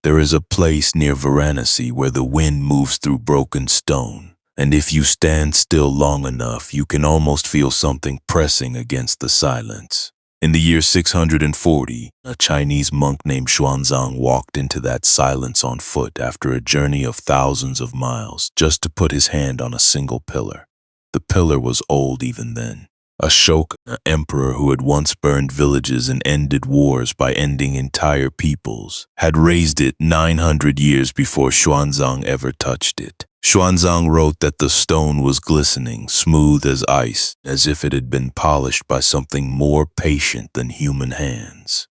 There is a place near Varanasi where the wind moves through broken stone, and if you stand still long enough, you can almost feel something pressing against the silence. In the year 640, a Chinese monk named Xuanzang walked into that silence on foot after a journey of thousands of miles just to put his hand on a single pillar. The pillar was old even then. Ashoka, an emperor who had once burned villages and ended wars by ending entire peoples, had raised it 900 years before Xuanzang ever touched it. Xuanzang wrote that the stone was glistening, smooth as ice, as if it had been polished by something more patient than human hands.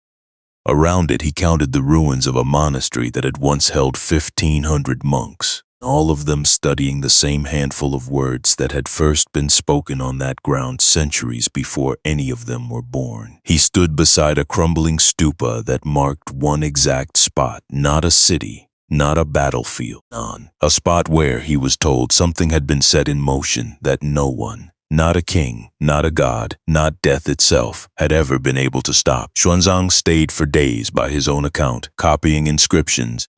Around it, he counted the ruins of a monastery that had once held 1,500 monks, all of them studying the same handful of words that had first been spoken on that ground centuries before any of them were born. He stood beside a crumbling stupa that marked one exact spot, not a city, not a battlefield, a spot where, he was told, something had been set in motion that no one, not a king, not a god, not death itself, had ever been able to stop. Xuanzang stayed for days by his own account, copying inscriptions,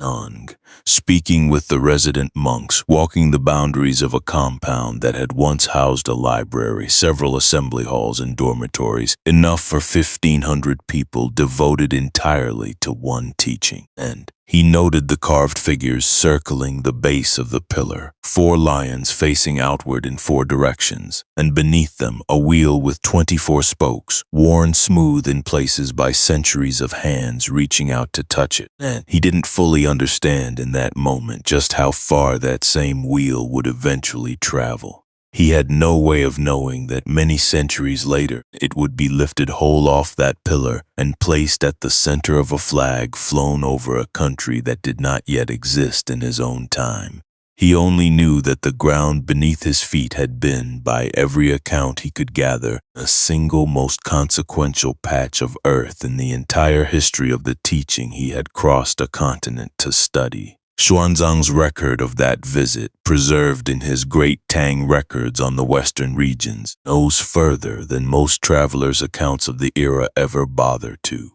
speaking with the resident monks, walking the boundaries of a compound that had once housed a library, several assembly halls and dormitories, enough for 1,500 people devoted entirely to one teaching. And he noted the carved figures circling the base of the pillar, 4 lions facing outward in 4 directions, and beneath them a wheel with 24 spokes, worn smooth in places by centuries of hands reaching out to touch it. And he didn't fully understand in that moment just how far that same wheel would eventually travel. He had no way of knowing that many centuries later it would be lifted whole off that pillar and placed at the center of a flag flown over a country that did not yet exist in his own time. He only knew that the ground beneath his feet had been, by every account he could gather, a single most consequential patch of earth in the entire history of the teaching he had crossed a continent to study. Xuanzang's record of that visit, preserved in his Great Tang records on the western regions, goes further than most travelers' accounts of the era ever bother to.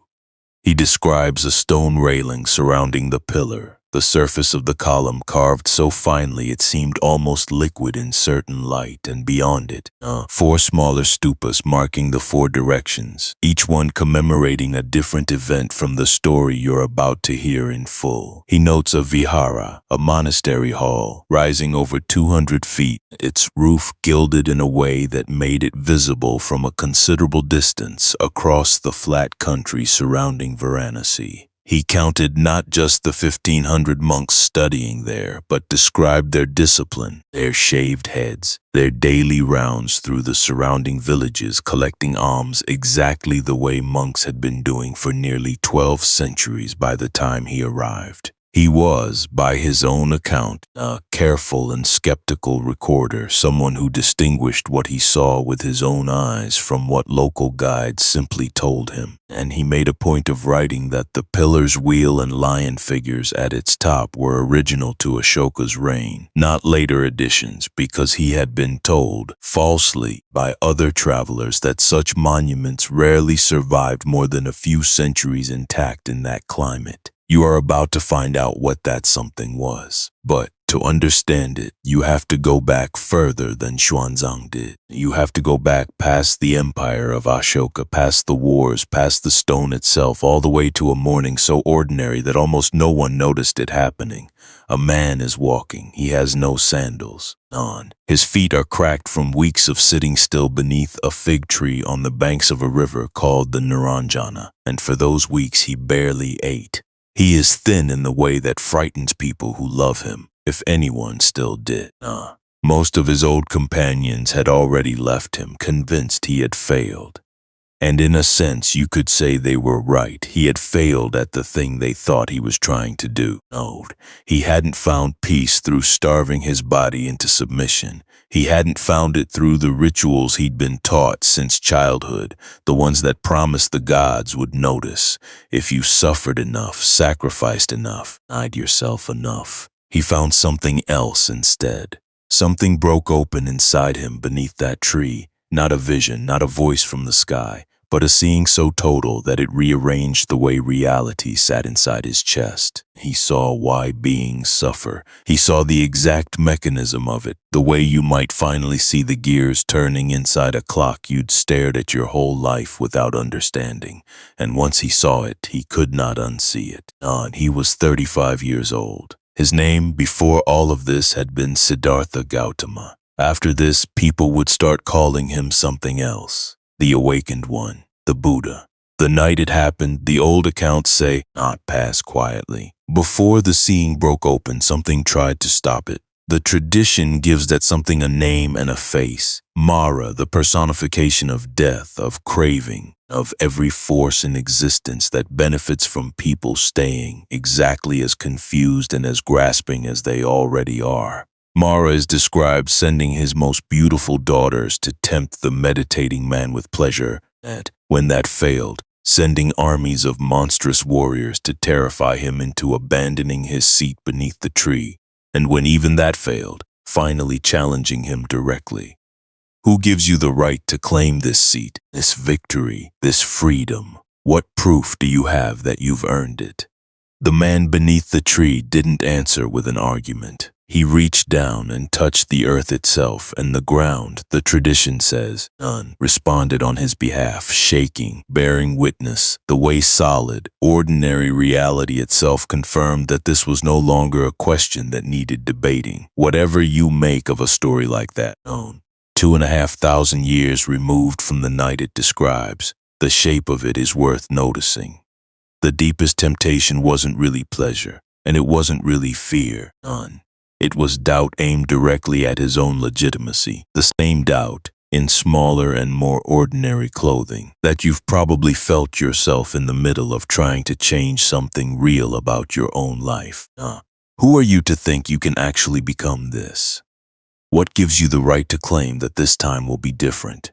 He describes a stone railing surrounding the pillar, the surface of the column carved so finely it seemed almost liquid in certain light, and beyond it, 4 smaller stupas marking the 4 directions, each one commemorating a different event from the story you're about to hear in full. He notes a vihara, a monastery hall, rising over 200 feet, its roof gilded in a way that made it visible from a considerable distance across the flat country surrounding Varanasi. He counted not just the 1,500 monks studying there, but described their discipline, their shaved heads, their daily rounds through the surrounding villages collecting alms exactly the way monks had been doing for nearly 12 centuries by the time he arrived. He was, by his own account, a careful and skeptical recorder, someone who distinguished what he saw with his own eyes from what local guides simply told him. And he made a point of writing that the pillar's wheel and lion figures at its top were original to Ashoka's reign, not later additions, because he had been told, falsely, by other travelers that such monuments rarely survived more than a few centuries intact in that climate. You are about to find out what that something was. But to understand it, you have to go back further than Xuanzang did. You have to go back past the empire of Ashoka, past the wars, past the stone itself, all the way to a morning so ordinary that almost no one noticed it happening. A man is walking. He has no sandals on. His feet are cracked from weeks of sitting still beneath a fig tree on the banks of a river called the Naranjana, and for those weeks he barely ate. He is thin in the way that frightens people who love him, if anyone still did. Most of his old companions had already left him, convinced he had failed. And in a sense, you could say they were right. He had failed at the thing they thought he was trying to do. No, he hadn't found peace through starving his body into submission. He hadn't found it through the rituals he'd been taught since childhood, the ones that promised the gods would notice. If you suffered enough, sacrificed enough, denied yourself enough. He found something else instead. Something broke open inside him beneath that tree. Not a vision, not a voice from the sky, but a seeing so total that it rearranged the way reality sat inside his chest. He saw why beings suffer. He saw the exact mechanism of it, the way you might finally see the gears turning inside a clock you'd stared at your whole life without understanding. And once he saw it, he could not unsee it. He was 35 years old. His name, before all of this, had been Siddhartha Gautama. After this, people would start calling him something else. The Awakened One, the Buddha. The night it happened, the old accounts say, not passed quietly. Before the seeing broke open, something tried to stop it. The tradition gives that something a name and a face. Mara, the personification of death, of craving, of every force in existence that benefits from people staying exactly as confused and as grasping as they already are. Mara is described sending his most beautiful daughters to tempt the meditating man with pleasure, and, when that failed, sending armies of monstrous warriors to terrify him into abandoning his seat beneath the tree, and when even that failed, finally challenging him directly. Who gives you the right to claim this seat, this victory, this freedom? What proof do you have that you've earned it? The man beneath the tree didn't answer with an argument. He reached down and touched the earth itself, and the ground, the tradition says, responded on his behalf, shaking, bearing witness. The way solid, ordinary reality itself confirmed that this was no longer a question that needed debating. Whatever you make of a story like that, 2,500 years removed from the night it describes, the shape of it is worth noticing. The deepest temptation wasn't really pleasure, and it wasn't really fear, It was doubt aimed directly at his own legitimacy, the same doubt, in smaller and more ordinary clothing, that you've probably felt yourself in the middle of trying to change something real about your own life. Who are you to think you can actually become this? What gives you the right to claim that this time will be different?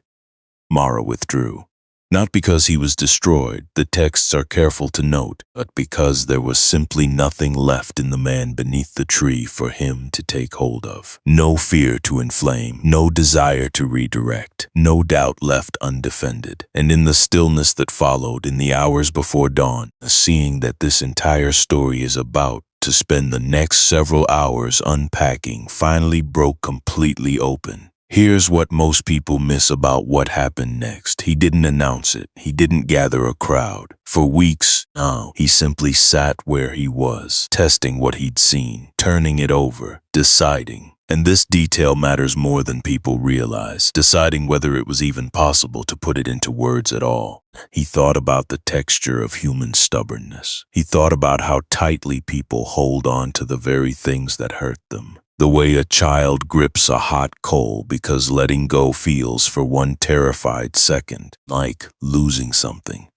Mara withdrew. Not because he was destroyed, the texts are careful to note, but because there was simply nothing left in the man beneath the tree for him to take hold of. No fear to inflame, no desire to redirect, no doubt left undefended. And in the stillness that followed, in the hours before dawn, seeing that this entire story is about to spend the next several hours unpacking, finally broke completely open. Here's what most people miss about what happened next. He didn't announce it. He didn't gather a crowd. For weeks, he simply sat where he was, testing what he'd seen, turning it over, deciding. And this detail matters more than people realize, deciding whether it was even possible to put it into words at all. He thought about the texture of human stubbornness. He thought about how tightly people hold on to the very things that hurt them. The way a child grips a hot coal because letting go feels for one terrified second like losing something.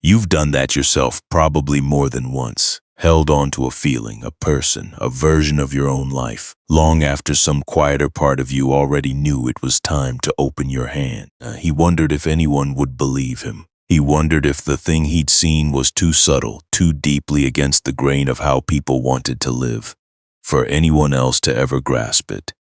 You've done that yourself probably more than once, held on to a feeling, a person, a version of your own life, long after some quieter part of you already knew it was time to open your hand. He wondered if anyone would believe him. He wondered if the thing he'd seen was too subtle, too deeply against the grain of how people wanted to live, for anyone else to ever grasp it.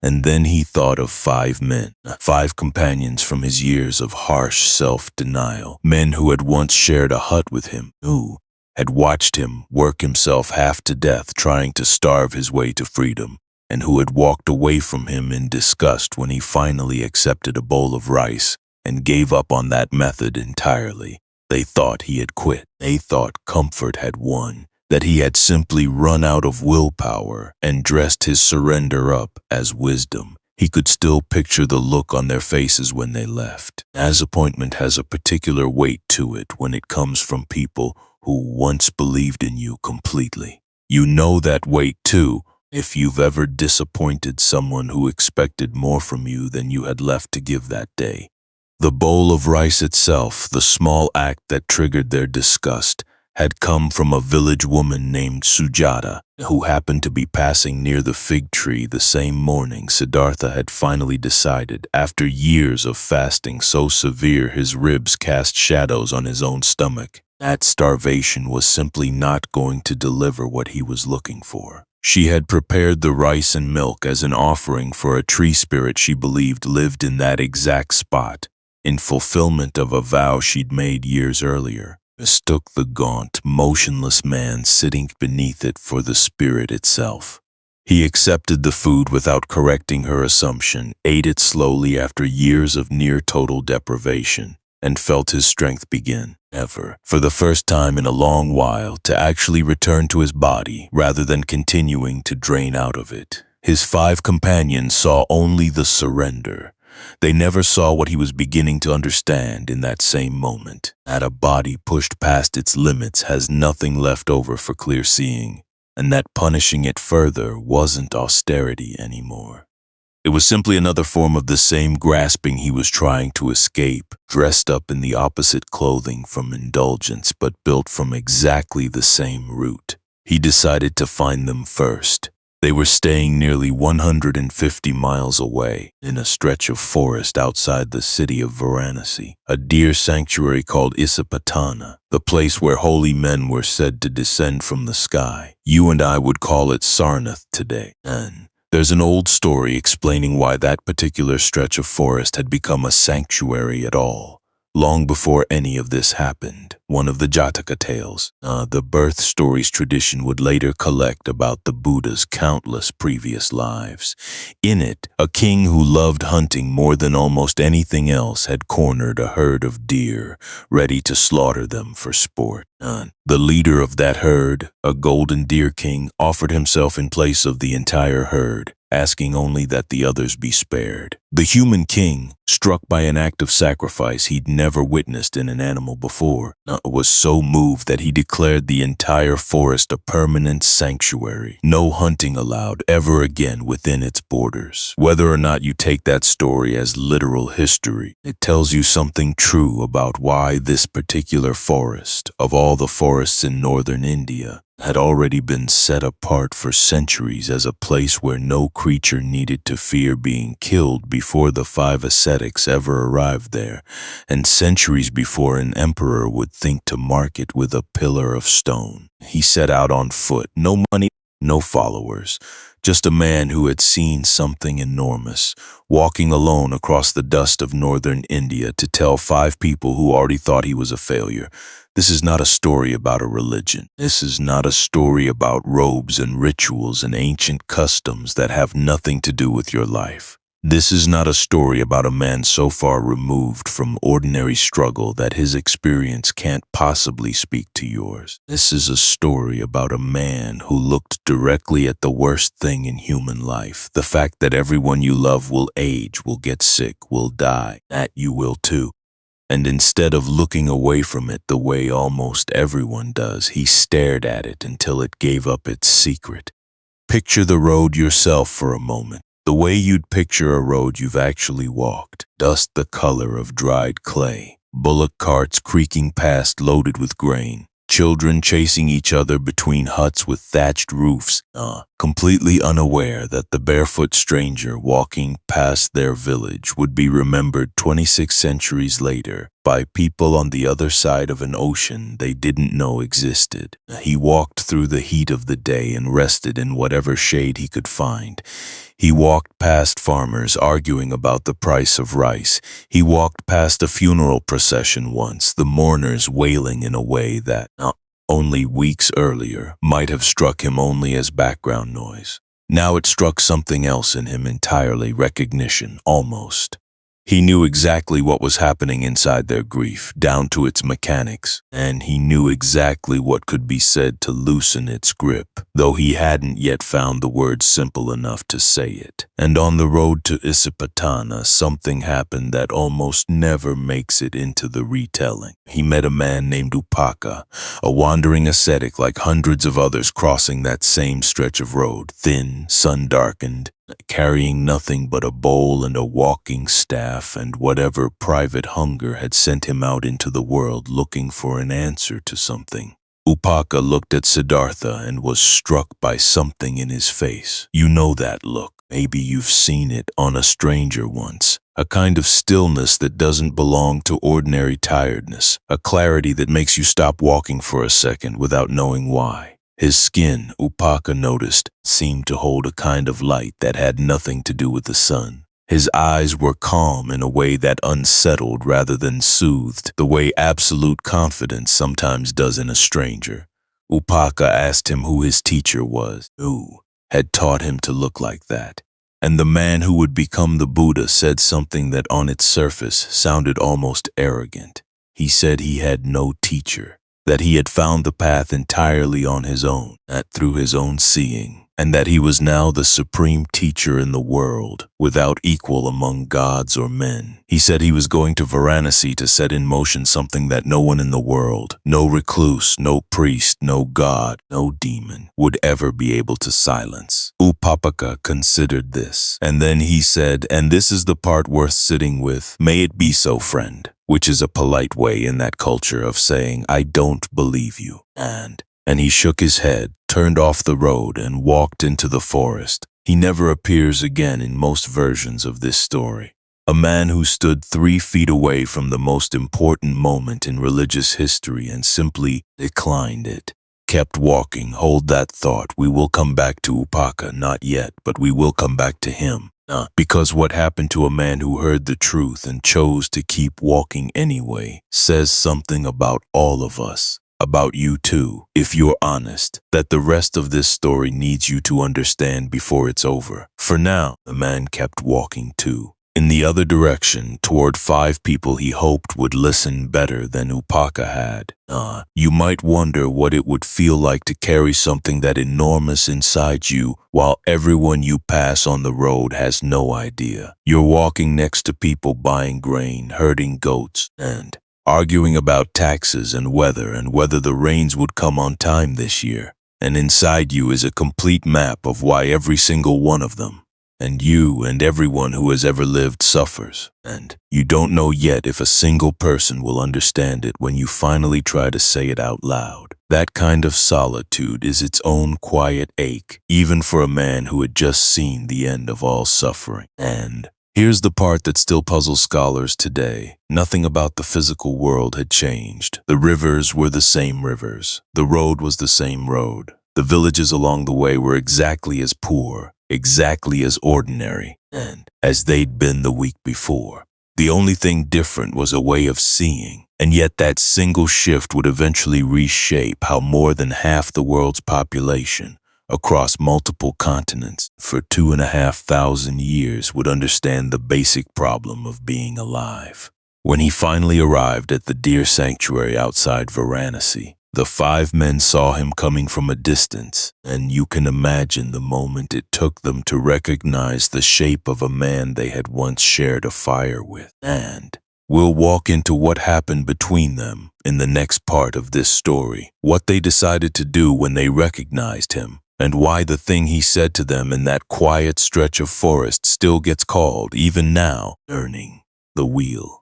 And then he thought of 5 men, 5 companions from his years of harsh self-denial, men who had once shared a hut with him, who had watched him work himself half to death trying to starve his way to freedom, and who had walked away from him in disgust when he finally accepted a bowl of rice and gave up on that method entirely. They thought he had quit. They thought comfort had won, that he had simply run out of willpower and dressed his surrender up as wisdom. He could still picture the look on their faces when they left. Disappointment has a particular weight to it when it comes from people who once believed in you completely. You know that weight too if you've ever disappointed someone who expected more from you than you had left to give that day. The bowl of rice itself, the small act that triggered their disgust, had come from a village woman named Sujata, who happened to be passing near the fig tree the same morning Siddhartha had finally decided, after years of fasting so severe his ribs cast shadows on his own stomach, that starvation was simply not going to deliver what he was looking for. She had prepared the rice and milk as an offering for a tree spirit she believed lived in that exact spot, in fulfillment of a vow she'd made years earlier, mistook the gaunt, motionless man sitting beneath it for the spirit itself. He accepted the food without correcting her assumption, ate it slowly after years of near-total deprivation, and felt his strength begin, for the first time in a long while, to actually return to his body rather than continuing to drain out of it. His 5 companions saw only the surrender. They never saw what he was beginning to understand in that same moment. That a body pushed past its limits has nothing left over for clear seeing, and that punishing it further wasn't austerity anymore. It was simply another form of the same grasping he was trying to escape, dressed up in the opposite clothing from indulgence but built from exactly the same root. He decided to find them first. They were staying nearly 150 miles away, in a stretch of forest outside the city of Varanasi, a deer sanctuary called Isipatana, the place where holy men were said to descend from the sky. You and I would call it Sarnath today. And there's an old story explaining why that particular stretch of forest had become a sanctuary at all. Long before any of this happened, one of the Jataka tales, the birth stories tradition would later collect about the Buddha's countless previous lives. In it, a king who loved hunting more than almost anything else had cornered a herd of deer, ready to slaughter them for sport. The leader of that herd, a golden deer king, offered himself in place of the entire herd, asking only that the others be spared. The human king, struck by an act of sacrifice he'd never witnessed in an animal before, was so moved that he declared the entire forest a permanent sanctuary. No hunting allowed ever again within its borders. Whether or not you take that story as literal history, it tells you something true about why this particular forest, of all the forests in northern India, had already been set apart for centuries as a place where no creature needed to fear being killed before the 5 ascetics ever arrived there, and centuries before an emperor would think to mark it with a pillar of stone. He set out on foot, no money, no followers, just a man who had seen something enormous, walking alone across the dust of northern India to tell 5 people who already thought he was a failure. This is not a story about a religion. This is not a story about robes and rituals and ancient customs that have nothing to do with your life. This is not a story about a man so far removed from ordinary struggle that his experience can't possibly speak to yours. This is a story about a man who looked directly at the worst thing in human life, the fact that everyone you love will age, will get sick, will die. That you will too. And instead of looking away from it the way almost everyone does, he stared at it until it gave up its secret. Picture the road yourself for a moment, the way you'd picture a road you've actually walked. Dust the color of dried clay, bullock carts creaking past loaded with grain, children chasing each other between huts with thatched roofs, completely unaware that the barefoot stranger walking past their village would be remembered 26 centuries later by people on the other side of an ocean they didn't know existed. He walked through the heat of the day and rested in whatever shade he could find. He walked past farmers arguing about the price of rice. He walked past a funeral procession once, the mourners wailing in a way that, only weeks earlier, might have struck him only as background noise. Now it struck something else in him entirely, recognition, almost. He knew exactly what was happening inside their grief, down to its mechanics, and he knew exactly what could be said to loosen its grip, though he hadn't yet found the words simple enough to say it. And on the road to Isipatana, something happened that almost never makes it into the retelling. He met a man named Upaka, a wandering ascetic like hundreds of others crossing that same stretch of road, thin, sun-darkened, carrying nothing but a bowl and a walking staff and whatever private hunger had sent him out into the world looking for an answer to something. Upaka looked at Siddhartha and was struck by something in his face. You know that look. Maybe you've seen it on a stranger once. A kind of stillness that doesn't belong to ordinary tiredness. A clarity that makes you stop walking for a second without knowing why. His skin, Upaka noticed, seemed to hold a kind of light that had nothing to do with the sun. His eyes were calm in a way that unsettled rather than soothed, the way absolute confidence sometimes does in a stranger. Upaka asked him who his teacher was, who had taught him to look like that. And the man who would become the Buddha said something that on its surface sounded almost arrogant. He said he had no teacher, that he had found the path entirely on his own, that through his own seeing, and that he was now the supreme teacher in the world, without equal among gods or men. He said he was going to Varanasi to set in motion something that no one in the world, no recluse, no priest, no god, no demon, would ever be able to silence. Upapaka considered this, and then he said, "And this is the part worth sitting with. May it be so, friend," which is a polite way in that culture of saying, "I don't believe you." And he shook his head, turned off the road, and walked into the forest. He never appears again in most versions of this story. A man who stood 3 feet away from the most important moment in religious history and simply declined it. Kept walking. Hold that thought. We will come back to Upaka, not yet, but we will come back to him. Because what happened to a man who heard the truth and chose to keep walking anyway says something about all of us. About you too, if you're honest, that the rest of this story needs you to understand before it's over. For now, the man kept walking too, in the other direction, toward 5 people he hoped would listen better than Upaka had. You might wonder what it would feel like to carry something that enormous inside you while everyone you pass on the road has no idea. You're walking next to people buying grain, herding goats, and arguing about taxes and whether the rains would come on time this year. And inside you is a complete map of why every single one of them, and you and everyone who has ever lived, suffers. And you don't know yet if a single person will understand it when you finally try to say it out loud. That kind of solitude is its own quiet ache, even for a man who had just seen the end of all suffering. And here's the part that still puzzles scholars today. Nothing about the physical world had changed. The rivers were the same rivers. The road was the same road. The villages along the way were exactly as poor, exactly as ordinary, and as they'd been the week before. The only thing different was a way of seeing, and yet that single shift would eventually reshape how more than half the world's population, across multiple continents, for 2,500 years would understand the basic problem of being alive. When he finally arrived at the deer sanctuary outside Varanasi, the 5 men saw him coming from a distance, and you can imagine the moment it took them to recognize the shape of a man they had once shared a fire with. And we'll walk into what happened between them in the next part of this story, what they decided to do when they recognized him, and why the thing he said to them in that quiet stretch of forest still gets called, even now, turning the wheel.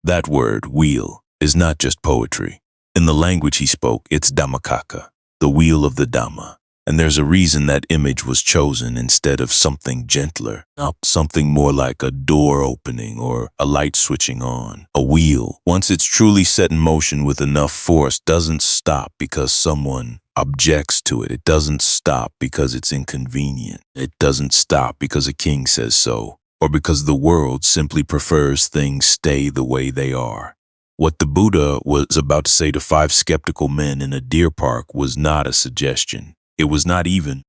That word, wheel, is not just poetry. In the language he spoke, it's Dhammakaka, the wheel of the Dhamma. And there's a reason that image was chosen instead of something gentler, something more like a door opening or a light switching on. A wheel, once it's truly set in motion with enough force, doesn't stop because someone objects to it. It doesn't stop because it's inconvenient. It doesn't stop because a king says so, or because the world simply prefers things stay the way they are. What the Buddha was about to say to 5 skeptical men in a deer park was not a suggestion. It was not even,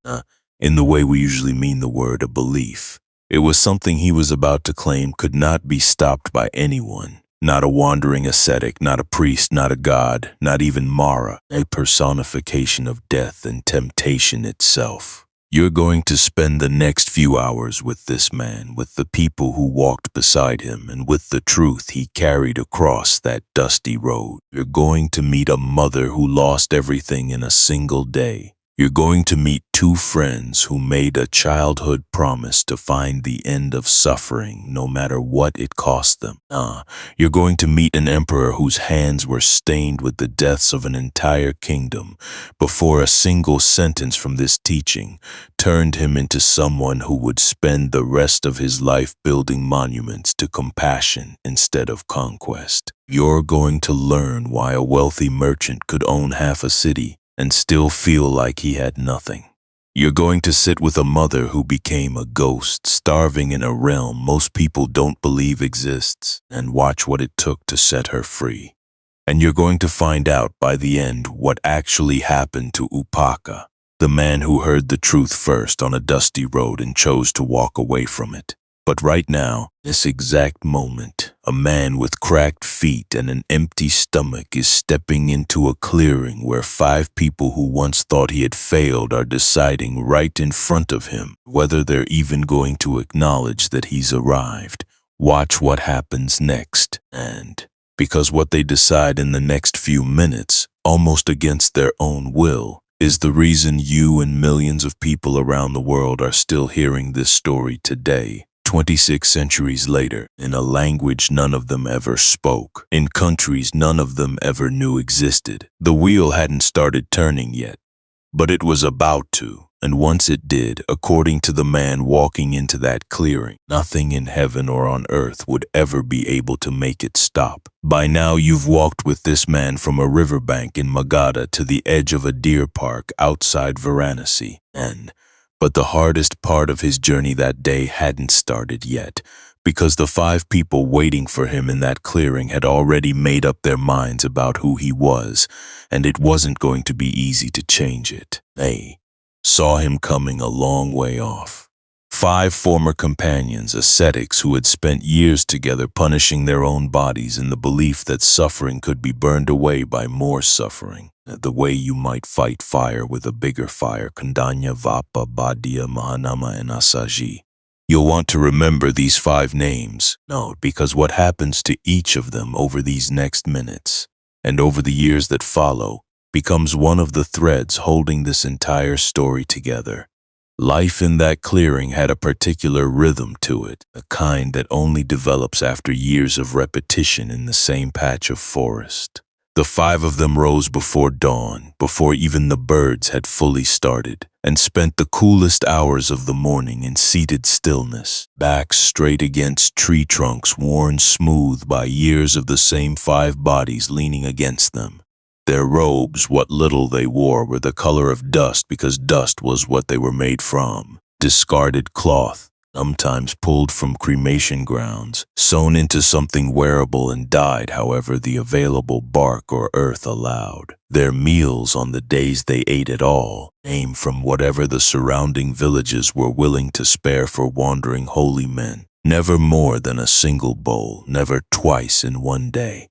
in the way we usually mean the word, a belief. It was something he was about to claim could not be stopped by anyone. Not a wandering ascetic, not a priest, not a god, not even Mara, a personification of death and temptation itself. You're going to spend the next few hours with this man, with the people who walked beside him, and with the truth he carried across that dusty road. You're going to meet a mother who lost everything in a single day. You're going to meet 2 friends who made a childhood promise to find the end of suffering, no matter what it cost them. You're going to meet an emperor whose hands were stained with the deaths of an entire kingdom before a single sentence from this teaching turned him into someone who would spend the rest of his life building monuments to compassion instead of conquest. You're going to learn why a wealthy merchant could own half a city and still feel like he had nothing. You're going to sit with a mother who became a ghost, starving in a realm most people don't believe exists, and watch what it took to set her free. And you're going to find out by the end what actually happened to Upaka, the man who heard the truth first on a dusty road and chose to walk away from it. But right now, this exact moment, a man with cracked feet and an empty stomach is stepping into a clearing where 5 people who once thought he had failed are deciding right in front of him whether they're even going to acknowledge that he's arrived. Watch what happens next, and because what they decide in the next few minutes, almost against their own will, is the reason you and millions of people around the world are still hearing this story today. 26 centuries later, in a language none of them ever spoke, in countries none of them ever knew existed. The wheel hadn't started turning yet, but it was about to, and once it did, according to the man walking into that clearing, nothing in heaven or on earth would ever be able to make it stop. By now you've walked with this man from a riverbank in Magadha to the edge of a deer park outside Varanasi, but the hardest part of his journey that day hadn't started yet, because the 5 people waiting for him in that clearing had already made up their minds about who he was, and it wasn't going to be easy to change it. They saw him coming a long way off. 5 former companions, ascetics who had spent years together punishing their own bodies in the belief that suffering could be burned away by more suffering. The way you might fight fire with a bigger fire, Kandanya, Vapa, Badia, Mahanama, and Asaji. You'll want to remember these 5 names. No, because what happens to each of them over these next minutes, and over the years that follow, becomes one of the threads holding this entire story together. Life in that clearing had a particular rhythm to it, a kind that only develops after years of repetition in the same patch of forest. The 5 of them rose before dawn, before even the birds had fully started, and spent the coolest hours of the morning in seated stillness, backs straight against tree trunks worn smooth by years of the same 5 bodies leaning against them. Their robes, what little they wore, were the color of dust because dust was what they were made from. Discarded cloth, sometimes pulled from cremation grounds, sewn into something wearable and dyed however the available bark or earth allowed. Their meals, on the days they ate at all, came from whatever the surrounding villages were willing to spare for wandering holy men. Never more than a single bowl, never twice in one day.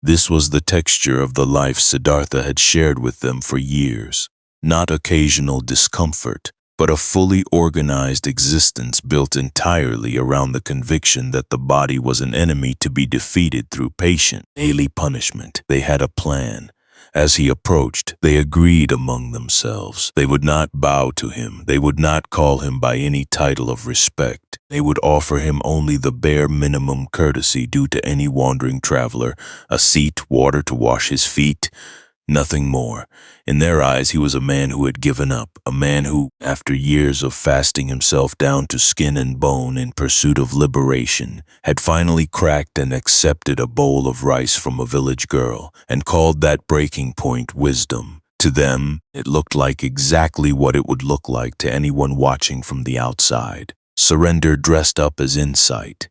This was the texture of the life Siddhartha had shared with them for years. Not occasional discomfort, but a fully organized existence built entirely around the conviction that the body was an enemy to be defeated through patient, daily punishment. They had a plan. As he approached, they agreed among themselves. They would not bow to him. They would not call him by any title of respect. They would offer him only the bare minimum courtesy due to any wandering traveler, a seat, water to wash his feet. Nothing more. In their eyes, he was a man who had given up, a man who, after years of fasting himself down to skin and bone in pursuit of liberation, had finally cracked and accepted a bowl of rice from a village girl and called that breaking point wisdom. To them, it looked like exactly what it would look like to anyone watching from the outside. Surrender dressed up as insight.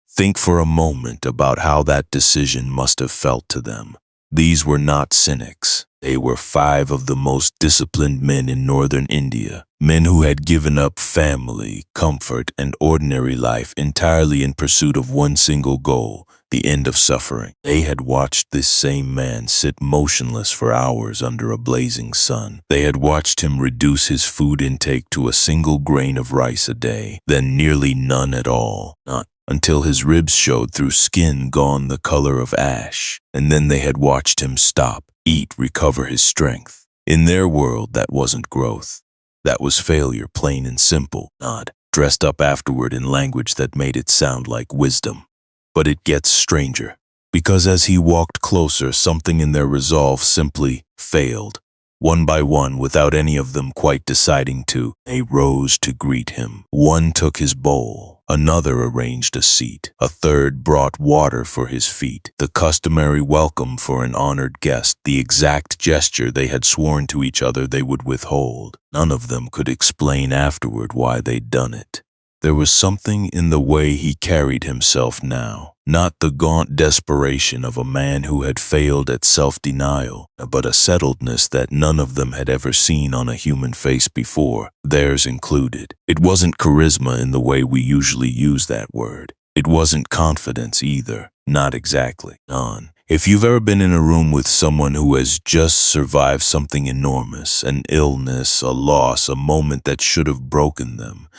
Think for a moment about how that decision must have felt to them. These were not cynics. They were 5 of the most disciplined men in northern India, men who had given up family, comfort, and ordinary life entirely in pursuit of one single goal, the end of suffering. They had watched this same man sit motionless for hours under a blazing sun. They had watched him reduce his food intake to a single grain of rice a day, then nearly none at all, not until his ribs showed through skin gone the color of ash, and then they had watched him stop, eat, recover his strength. In their world, that wasn't growth. That was failure, plain and simple, not dressed up afterward in language that made it sound like wisdom. But it gets stranger, because as he walked closer, something in their resolve simply failed. One by one, without any of them quite deciding to, they rose to greet him. One took his bowl. Another arranged a seat. A third brought water for his feet, the customary welcome for an honored guest, the exact gesture they had sworn to each other they would withhold. None of them could explain afterward why they'd done it. There was something in the way he carried himself now, not the gaunt desperation of a man who had failed at self-denial, but a settledness that none of them had ever seen on a human face before, theirs included. It wasn't charisma in the way we usually use that word. It wasn't confidence either, not exactly. None. If you've ever been in a room with someone who has just survived something enormous, an illness, a loss, a moment that should have broken them,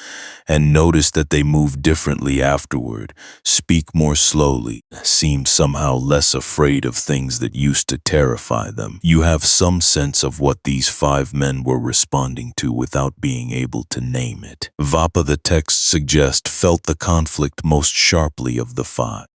and noticed that they move differently afterward, speak more slowly, seem somehow less afraid of things that used to terrify them, you have some sense of what these 5 men were responding to without being able to name it. Vapa, the text suggests, felt the conflict most sharply of the 5.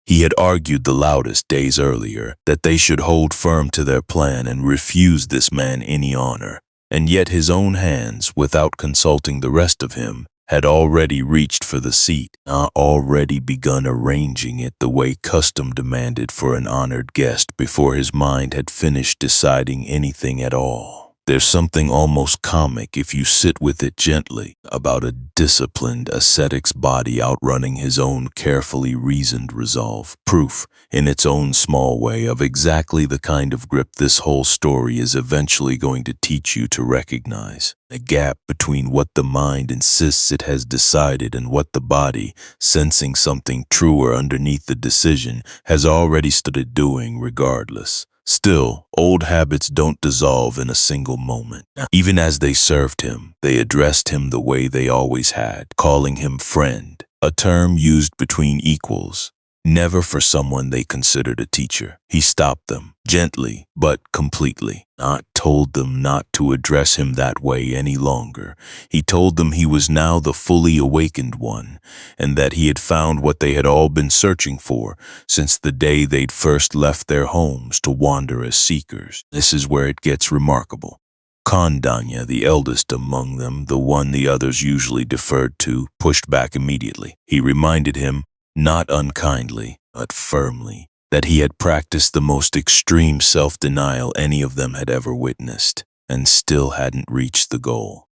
He had argued the loudest days earlier that they should hold firm to their plan and refuse this man any honor, and yet his own hands, without consulting the rest of him, had already reached for the seat, already begun arranging it the way custom demanded for an honored guest before his mind had finished deciding anything at all. There's something almost comic, if you sit with it gently, about a disciplined ascetic's body outrunning his own carefully reasoned resolve, proof, in its own small way, of exactly the kind of grip this whole story is eventually going to teach you to recognize. A gap between what the mind insists it has decided and what the body, sensing something truer underneath the decision, has already started doing regardless. Still, old habits don't dissolve in a single moment. Even as they served him, they addressed him the way they always had, calling him friend, a term used between equals, never for someone they considered a teacher. He stopped them, gently but completely, told them not to address him that way any longer. He told them he was now the fully awakened one, and that he had found what they had all been searching for since the day they'd first left their homes to wander as seekers. This is where it gets remarkable. Kandanya, the eldest among them, the one the others usually deferred to, pushed back immediately. He reminded him, not unkindly, but firmly, that he had practiced the most extreme self-denial any of them had ever witnessed, and still hadn't reached the goal.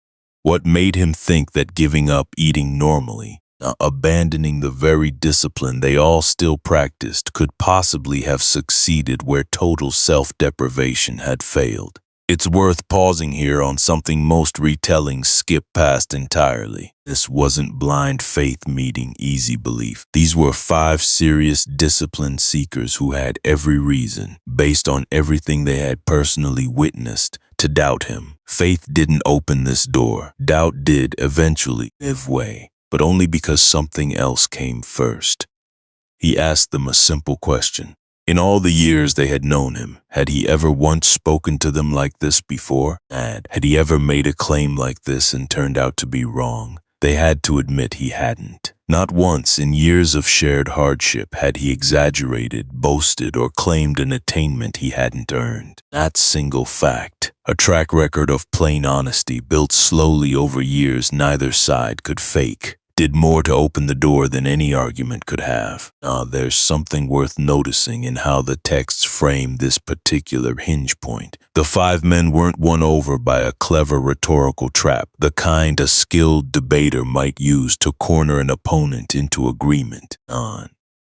What made him think that giving up eating normally, abandoning the very discipline they all still practiced, could possibly have succeeded where total self-deprivation had failed? It's worth pausing here on something most retellings skip past entirely. This wasn't blind faith meeting easy belief. These were 5 serious, disciplined seekers who had every reason, based on everything they had personally witnessed, to doubt him. Faith didn't open this door. Doubt did eventually give way, but only because something else came first. He asked them a simple question. In all the years they had known him, had he ever once spoken to them like this before? Had he ever made a claim like this and turned out to be wrong? They had to admit he hadn't. Not once in years of shared hardship had he exaggerated, boasted, or claimed an attainment he hadn't earned. That single fact, a track record of plain honesty built slowly over years neither side could fake, did more to open the door than any argument could have. There's something worth noticing in how the texts frame this particular hinge point. The 5 men weren't won over by a clever rhetorical trap, the kind a skilled debater might use to corner an opponent into agreement.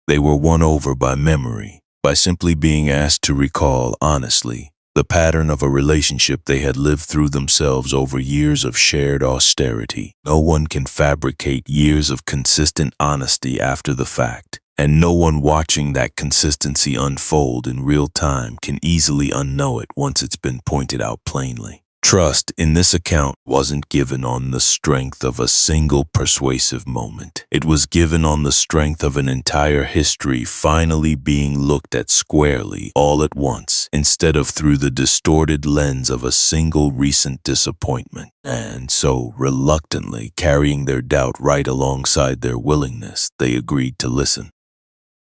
They were won over by memory, by simply being asked to recall honestly the pattern of a relationship they had lived through themselves over years of shared austerity. No one can fabricate years of consistent honesty after the fact, and no one watching that consistency unfold in real time can easily unknow it once it's been pointed out plainly. Trust in this account wasn't given on the strength of a single persuasive moment. It was given on the strength of an entire history finally being looked at squarely all at once, instead of through the distorted lens of a single recent disappointment, and so reluctantly carrying their doubt right alongside their willingness, they agreed to listen.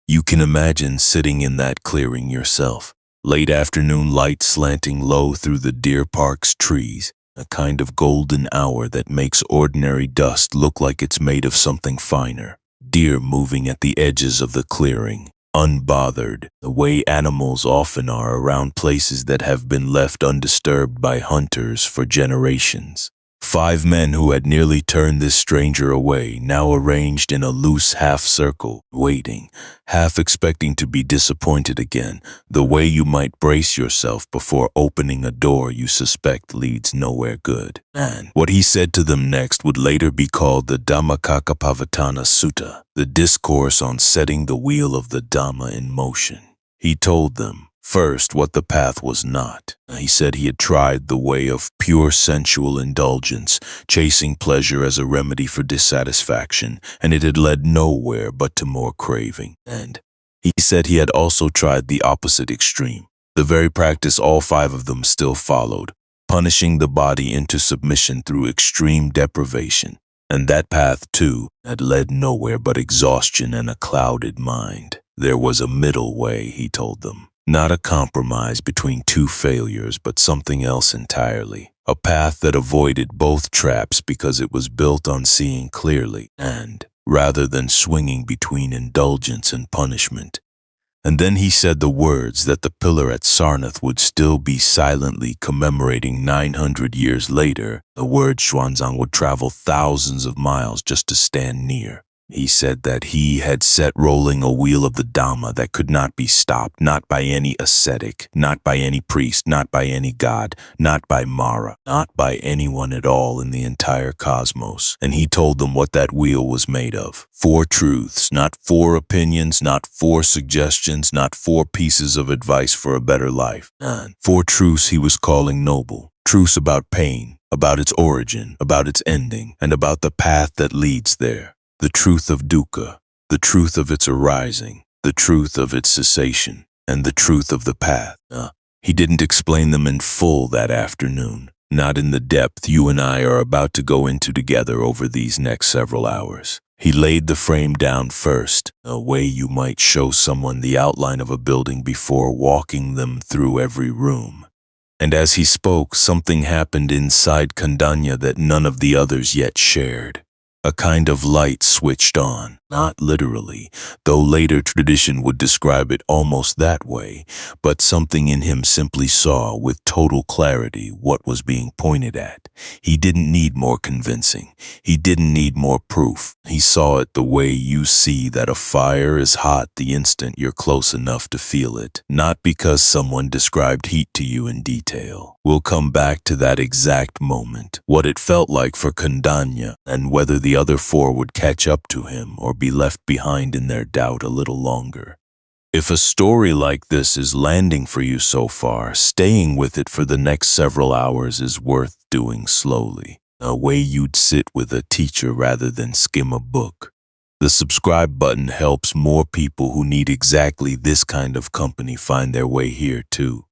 You can imagine sitting in that clearing yourself. Late afternoon light slanting low through the deer park's trees, a kind of golden hour that makes ordinary dust look like it's made of something finer. Deer moving at the edges of the clearing, unbothered, the way animals often are around places that have been left undisturbed by hunters for generations. 5 men who had nearly turned this stranger away, now arranged in a loose half-circle, waiting, half expecting to be disappointed again, the way you might brace yourself before opening a door you suspect leads nowhere good. And what he said to them next would later be called the Dhammacakkappavattana Sutta, the discourse on setting the wheel of the Dhamma in motion. He told them, first, what the path was not. He said he had tried the way of pure sensual indulgence, chasing pleasure as a remedy for dissatisfaction, and it had led nowhere but to more craving. And he said he had also tried the opposite extreme, the very practice all 5 of them still followed, punishing the body into submission through extreme deprivation. And that path, too, had led nowhere but exhaustion and a clouded mind. There was a middle way, he told them. Not a compromise between 2 failures, but something else entirely. A path that avoided both traps because it was built on seeing clearly and, rather than swinging between indulgence and punishment. And then he said the words that the pillar at Sarnath would still be silently commemorating 900 years later, the word Xuanzang would travel thousands of miles just to stand near. He said that he had set rolling a wheel of the Dhamma that could not be stopped, not by any ascetic, not by any priest, not by any god, not by Mara, not by anyone at all in the entire cosmos. And he told them what that wheel was made of. 4 truths, not 4 opinions, not 4 suggestions, not 4 pieces of advice for a better life. 4 truths he was calling noble. Truths about pain, about its origin, about its ending, and about the path that leads there. The truth of dukkha, the truth of its arising, the truth of its cessation, and the truth of the path. He didn't explain them in full that afternoon, not in the depth you and I are about to go into together over these next several hours. He laid the frame down first, a way you might show someone the outline of a building before walking them through every room. And as he spoke, something happened inside Kandanya that none of the others yet shared. A kind of light switched on, not literally, though later tradition would describe it almost that way, but something in him simply saw with total clarity what was being pointed at. He didn't need more convincing. He didn't need more proof. He saw it the way you see that a fire is hot the instant you're close enough to feel it, not because someone described heat to you in detail. We'll come back to that exact moment, what it felt like for Kandanya, and whether the other 4 would catch up to him or be left behind in their doubt a little longer. If a story like this is landing for you so far, staying with it for the next several hours is worth doing slowly, a way you'd sit with a teacher rather than skim a book. The subscribe button helps more people who need exactly this kind of company find their way here too.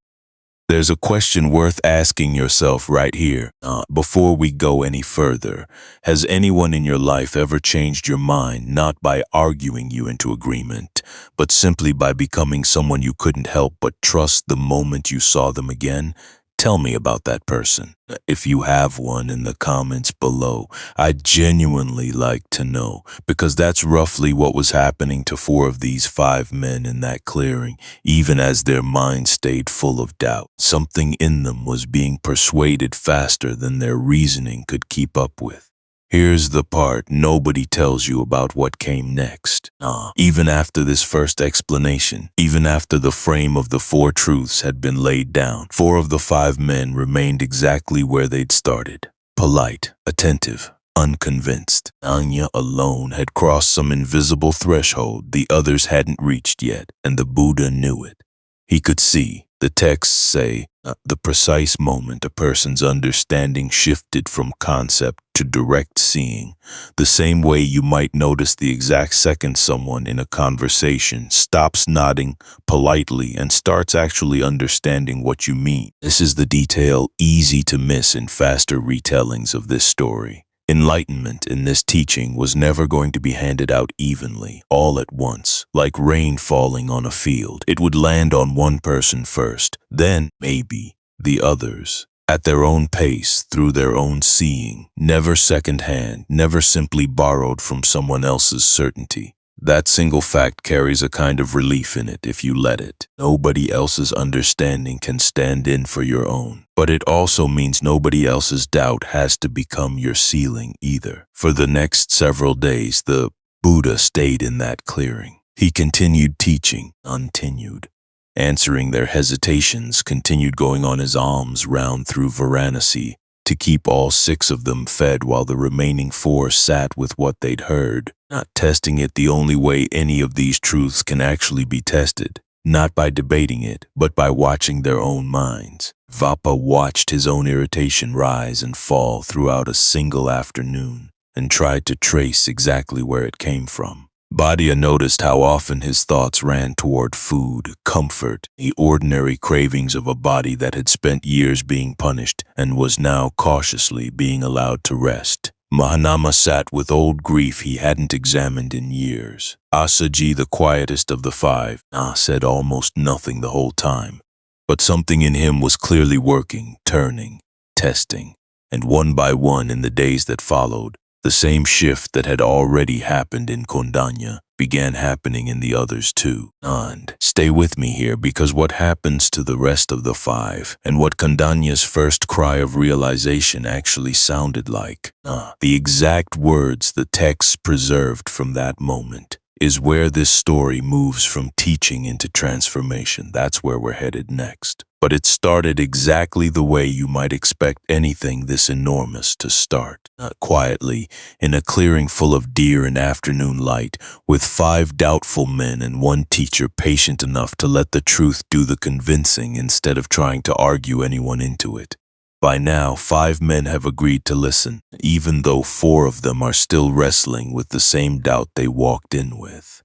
There's a question worth asking yourself right here, before we go any further. Has anyone in your life ever changed your mind, not by arguing you into agreement, but simply by becoming someone you couldn't help but trust the moment you saw them again? Tell me about that person. If you have one, in the comments below. I'd genuinely like to know, because that's roughly what was happening to 4 of these 5 men in that clearing, even as their minds stayed full of doubt. Something in them was being persuaded faster than their reasoning could keep up with. Here's the part nobody tells you about what came next. Even after this first explanation, even after the frame of the 4 truths had been laid down, 4 of the 5 men remained exactly where they'd started. Polite, attentive, unconvinced. Anya alone had crossed some invisible threshold the others hadn't reached yet, and the Buddha knew it. He could see. The texts say, the precise moment a person's understanding shifted from concept to direct seeing, the same way you might notice the exact second someone in a conversation stops nodding politely and starts actually understanding what you mean. This is the detail easy to miss in faster retellings of this story. Enlightenment in this teaching was never going to be handed out evenly, all at once, like rain falling on a field. It would land on one person first, then, maybe, the others. at their own pace, through their own seeing, never secondhand, never simply borrowed from someone else's certainty. That single fact carries a kind of relief in it if you let it. Nobody else's understanding can stand in for your own. But it also means nobody else's doubt has to become your ceiling either. For the next several days, the Buddha stayed in that clearing. He continued teaching, continued answering their hesitations, continued going on his alms round through Varanasi to keep all 6 of them fed while the remaining 4 sat with what they'd heard, not testing it the only way any of these truths can actually be tested, not by debating it, but by watching their own minds. Vapa watched his own irritation rise and fall throughout a single afternoon and tried to trace exactly where it came from. Bhadia noticed how often his thoughts ran toward food, comfort, the ordinary cravings of a body that had spent years being punished and was now cautiously being allowed to rest. Mahanama sat with old grief he hadn't examined in years. Asaji, the quietest of the 5, said almost nothing the whole time. But something in him was clearly working, turning, testing, and one by one in the days that followed, the same shift that had already happened in Kondanya began happening in the others too. And stay with me here, because what happens to the rest of the 5 and what Kondanya's first cry of realization actually sounded like, the exact words the text preserved from that moment, is where this story moves from teaching into transformation. That's where we're headed next. But it started exactly the way you might expect anything this enormous to start. Quietly, in a clearing full of deer and afternoon light, with 5 doubtful men and 1 teacher patient enough to let the truth do the convincing instead of trying to argue anyone into it. By now, 5 men have agreed to listen, even though 4 of them are still wrestling with the same doubt they walked in with.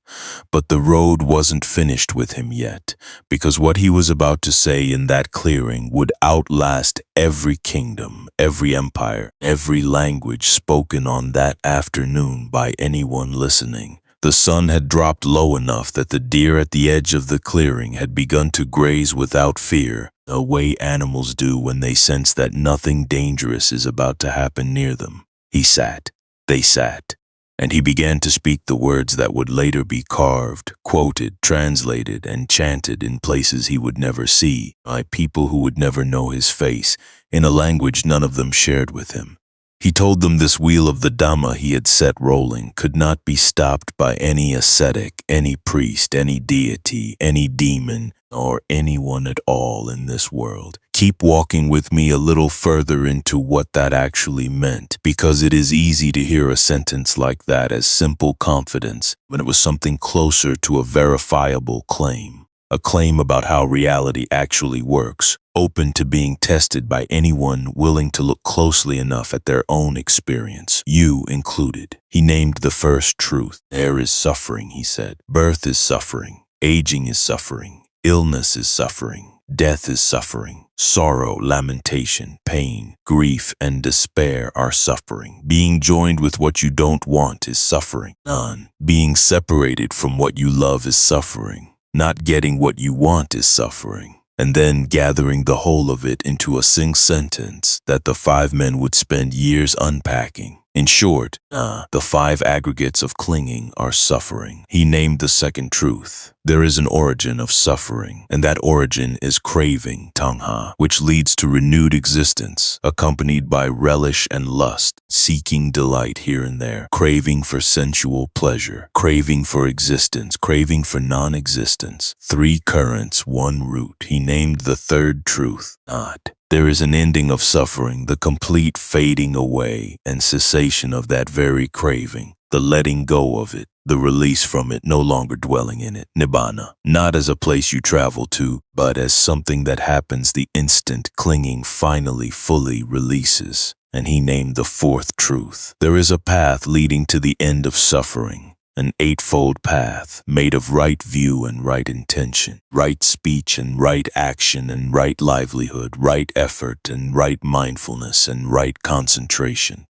But the road wasn't finished with him yet, because what he was about to say in that clearing would outlast every kingdom, every empire, every language spoken on that afternoon by anyone listening. The sun had dropped low enough that the deer at the edge of the clearing had begun to graze without fear, the way animals do when they sense that nothing dangerous is about to happen near them. He sat, they sat, and he began to speak the words that would later be carved, quoted, translated, and chanted in places he would never see, by people who would never know his face, in a language none of them shared with him. He told them this wheel of the Dhamma he had set rolling could not be stopped by any ascetic, any priest, any deity, any demon, or anyone at all in this world. Keep walking with me a little further into what that actually meant, because it is easy to hear a sentence like that as simple confidence when it was something closer to a verifiable claim. A claim about how reality actually works, open to being tested by anyone willing to look closely enough at their own experience, you included. He named the first truth. There is suffering, he said. Birth is suffering. Aging is suffering. Illness is suffering. Death is suffering. Sorrow, lamentation, pain, grief, and despair are suffering. Being joined with what you don't want is suffering. None. Being separated from what you love is suffering. Not getting what you want is suffering. And then gathering the whole of it into a single sentence that the 5 men would spend years unpacking. In short, the 5 aggregates of clinging are suffering. He named the second truth. There is an origin of suffering, and that origin is craving, tangha, which leads to renewed existence, accompanied by relish and lust, seeking delight here and there, craving for sensual pleasure, craving for existence, craving for non-existence. 3 currents, 1 root. He named the third truth, not. There is an ending of suffering, the complete fading away and cessation of that very craving, the letting go of it, the release from it, no longer dwelling in it, nibbana, not as a place you travel to, but as something that happens the instant clinging finally fully releases. And he named the fourth truth. There is a path leading to the end of suffering. An 8-fold path made of right view and right intention, right speech and right action and right livelihood, right effort and right mindfulness and right concentration.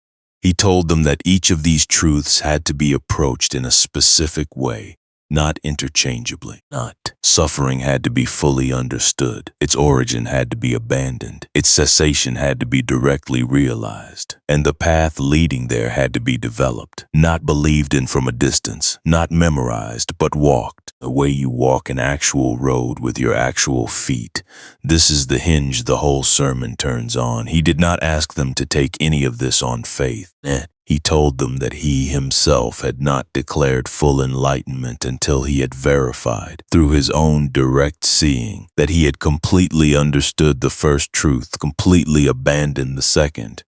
He told them that each of these truths had to be approached in a specific way, not interchangeably. Not. Suffering had to be fully understood. Its origin had to be abandoned. Its cessation had to be directly realized. And the path leading there had to be developed, not believed in from a distance, not memorized, but walked. The way you walk an actual road with your actual feet. This is the hinge the whole sermon turns on. He did not ask them to take any of this on faith. He told them that he himself had not declared full enlightenment until he had verified, through his own direct seeing, that he had completely understood the first truth, completely abandoned the second,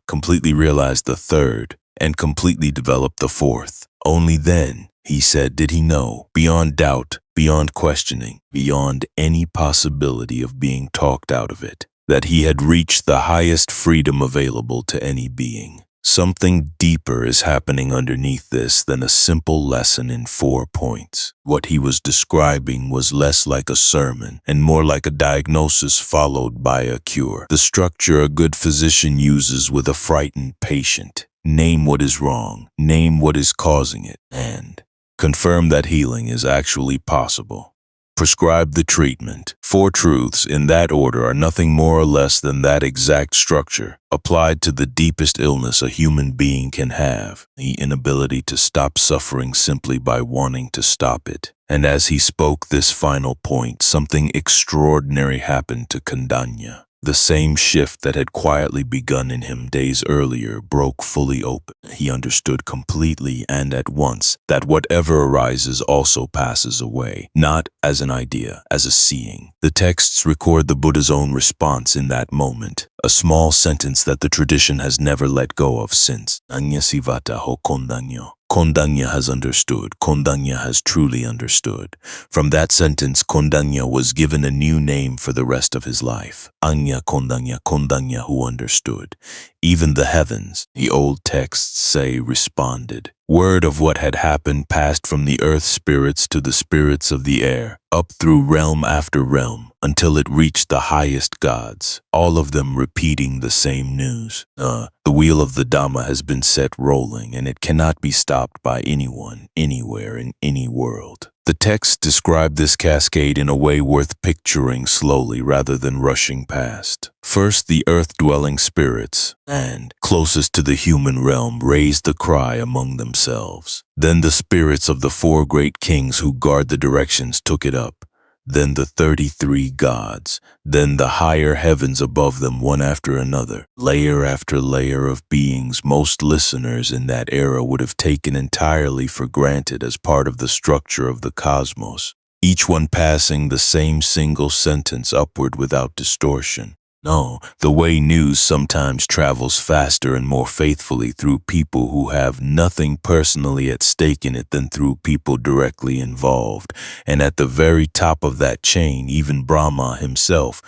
completely realized the third, and completely developed the fourth. Only then, he said, did he know, beyond doubt, beyond questioning, beyond any possibility of being talked out of it, that he had reached the highest freedom available to any being. Something deeper is happening underneath this than a simple lesson in 4 points. What he was describing was less like a sermon and more like a diagnosis followed by a cure. The structure a good physician uses with a frightened patient. Name what is wrong, name what is causing it, and confirm that healing is actually possible. Prescribe the treatment. 4 truths in that order are nothing more or less than that exact structure, applied to the deepest illness a human being can have, the inability to stop suffering simply by wanting to stop it. And as he spoke this final point, something extraordinary happened to Kondanya. The same shift that had quietly begun in him days earlier broke fully open. He understood completely and at once that whatever arises also passes away, not as an idea, as a seeing. The texts record the Buddha's own response in that moment, a small sentence that the tradition has never let go of since. Anyasivata ho kondanyo. Kondanya has understood. Kondanya has truly understood. From that sentence, Kondanya was given a new name for the rest of his life. Anya Kondanya, Kondanya who understood. Even the heavens, the old texts say, responded. Word of what had happened passed from the earth spirits to the spirits of the air, up through realm after realm, until it reached the highest gods, all of them repeating the same news. The wheel of the Dhamma has been set rolling, and it cannot be stopped by anyone, anywhere, in any world. The texts describe this cascade in a way worth picturing slowly rather than rushing past. First, the earth-dwelling spirits, and closest to the human realm, raised the cry among themselves. Then the spirits of the 4 great kings who guard the directions took it up. Then the 33 gods, then the higher heavens above them one after another, layer after layer of beings most listeners in that era would have taken entirely for granted as part of the structure of the cosmos, each one passing the same single sentence upward without distortion. No, the way news sometimes travels faster and more faithfully through people who have nothing personally at stake in it than through people directly involved. And at the very top of that chain, even Brahma himself,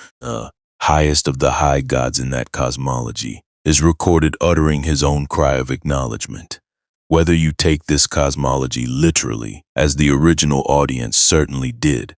highest of the high gods in that cosmology, is recorded uttering his own cry of acknowledgement. Whether you take this cosmology literally, as the original audience certainly did,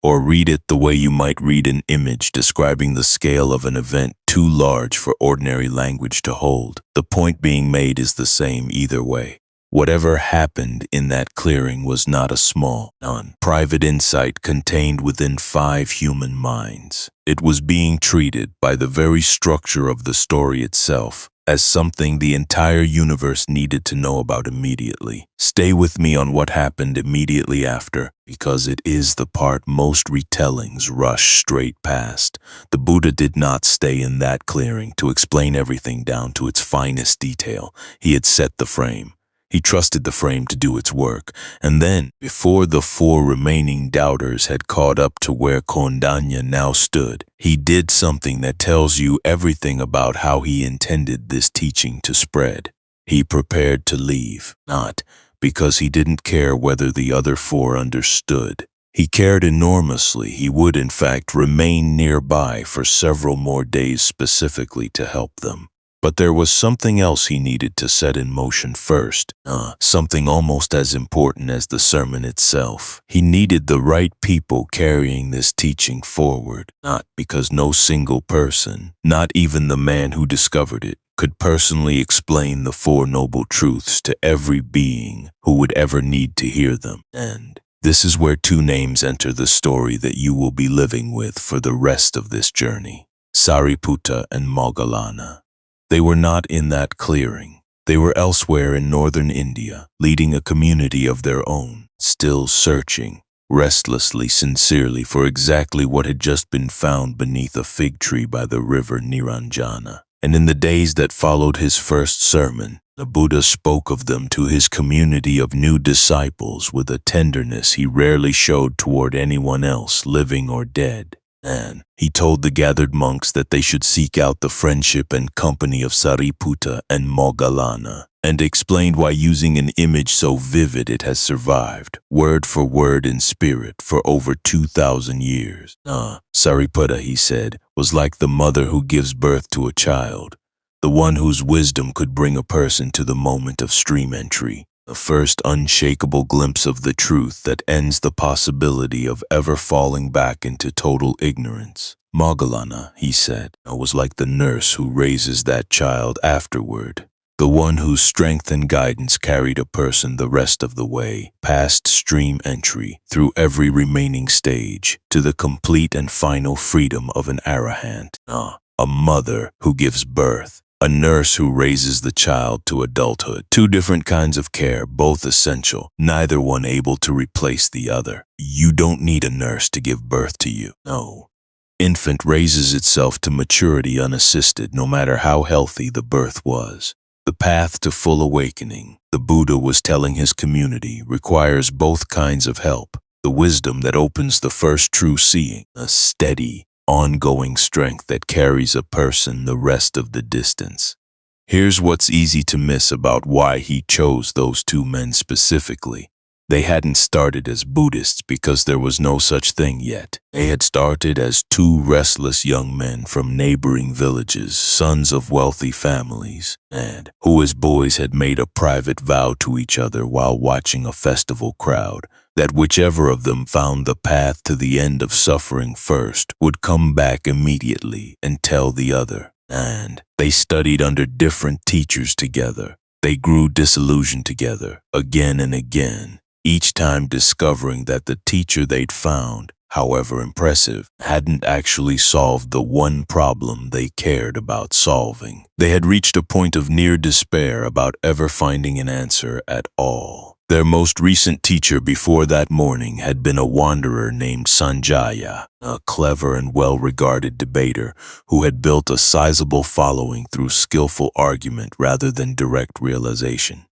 or read it the way you might read an image describing the scale of an event too large for ordinary language to hold, the point being made is the same either way. Whatever happened in that clearing was not a small, private insight contained within 5 human minds. It was being treated by the very structure of the story itself as something the entire universe needed to know about immediately. Stay with me on what happened immediately after, because it is the part most retellings rush straight past. The Buddha did not stay in that clearing to explain everything down to its finest detail. He had set the frame. He trusted the frame to do its work, and then, before the 4 remaining doubters had caught up to where Kondanya now stood, he did something that tells you everything about how he intended this teaching to spread. He prepared to leave, not because he didn't care whether the other 4 understood. He cared enormously. He would, in fact, remain nearby for several more days specifically to help them. But there was something else he needed to set in motion first, something almost as important as the sermon itself. He needed the right people carrying this teaching forward, not because no single person, not even the man who discovered it, could personally explain the Four Noble Truths to every being who would ever need to hear them. And this is where two names enter the story that you will be living with for the rest of this journey: Sariputta and Moggallana. They were not in that clearing. They were elsewhere in northern India, leading a community of their own, still searching, restlessly, sincerely, for exactly what had just been found beneath a fig tree by the river Niranjana. And in the days that followed his first sermon, the Buddha spoke of them to his community of new disciples with a tenderness he rarely showed toward anyone else, living or dead. And he told the gathered monks that they should seek out the friendship and company of Sariputta and Moggallana, and explained why, using an image so vivid it has survived, word for word in spirit, for over 2,000 years. Sariputta, he said, was like the mother who gives birth to a child, the one whose wisdom could bring a person to the moment of stream entry, the first unshakable glimpse of the truth that ends the possibility of ever falling back into total ignorance. Moggallana, he said, was like the nurse who raises that child afterward, the one whose strength and guidance carried a person the rest of the way, past stream entry, through every remaining stage, to the complete and final freedom of an arahant. A mother who gives birth, a nurse who raises the child to adulthood. Two different kinds of care, both essential, neither one able to replace the other. You don't need a nurse to give birth to you. No. Infant raises itself to maturity unassisted, no matter how healthy the birth was. The path to full awakening, the Buddha was telling his community, requires both kinds of help. The wisdom that opens the first true seeing, a steady, ongoing strength that carries a person the rest of the distance. Here's what's easy to miss about why he chose those two men specifically. They hadn't started as Buddhists because there was no such thing yet. They had started as two restless young men from neighboring villages, sons of wealthy families, and who as boys had made a private vow to each other while watching a festival crowd, that whichever of them found the path to the end of suffering first would come back immediately and tell the other. And they studied under different teachers together. They grew disillusioned together, again and again, each time discovering that the teacher they'd found, however impressive, hadn't actually solved the one problem they cared about solving. They had reached a point of near despair about ever finding an answer at all. Their most recent teacher before that morning had been a wanderer named Sanjaya, a clever and well-regarded debater who had built a sizable following through skillful argument rather than direct realization.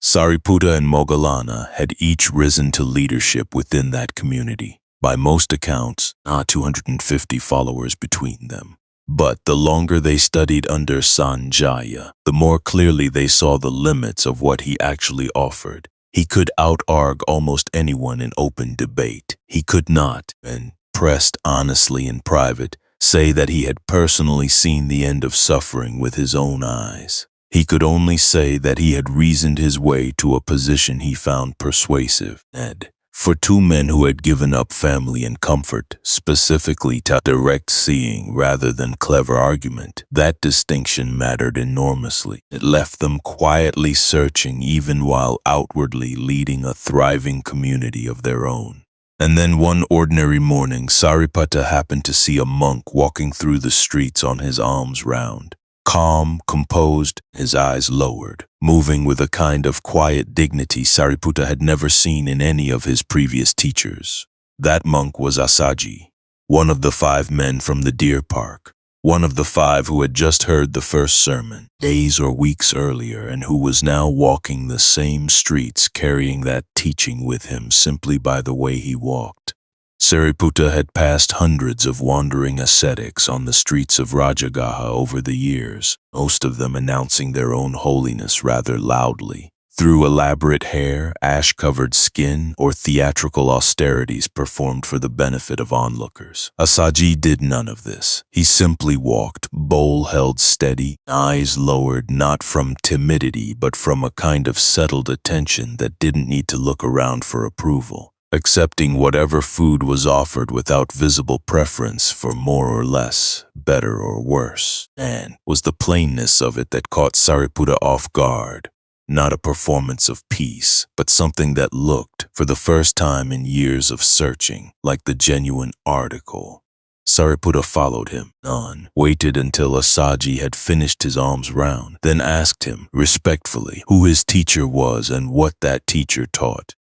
Sariputta and Moggallana had each risen to leadership within that community. By most accounts, 250 followers between them. But the longer they studied under Sanjaya, the more clearly they saw the limits of what he actually offered. He could out-argue almost anyone in open debate. He could not, and pressed honestly in private, say that he had personally seen the end of suffering with his own eyes. He could only say that he had reasoned his way to a position he found persuasive. And for two men who had given up family and comfort, specifically to direct seeing rather than clever argument, that distinction mattered enormously. It left them quietly searching even while outwardly leading a thriving community of their own. And then one ordinary morning, Sariputta happened to see a monk walking through the streets on his alms round. Calm, composed, his eyes lowered, moving with a kind of quiet dignity Sariputta had never seen in any of his previous teachers. That monk was Asaji, one of the 5 men from the deer park, one of the 5 who had just heard the first sermon, days or weeks earlier, and who was now walking the same streets carrying that teaching with him simply by the way he walked. Sariputta had passed hundreds of wandering ascetics on the streets of Rajagaha over the years, most of them announcing their own holiness rather loudly, through elaborate hair, ash-covered skin, or theatrical austerities performed for the benefit of onlookers. Asaji did none of this. He simply walked, bowl held steady, eyes lowered not from timidity but from a kind of settled attention that didn't need to look around for approval. accepting whatever food was offered without visible preference for more or less, better or worse. And was the plainness of it that caught Sariputta off guard. Not a performance of peace, but something that looked, for the first time in years of searching, like the genuine article. Sariputta followed him on, waited until Asaji had finished his alms round, then asked him, respectfully, who his teacher was and what that teacher taught.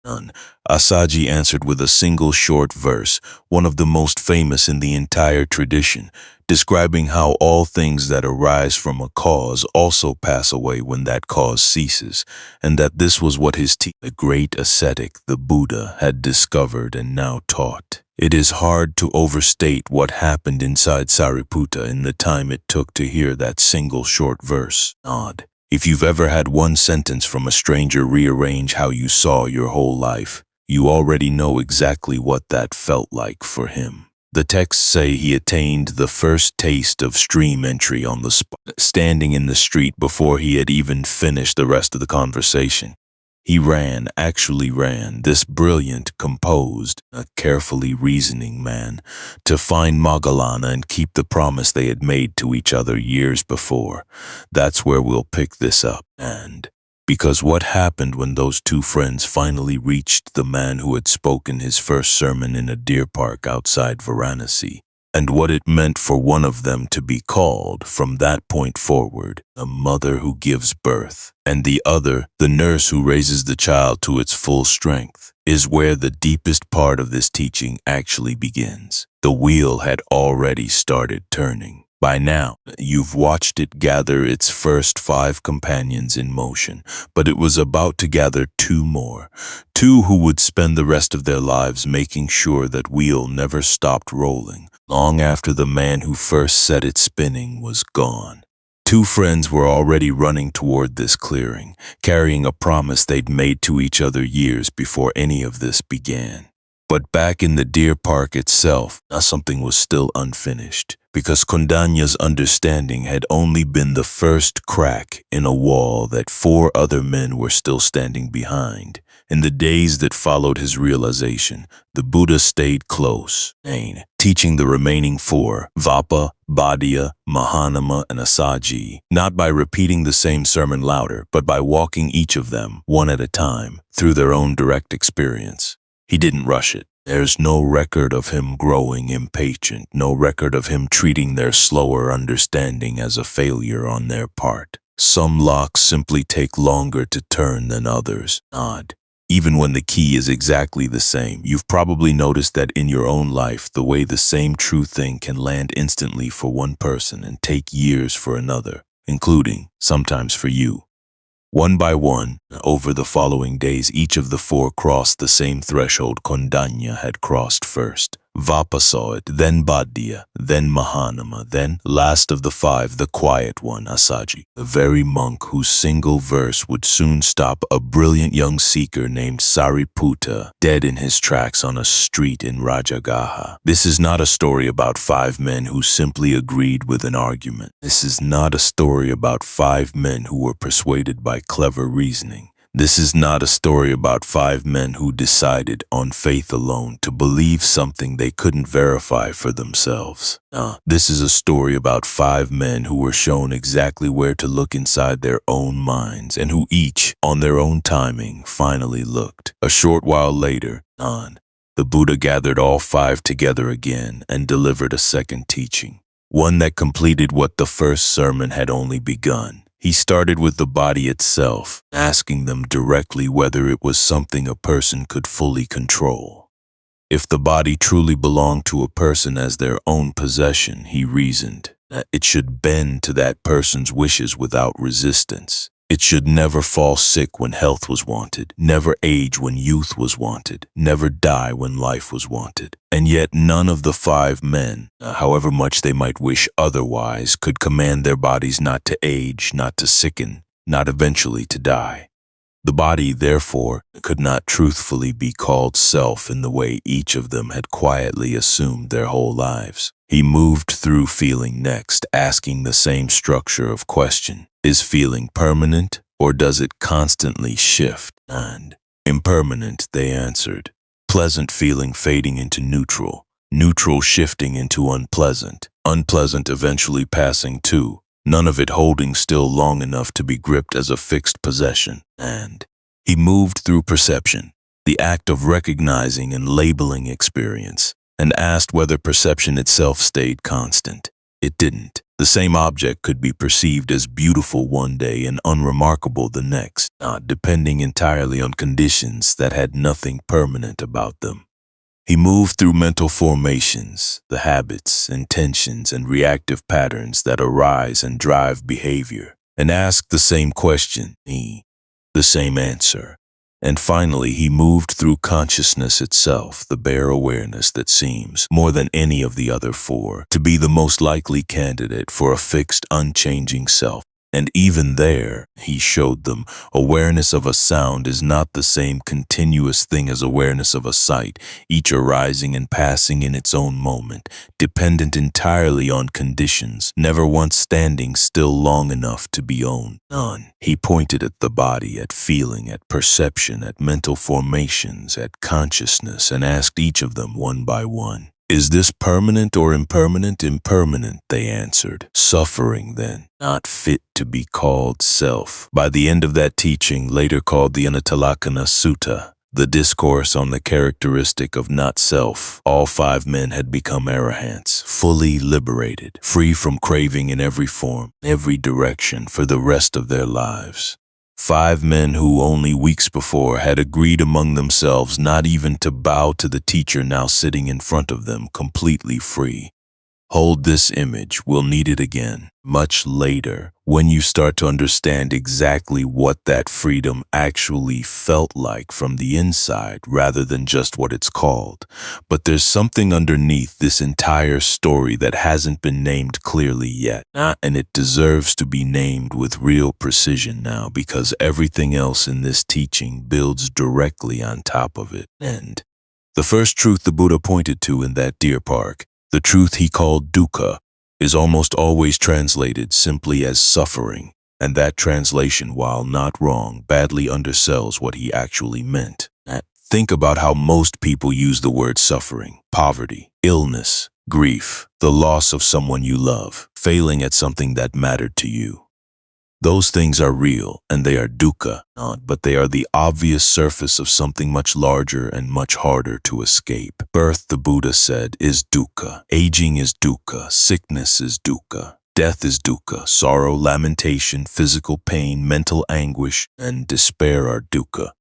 Asaji answered with a single short verse, one of the most famous in the entire tradition, describing how all things that arise from a cause also pass away when that cause ceases, and that this was what his teacher, the great ascetic, the Buddha, had discovered and now taught. It is hard to overstate what happened inside Sariputta in the time it took to hear that single short verse. Odd. If you've ever had one sentence from a stranger rearrange how you saw your whole life, you already know exactly what that felt like for him. The texts say he attained the first taste of stream entry on the spot, standing in the street before he had even finished the rest of the conversation. He actually ran, this brilliant, composed, a carefully reasoning man, to find Moggallana and keep the promise they had made to each other years before. That's where we'll pick this up. And because what happened when those two friends finally reached the man who had spoken his first sermon in a deer park outside Varanasi, and what it meant for one of them to be called, from that point forward, a mother who gives birth, and the other, the nurse who raises the child to its full strength, is where the deepest part of this teaching actually begins. The wheel had already started turning. By now, you've watched it gather its first 5 companions in motion, but it was about to gather 2 more, 2 who would spend the rest of their lives making sure that wheel never stopped rolling, long after the man who first set it spinning was gone. 2 friends were already running toward this clearing, carrying a promise they'd made to each other years before any of this began. But back in the deer park itself, something was still unfinished, because Kondanya's understanding had only been the first crack in a wall that 4 other men were still standing behind. In the days that followed his realization, the Buddha stayed close, teaching the remaining 4, Vapa, Bhadia, Mahanama, and Asaji, not by repeating the same sermon louder, but by walking each of them, one at a time, through their own direct experience. He didn't rush it. There's no record of him growing impatient, no record of him treating their slower understanding as a failure on their part. Some locks simply take longer to turn than others. Odd. Even when the key is exactly the same, you've probably noticed that in your own life, the way the same true thing can land instantly for one person and take years for another, including, sometimes for you. One by one, over the following days, each of the 4 crossed the same threshold Kondanya had crossed first. Vapa saw it, then Bhadia, then Mahanama, then, last of the 5, the quiet one, Asaji, the very monk whose single verse would soon stop a brilliant young seeker named Sariputta dead in his tracks on a street in Rajagaha. This is not a story about 5 men who simply agreed with an argument. This is not a story about 5 men who were persuaded by clever reasoning. This is not a story about 5 men who decided, on faith alone, to believe something they couldn't verify for themselves. This is a story about 5 men who were shown exactly where to look inside their own minds, and who each, on their own timing, finally looked. A short while later, the Buddha gathered all 5 together again and delivered a second teaching, one that completed what the first sermon had only begun. He started with the body itself, asking them directly whether it was something a person could fully control. If the body truly belonged to a person as their own possession, he reasoned, it should bend to that person's wishes without resistance. It should never fall sick when health was wanted, never age when youth was wanted, never die when life was wanted. And yet none of the 5 men, however much they might wish otherwise, could command their bodies not to age, not to sicken, not eventually to die. The body, therefore, could not truthfully be called self in the way each of them had quietly assumed their whole lives. He moved through feeling next, asking the same structure of question. Is feeling permanent, or does it constantly shift? And impermanent, they answered. pleasant feeling fading into neutral, neutral shifting into unpleasant, unpleasant eventually passing to, none of it holding still long enough to be gripped as a fixed possession. And he moved through perception, the act of recognizing and labeling experience, and asked whether perception itself stayed constant. It didn't. The same object could be perceived as beautiful one day and unremarkable the next, depending entirely on conditions that had nothing permanent about them. He moved through mental formations, the habits, intentions, and reactive patterns that arise and drive behavior, and asked the same question, the same answer. And finally, he moved through consciousness itself, the bare awareness that seems, more than any of the other four, to be the most likely candidate for a fixed, unchanging self. And even there, he showed them, awareness of a sound is not the same continuous thing as awareness of a sight, each arising and passing in its own moment, dependent entirely on conditions, never once standing still long enough to be owned. None. He pointed at the body, at feeling, at perception, at mental formations, at consciousness, and asked each of them one by one, "Is this permanent or impermanent?" "Impermanent," they answered. "Suffering, then, not fit to be called self." By the end of that teaching, later called the Anatalakkhana Sutta, the discourse on the characteristic of not self, all five men had become arahants, fully liberated, free from craving in every form, every direction for the rest of their lives. Five men who only weeks before had agreed among themselves not even to bow to the teacher now sitting in front of them, completely free. Hold this image, we'll need it again, much later, when you start to understand exactly what that freedom actually felt like from the inside rather than just what it's called. But there's something underneath this entire story that hasn't been named clearly yet, and it deserves to be named with real precision now because everything else in this teaching builds directly on top of it. And the first truth the Buddha pointed to in that deer park, the truth he called dukkha, is almost always translated simply as suffering, and that translation, while not wrong, badly undersells what he actually meant. Think about how most people use the word suffering: poverty, illness, grief, the loss of someone you love, failing at something that mattered to you. Those things are real, and they are dukkha, but they are the obvious surface of something much larger and much harder to escape. Birth, the Buddha said, is dukkha. Aging is dukkha. Sickness is dukkha. Death is dukkha. Sorrow, lamentation, physical pain, mental anguish, and despair are dukkha.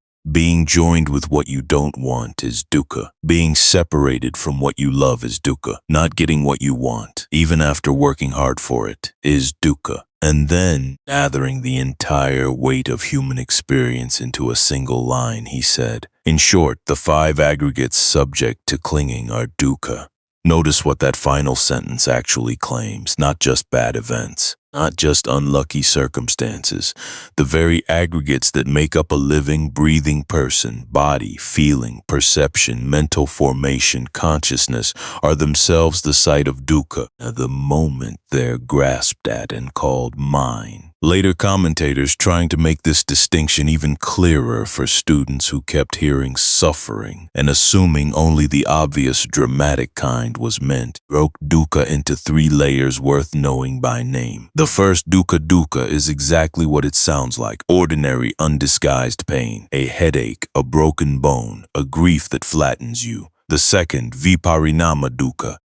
Being joined with what you don't want is dukkha. Being separated from what you love is dukkha. Not getting what you want, even after working hard for it, is dukkha. And then, gathering the entire weight of human experience into a single line, he said, in short, the five aggregates subject to clinging are dukkha. Notice what that final sentence actually claims, not just bad events, not just unlucky circumstances. The very aggregates that make up a living, breathing person, body, feeling, perception, mental formation, consciousness, are themselves the site of dukkha, the moment they're grasped at and called mine. Later commentators, trying to make this distinction even clearer for students who kept hearing suffering and assuming only the obvious dramatic kind was meant, broke dukkha into three layers worth knowing by name. The first, dukkha, is exactly what it sounds like: ordinary, undisguised pain, a headache, a broken bone, a grief that flattens you. The second, viparinama dukkha,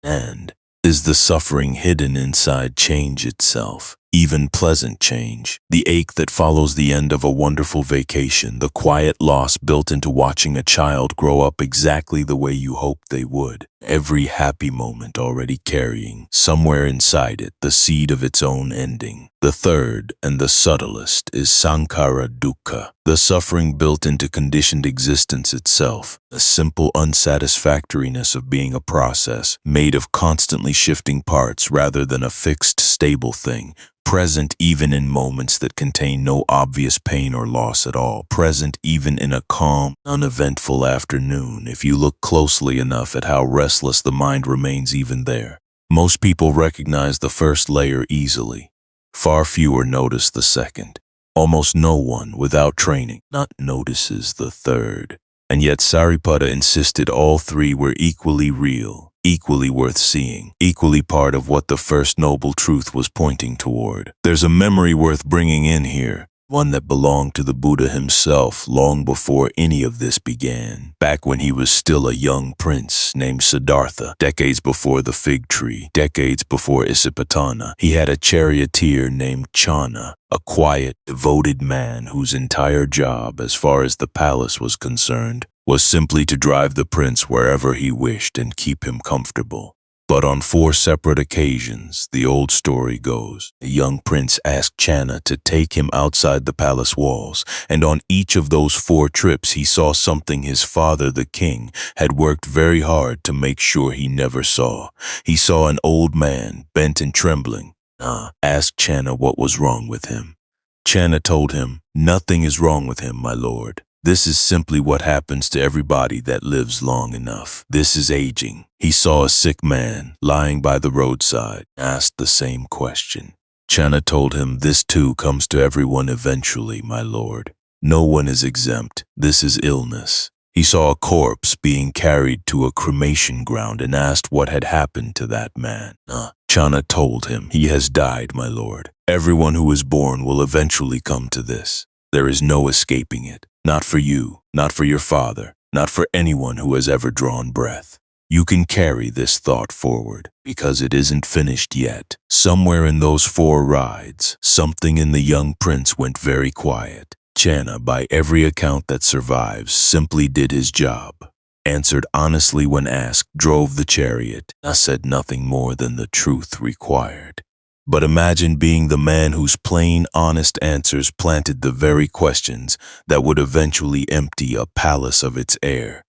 is the suffering hidden inside change itself. Even pleasant change, the ache that follows the end of a wonderful vacation, the quiet loss built into watching a child grow up exactly the way you hoped they would, every happy moment already carrying, somewhere inside it, the seed of its own ending. The third, and the subtlest, is sankhara dukkha, the suffering built into conditioned existence itself, the simple unsatisfactoriness of being a process, made of constantly shifting parts rather than a fixed, stable thing, present even in moments that contain no obvious pain or loss at all, present even in a calm, uneventful afternoon if you look closely enough at how restless the mind remains even there. Most people recognize the first layer easily. Far fewer notice the second. Almost no one, without training, notices the third. And yet Sariputta insisted all three were equally real, equally worth seeing, equally part of what the First Noble Truth was pointing toward. There's a memory worth bringing in here, one that belonged to the Buddha himself long before any of this began, back when he was still a young prince named Siddhartha, decades before the fig tree, decades before Isipatana. He had a charioteer named Channa, a quiet, devoted man whose entire job, as far as the palace was concerned, was simply to drive the prince wherever he wished and keep him comfortable. But on 4 separate occasions, the old story goes, the young prince asked Channa to take him outside the palace walls, and on each of those 4 trips he saw something his father, the king, had worked very hard to make sure he never saw. He saw an old man, bent and trembling. Asked Channa what was wrong with him. Channa told him, "Nothing is wrong with him, my lord. This is simply what happens to everybody that lives long enough. This is aging." He saw a sick man lying by the roadside, asked the same question. Channa told him, "This too comes to everyone eventually, my lord. No one is exempt. This is illness." He saw a corpse being carried to a cremation ground and asked what had happened to that man. Channa told him, "He has died, my lord. Everyone who is born will eventually come to this. There is no escaping it. Not for you, not for your father, not for anyone who has ever drawn breath. You can carry this thought forward, because it isn't finished yet." Somewhere in those 4 rides, something in the young prince went very quiet. Channa, by every account that survives, simply did his job, answered honestly when asked, drove the chariot, said nothing more than the truth required. But imagine being the man whose plain, honest answers planted the very questions that would eventually empty a palace of its air.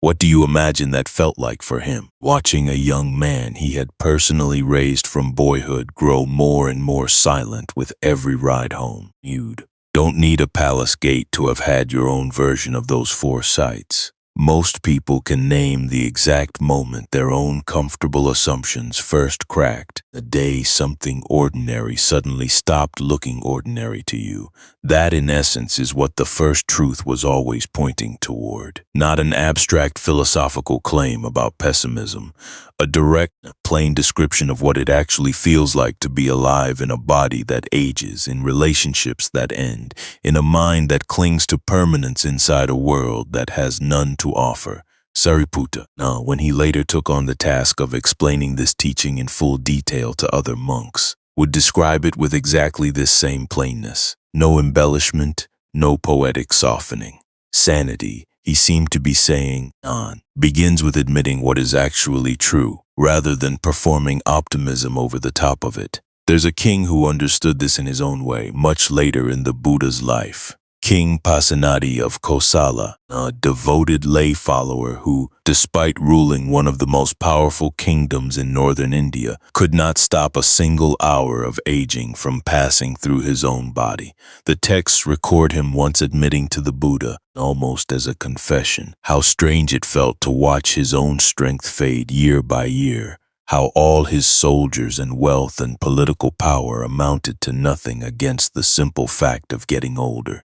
What do you imagine that felt like for him, watching a young man he had personally raised from boyhood grow more and more silent with every ride home? You'd don't need a palace gate to have had your own version of those 4 sights. Most people can name the exact moment their own comfortable assumptions first cracked, the day something ordinary suddenly stopped looking ordinary to you. That, in essence, is what the first truth was always pointing toward. Not an abstract philosophical claim about pessimism, a direct, plain description of what it actually feels like to be alive in a body that ages, in relationships that end, in a mind that clings to permanence inside a world that has none to offer. Sariputta, when he later took on the task of explaining this teaching in full detail to other monks, would describe it with exactly this same plainness. No embellishment, no poetic softening. Sanity, he seemed to be saying, begins with admitting what is actually true, rather than performing optimism over the top of it. There's a king who understood this in his own way, much later in the Buddha's life. King Pasenadi of Kosala, a devoted lay follower who, despite ruling one of the most powerful kingdoms in northern India, could not stop a single hour of aging from passing through his own body. The texts record him once admitting to the Buddha, almost as a confession, how strange it felt to watch his own strength fade year by year, how all his soldiers and wealth and political power amounted to nothing against the simple fact of getting older.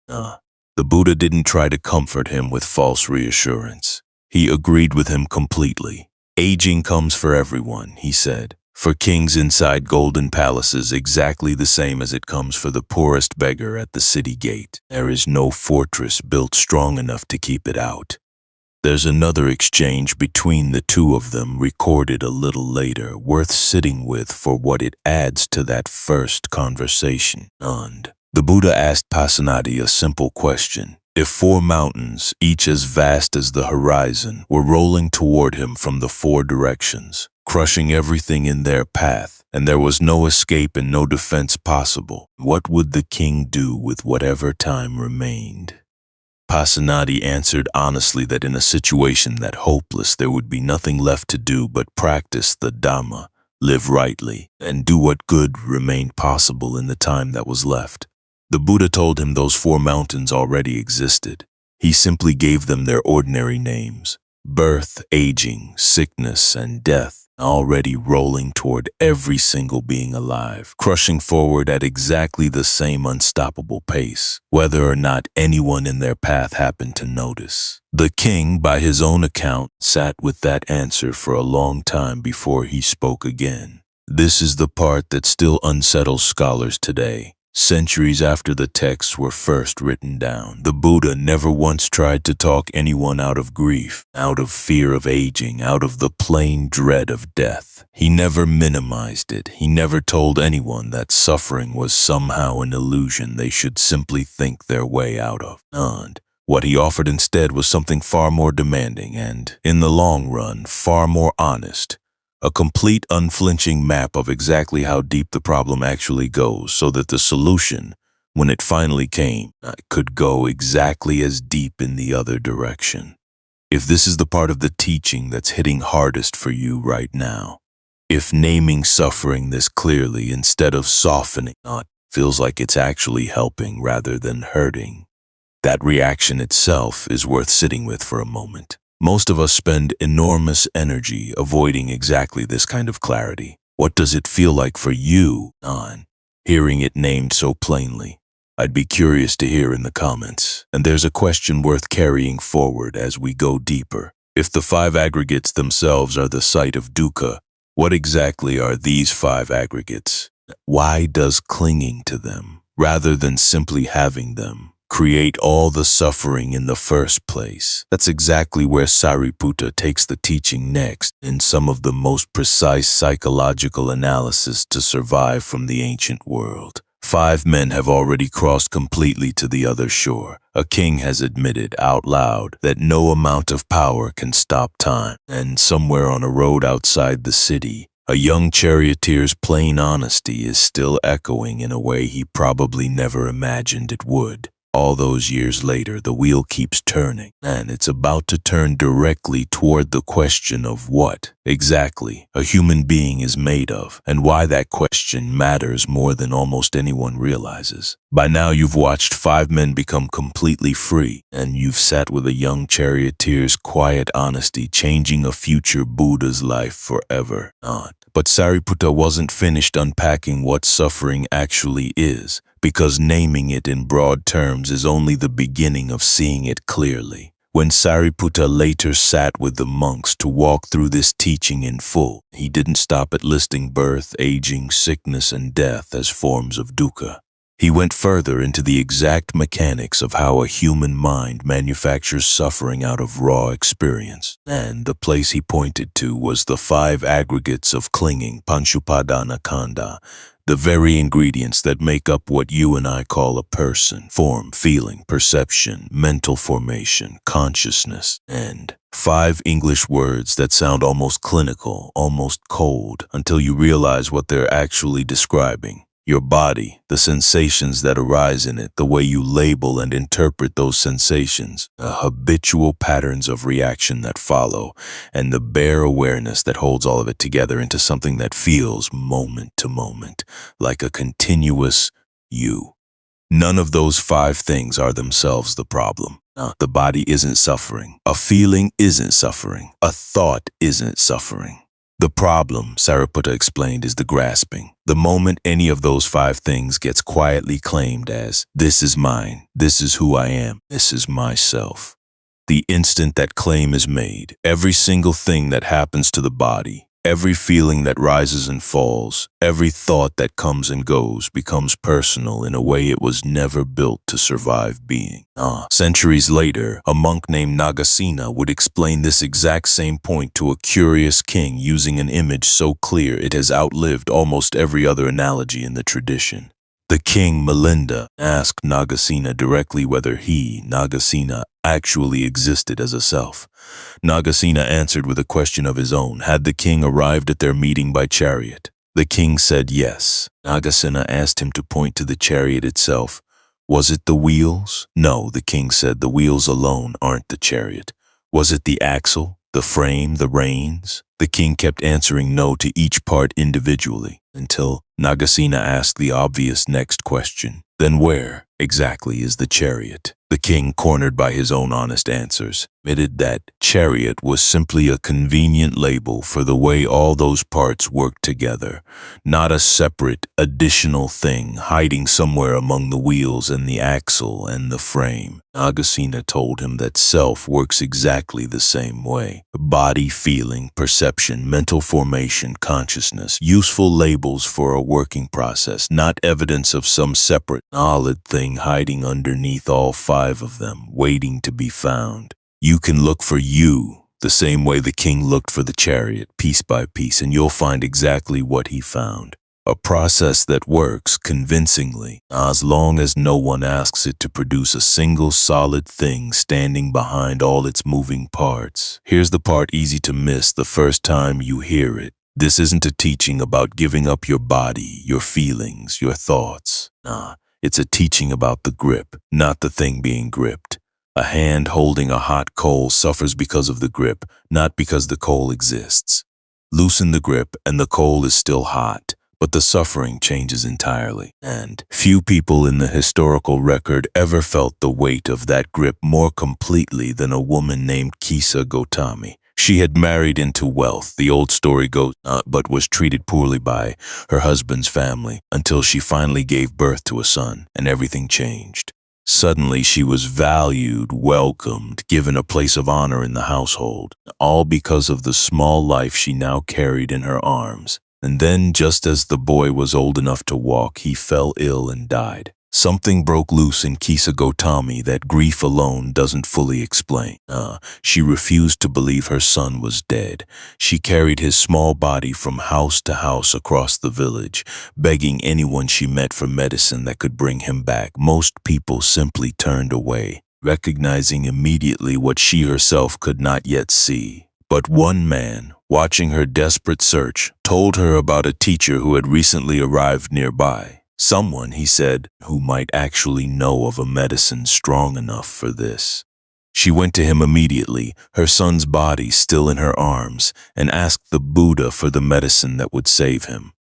The Buddha didn't try to comfort him with false reassurance. He agreed with him completely. Aging comes for everyone, he said. For kings inside golden palaces, exactly the same as it comes for the poorest beggar at the city gate. There is no fortress built strong enough to keep it out. There's another exchange between the two of them recorded a little later, worth sitting with for what it adds to that first conversation. The Buddha asked Pasenadi a simple question. If 4 mountains, each as vast as the horizon, were rolling toward him from the 4 directions, crushing everything in their path, and there was no escape and no defense possible, what would the king do with whatever time remained? Pasenadi answered honestly that in a situation that hopeless there would be nothing left to do but practice the Dhamma, live rightly, and do what good remained possible in the time that was left. The Buddha told him those 4 mountains already existed. He simply gave them their ordinary names: birth, aging, sickness, and death. already rolling toward every single being alive, crushing forward at exactly the same unstoppable pace, whether or not anyone in their path happened to notice. The king, by his own account, sat with that answer for a long time before he spoke again. This is the part that still unsettles scholars today. Centuries after the texts were first written down, the Buddha never once tried to talk anyone out of grief, out of fear of aging, out of the plain dread of death. He never minimized it. He never told anyone that suffering was somehow an illusion they should simply think their way out of. And what he offered instead was something far more demanding and, in the long run, far more honest. A complete, unflinching map of exactly how deep the problem actually goes so that the solution, when it finally came, could go exactly as deep in the other direction. If this is the part of the teaching that's hitting hardest for you right now, if naming suffering this clearly instead of softening it feels like it's actually helping rather than hurting, that reaction itself is worth sitting with for a moment. Most of us spend enormous energy avoiding exactly this kind of clarity. What does it feel like for you on hearing it named so plainly? I'd be curious to hear in the comments. And there's a question worth carrying forward as we go deeper. If the 5 aggregates themselves are the site of dukkha, what exactly are these 5 aggregates? Why does clinging to them, rather than simply having them, create all the suffering in the first place? That's exactly where Sariputta takes the teaching next in some of the most precise psychological analysis to survive from the ancient world. 5 men have already crossed completely to the other shore. A king has admitted out loud that no amount of power can stop time. And somewhere on a road outside the city, a young charioteer's plain honesty is still echoing in a way he probably never imagined it would. All those years later, the wheel keeps turning, and it's about to turn directly toward the question of what, exactly, a human being is made of, and why that question matters more than almost anyone realizes. By now, you've watched 5 men become completely free, and you've sat with a young charioteer's quiet honesty changing a future Buddha's life forever. But Sariputta wasn't finished unpacking what suffering actually is, because naming it in broad terms is only the beginning of seeing it clearly. When Sariputta later sat with the monks to walk through this teaching in full, he didn't stop at listing birth, aging, sickness, and death as forms of dukkha. He went further into the exact mechanics of how a human mind manufactures suffering out of raw experience. And the place he pointed to was the 5 aggregates of clinging, Panchupadana Khandha, the very ingredients that make up what you and I call a person: form, feeling, perception, mental formation, consciousness, and 5 English words that sound almost clinical, almost cold, until you realize what they're actually describing. Your body, the sensations that arise in it, the way you label and interpret those sensations, the habitual patterns of reaction that follow, and the bare awareness that holds all of it together into something that feels moment to moment, like a continuous you. None of those 5 things are themselves the problem. The body isn't suffering. A feeling isn't suffering. A thought isn't suffering. The problem, Sariputta explained, is the grasping. The moment any of those 5 things gets quietly claimed as, this is mine, this is who I am, this is myself. The instant that claim is made, every single thing that happens to the body, every feeling that rises and falls, every thought that comes and goes becomes personal in a way it was never built to survive being. Centuries later, a monk named Nagasena would explain this exact same point to a curious king using an image so clear it has outlived almost every other analogy in the tradition. The king, Milinda, asked Nagasena directly whether he, Nagasena, actually existed as a self. Nagasena answered with a question of his own. Had the king arrived at their meeting by chariot? The king said yes. Nagasena asked him to point to the chariot itself. Was it the wheels? No, the king said, the wheels alone aren't the chariot. Was it the axle, the frame, the reins? The king kept answering no to each part individually, until Nagasena asked the obvious next question. Then where exactly is the chariot? The king, cornered by his own honest answers, admitted that chariot was simply a convenient label for the way all those parts worked together, not a separate, additional thing hiding somewhere among the wheels and the axle and the frame. Augustina told him that self works exactly the same way. Body, feeling, perception, mental formation, consciousness, useful labels for a working process, not evidence of some separate, solid thing hiding underneath all five of them, waiting to be found. You can look for you the same way the king looked for the chariot, piece by piece, and you'll find exactly what he found. A process that works convincingly, as long as no one asks it to produce a single solid thing standing behind all its moving parts. Here's the part easy to miss the first time you hear it. This isn't a teaching about giving up your body, your feelings, your thoughts. Nah, it's a teaching about the grip, not the thing being gripped. A hand holding a hot coal suffers because of the grip, not because the coal exists. Loosen the grip and the coal is still hot, but the suffering changes entirely. And few people in the historical record ever felt the weight of that grip more completely than a woman named Kisa Gotami. She had married into wealth, the old story goes, but was treated poorly by her husband's family until she finally gave birth to a son, and everything changed. Suddenly she was valued, welcomed, given a place of honor in the household, all because of the small life she now carried in her arms. And then, just as the boy was old enough to walk, he fell ill and died. Something broke loose in Kisa Gotami that grief alone doesn't fully explain. She refused to believe her son was dead. She carried his small body from house to house across the village, begging anyone she met for medicine that could bring him back. Most people simply turned away, recognizing immediately what she herself could not yet see. But one man, watching her desperate search, told her about a teacher who had recently arrived nearby. Someone, he said, who might actually know of a medicine strong enough for this. She went to him immediately, her son's body still in her arms, and asked the Buddha for the medicine that would save him.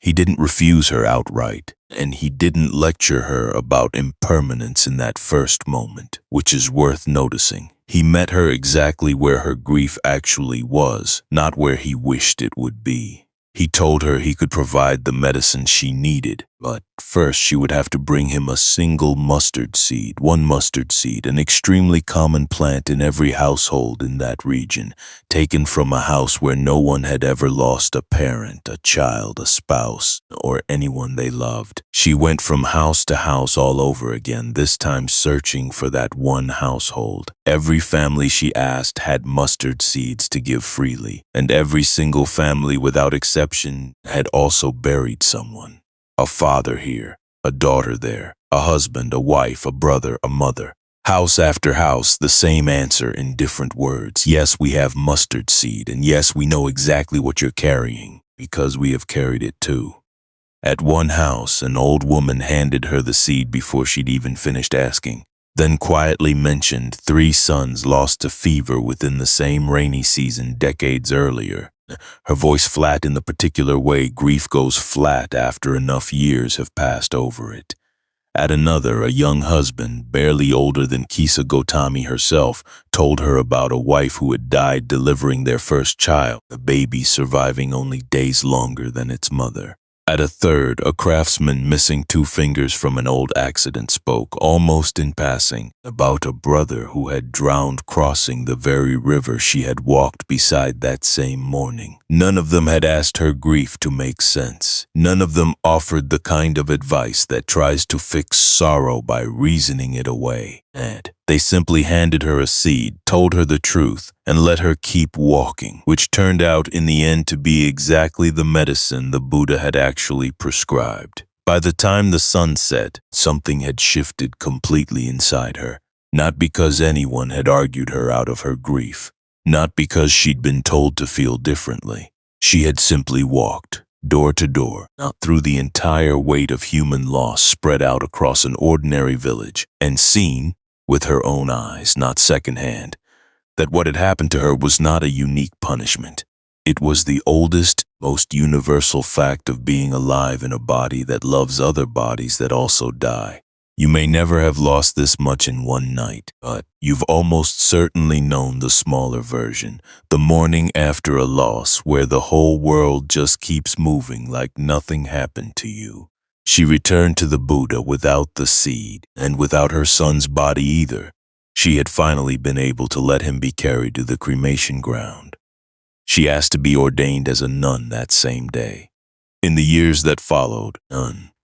He didn't refuse her outright, and he didn't lecture her about impermanence in that first moment, which is worth noticing. He met her exactly where her grief actually was, not where he wished it would be. He told her he could provide the medicine she needed, but first she would have to bring him a single mustard seed, one mustard seed, an extremely common plant in every household in that region, taken from a house where no one had ever lost a parent, a child, a spouse, or anyone they loved. She went from house to house all over again, this time searching for that one household. Every family she asked had mustard seeds to give freely, and every single family without exception had also buried someone. A father here, a daughter there, a husband, a wife, a brother, a mother. House after house, the same answer in different words. Yes, we have mustard seed, and yes, we know exactly what you're carrying, because we have carried it too. At one house, an old woman handed her the seed before she'd even finished asking, then quietly mentioned 3 sons lost to fever within the same rainy season decades earlier. Her voice flat in the particular way grief goes flat after enough years have passed over it. At another, a young husband, barely older than Kisa Gotami herself, told her about a wife who had died delivering their first child, the baby surviving only days longer than its mother. At a third, a craftsman missing 2 fingers from an old accident spoke, almost in passing, about a brother who had drowned crossing the very river she had walked beside that same morning. None of them had asked her grief to make sense. None of them offered the kind of advice that tries to fix sorrow by reasoning it away. And they simply handed her a seed, told her the truth, and let her keep walking, which turned out in the end to be exactly the medicine the Buddha had actually prescribed. By the time the sun set, something had shifted completely inside her, not because anyone had argued her out of her grief, not because she'd been told to feel differently. She had simply walked, door to door, not through the entire weight of human loss spread out across an ordinary village, and seen, with her own eyes, not secondhand, that what had happened to her was not a unique punishment. It was the oldest, most universal fact of being alive in a body that loves other bodies that also die. You may never have lost this much in one night, but you've almost certainly known the smaller version, the morning after a loss where the whole world just keeps moving like nothing happened to you. She returned to the Buddha without the seed, and without her son's body either. She had finally been able to let him be carried to the cremation ground. She asked to be ordained as a nun that same day. In the years that followed,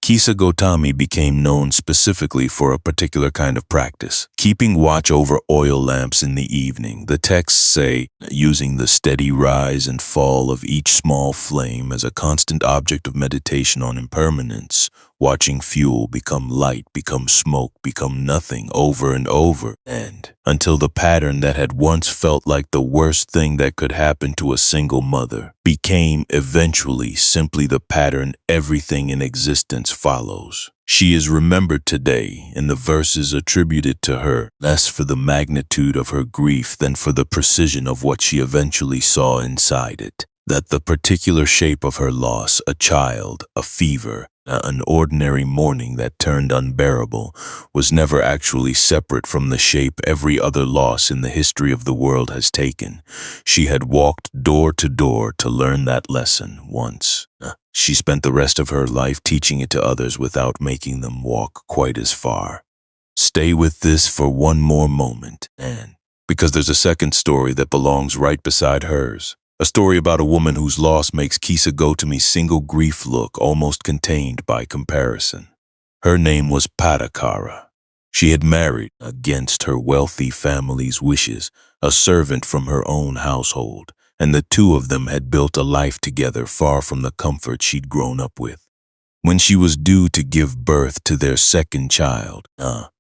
Kisa Gotami became known specifically for a particular kind of practice, keeping watch over oil lamps in the evening. The texts say, using the steady rise and fall of each small flame as a constant object of meditation on impermanence, watching fuel become light, become smoke, become nothing over and over, and until the pattern that had once felt like the worst thing that could happen to a single mother became eventually simply the pattern everything in existence follows. She is remembered today in the verses attributed to her less for the magnitude of her grief than for the precision of what she eventually saw inside it. That the particular shape of her loss, a child, a fever, an ordinary morning that turned unbearable, was never actually separate from the shape every other loss in the history of the world has taken. She had walked door to door to learn that lesson once. She spent the rest of her life teaching it to others without making them walk quite as far. Stay with this for one more moment, Anne, because there's a second story that belongs right beside hers. A story about a woman whose loss makes Kisa Gotami's single grief look almost contained by comparison. Her name was Patacara. She had married, against her wealthy family's wishes, a servant from her own household, and the two of them had built a life together far from the comfort she'd grown up with. When she was due to give birth to their second child,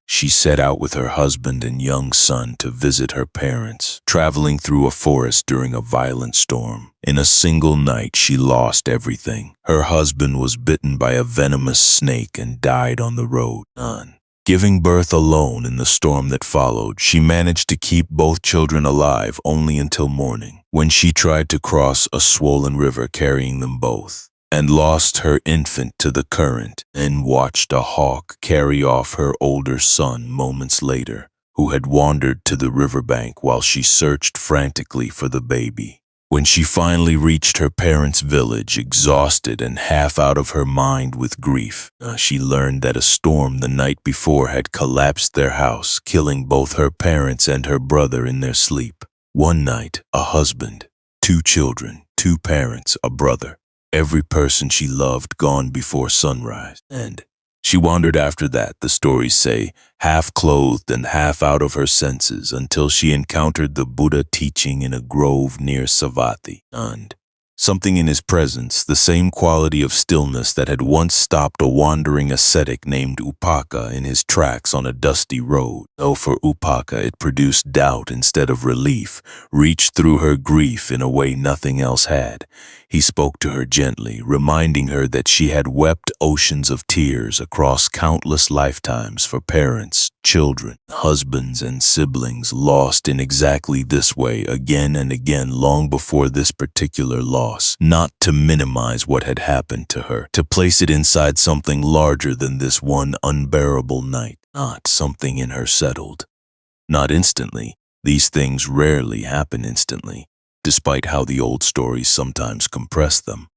she set out with her husband and young son to visit her parents, traveling through a forest during a violent storm. In a single night, she lost everything. Her husband was bitten by a venomous snake and died on the road. Giving birth alone in the storm that followed, she managed to keep both children alive only until morning, when she tried to cross a swollen river carrying them both, and lost her infant to the current, and watched a hawk carry off her older son moments later, who had wandered to the riverbank while she searched frantically for the baby. When she finally reached her parents' village, exhausted and half out of her mind with grief, she learned that a storm the night before had collapsed their house, killing both her parents and her brother in their sleep. One night, a husband, 2 children, 2 parents, a brother, every person she loved gone before sunrise. And she wandered after that, the stories say, half clothed and half out of her senses, until she encountered the Buddha teaching in a grove near Savatthi. And something in his presence, the same quality of stillness that had once stopped a wandering ascetic named Upaka in his tracks on a dusty road, though for Upaka it produced doubt instead of relief, reached through her grief in a way nothing else had. He spoke to her gently, reminding her that she had wept oceans of tears across countless lifetimes for parents, children, husbands, and siblings lost in exactly this way again and again long before this particular loss, not to minimize what had happened to her, to place it inside something larger than this one unbearable night. Not something in her settled. Not instantly. These things rarely happen instantly, despite how the old stories sometimes compress them.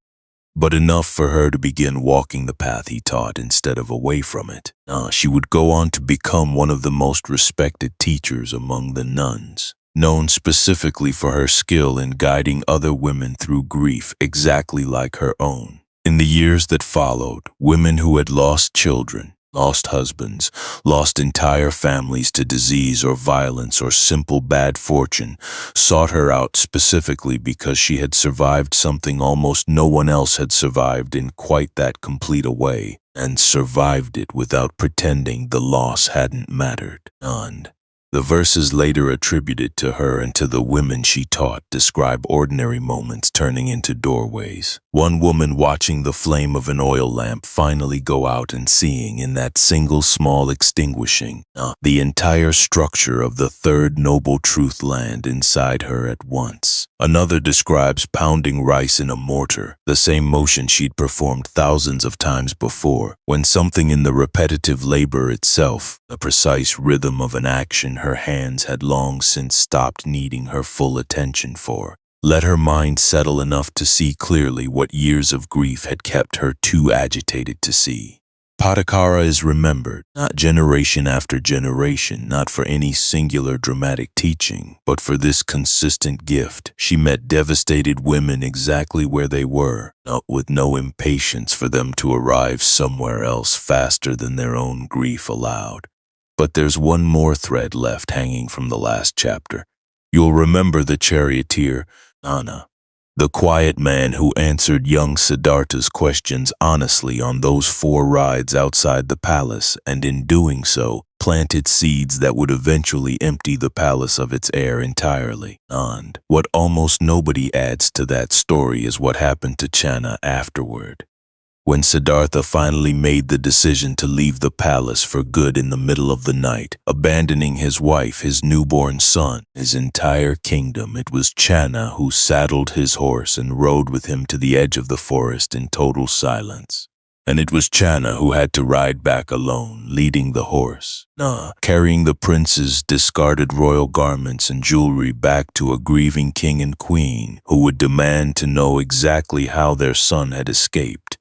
But enough for her to begin walking the path he taught instead of away from it. She would go on to become one of the most respected teachers among the nuns, known specifically for her skill in guiding other women through grief exactly like her own. In the years that followed, women who had lost children, lost husbands, lost entire families to disease or violence or simple bad fortune, sought her out specifically because she had survived something almost no one else had survived in quite that complete a way, and survived it without pretending the loss hadn't mattered. And the verses later attributed to her and to the women she taught describe ordinary moments turning into doorways. One woman watching the flame of an oil lamp finally go out and seeing in that single small extinguishing the entire structure of the third noble truth land inside her at once. Another describes pounding rice in a mortar, the same motion she'd performed thousands of times before, when something in the repetitive labor itself, the precise rhythm of an action her hands had long since stopped needing her full attention for, let her mind settle enough to see clearly what years of grief had kept her too agitated to see. Patacara is remembered, not generation after generation, not for any singular dramatic teaching, but for this consistent gift. She met devastated women exactly where they were, with no impatience for them to arrive somewhere else faster than their own grief allowed. But there's one more thread left hanging from the last chapter. You'll remember the charioteer, Nana, the quiet man who answered young Siddhartha's questions honestly on those 4 rides outside the palace, and in doing so, planted seeds that would eventually empty the palace of its air entirely. And what almost nobody adds to that story is what happened to Channa afterward. When Siddhartha finally made the decision to leave the palace for good in the middle of the night, abandoning his wife, his newborn son, his entire kingdom, it was Channa who saddled his horse and rode with him to the edge of the forest in total silence. And it was Channa who had to ride back alone, leading the horse, carrying the prince's discarded royal garments and jewelry back to a grieving king and queen who would demand to know exactly how their son had escaped,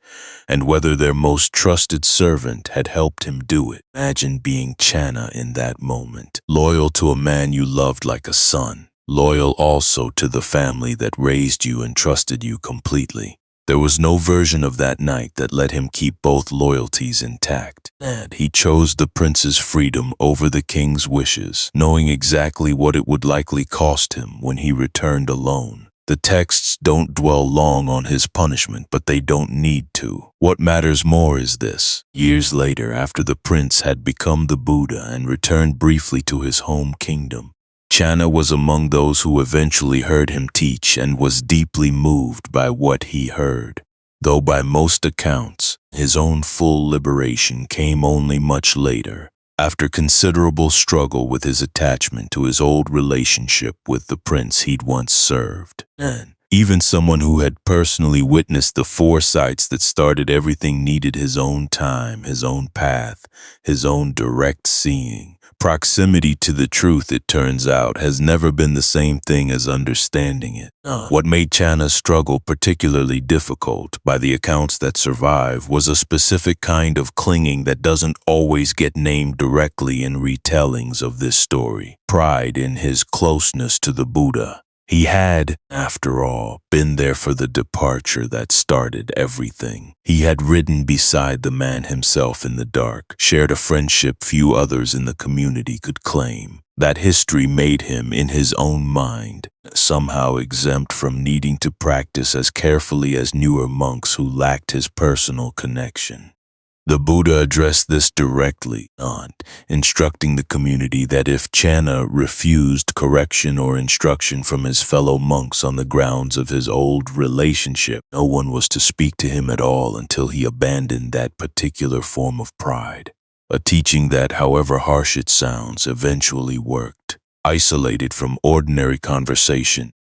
and whether their most trusted servant had helped him do it. Imagine being Channa in that moment, loyal to a man you loved like a son, loyal also to the family that raised you and trusted you completely. There was no version of that night that let him keep both loyalties intact. And he chose the prince's freedom over the king's wishes, knowing exactly what it would likely cost him when he returned alone. The texts don't dwell long on his punishment, but they don't need to. What matters more is this. Years later, after the prince had become the Buddha and returned briefly to his home kingdom, Channa was among those who eventually heard him teach and was deeply moved by what he heard. Though by most accounts, his own full liberation came only much later, after considerable struggle with his attachment to his old relationship with the prince he'd once served. And even someone who had personally witnessed the foresights that started everything needed his own time, his own path, his own direct seeing. Proximity to the truth, it turns out, has never been the same thing as understanding it. What made Channa's struggle particularly difficult, by the accounts that survive, was a specific kind of clinging that doesn't always get named directly in retellings of this story. Pride in his closeness to the Buddha. He had, after all, been there for the departure that started everything. He had ridden beside the man himself in the dark, shared a friendship few others in the community could claim. That history made him, in his own mind, somehow exempt from needing to practice as carefully as newer monks who lacked his personal connection. The Buddha addressed this directly, instructing the community that if Channa refused correction or instruction from his fellow monks on the grounds of his old relationship, no one was to speak to him at all until he abandoned that particular form of pride. A teaching that, however harsh it sounds, eventually worked. Isolated from ordinary conversation,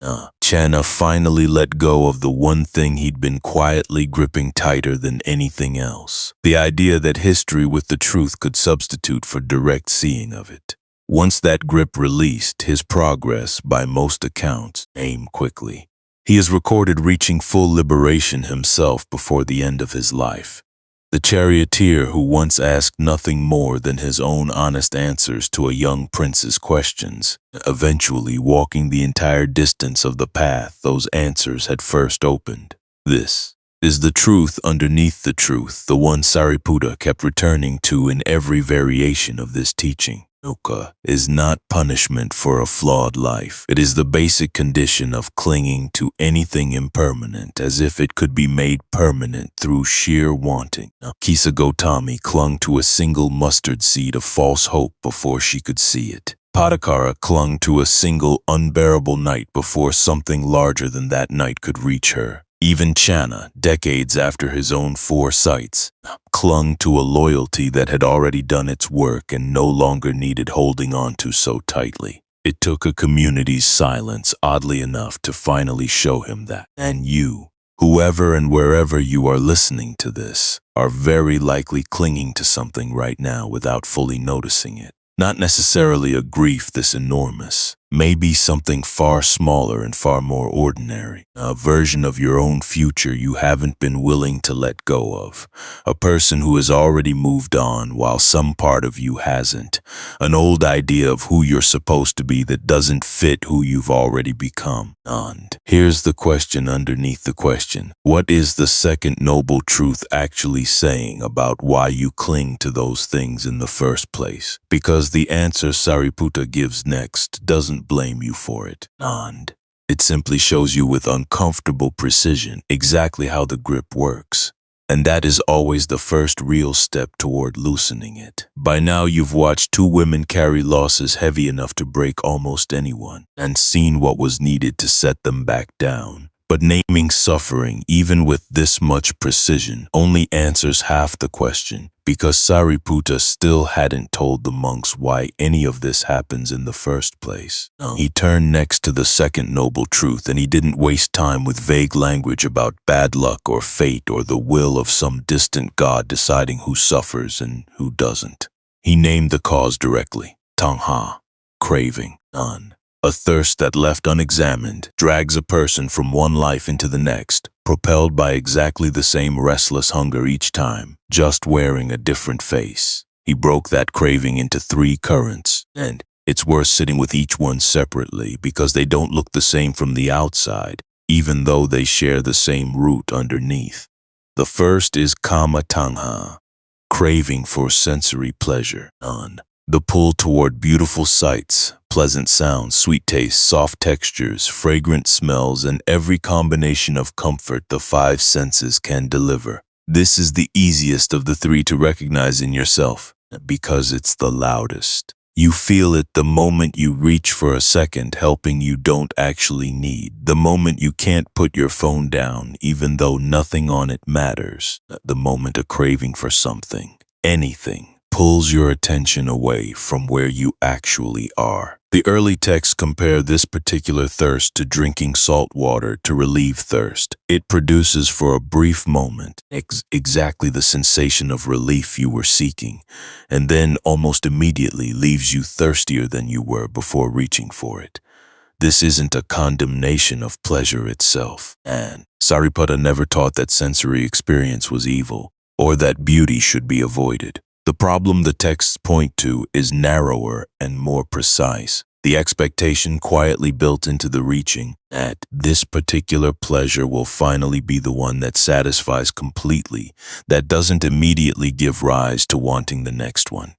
Channa finally let go of the one thing he'd been quietly gripping tighter than anything else. The idea that history with the truth could substitute for direct seeing of it. Once that grip released, his progress, by most accounts, came quickly. He is recorded reaching full liberation himself before the end of his life. The charioteer who once asked nothing more than his own honest answers to a young prince's questions, eventually walking the entire distance of the path those answers had first opened. This is the truth underneath the truth, the one Sariputta kept returning to in every variation of this teaching. Dukkha is not punishment for a flawed life. It is the basic condition of clinging to anything impermanent as if it could be made permanent through sheer wanting. Kisa Gotami clung to a single mustard seed of false hope before she could see it. Patacara clung to a single unbearable night before something larger than that night could reach her. Even Channa, decades after his own foresights, clung to a loyalty that had already done its work and no longer needed holding on to so tightly. It took a community's silence, oddly enough, to finally show him that. And you, whoever and wherever you are listening to this, are very likely clinging to something right now without fully noticing it. Not necessarily a grief this enormous, maybe something far smaller and far more ordinary. A version of your own future you haven't been willing to let go of. A person who has already moved on while some part of you hasn't. An old idea of who you're supposed to be that doesn't fit who you've already become. And here's the question underneath the question. What is the second noble truth actually saying about why you cling to those things in the first place? Because the answer Sariputta gives next doesn't blame you for it. And it simply shows you with uncomfortable precision exactly how the grip works. And that is always the first real step toward loosening it. By now you've watched two women carry losses heavy enough to break almost anyone, and seen what was needed to set them back down. But naming suffering, even with this much precision, only answers half the question, because Sariputta still hadn't told the monks why any of this happens in the first place. He turned next to the second noble truth, and he didn't waste time with vague language about bad luck or fate or the will of some distant god deciding who suffers and who doesn't. He named the cause directly: tanha, craving, a thirst that, left unexamined, drags a person from one life into the next, propelled by exactly the same restless hunger each time, just wearing a different face. He broke that craving into 3 currents, and it's worth sitting with each one separately because they don't look the same from the outside, even though they share the same root underneath. The first is kama tanha, craving for sensory pleasure, the pull toward beautiful sights, pleasant sounds, sweet tastes, soft textures, fragrant smells, and every combination of comfort the 5 senses can deliver. This is the easiest of the 3 to recognize in yourself, because it's the loudest. You feel it the moment you reach for a second helping you don't actually need, the moment you can't put your phone down even though nothing on it matters, the moment a craving for something, anything, pulls your attention away from where you actually are. The early texts compare this particular thirst to drinking salt water to relieve thirst. It produces for a brief moment exactly the sensation of relief you were seeking, and then almost immediately leaves you thirstier than you were before reaching for it. This isn't a condemnation of pleasure itself, and Sariputta never taught that sensory experience was evil, or that beauty should be avoided. The problem the texts point to is narrower and more precise. The expectation quietly built into the reaching that this particular pleasure will finally be the one that satisfies completely, that doesn't immediately give rise to wanting the next one.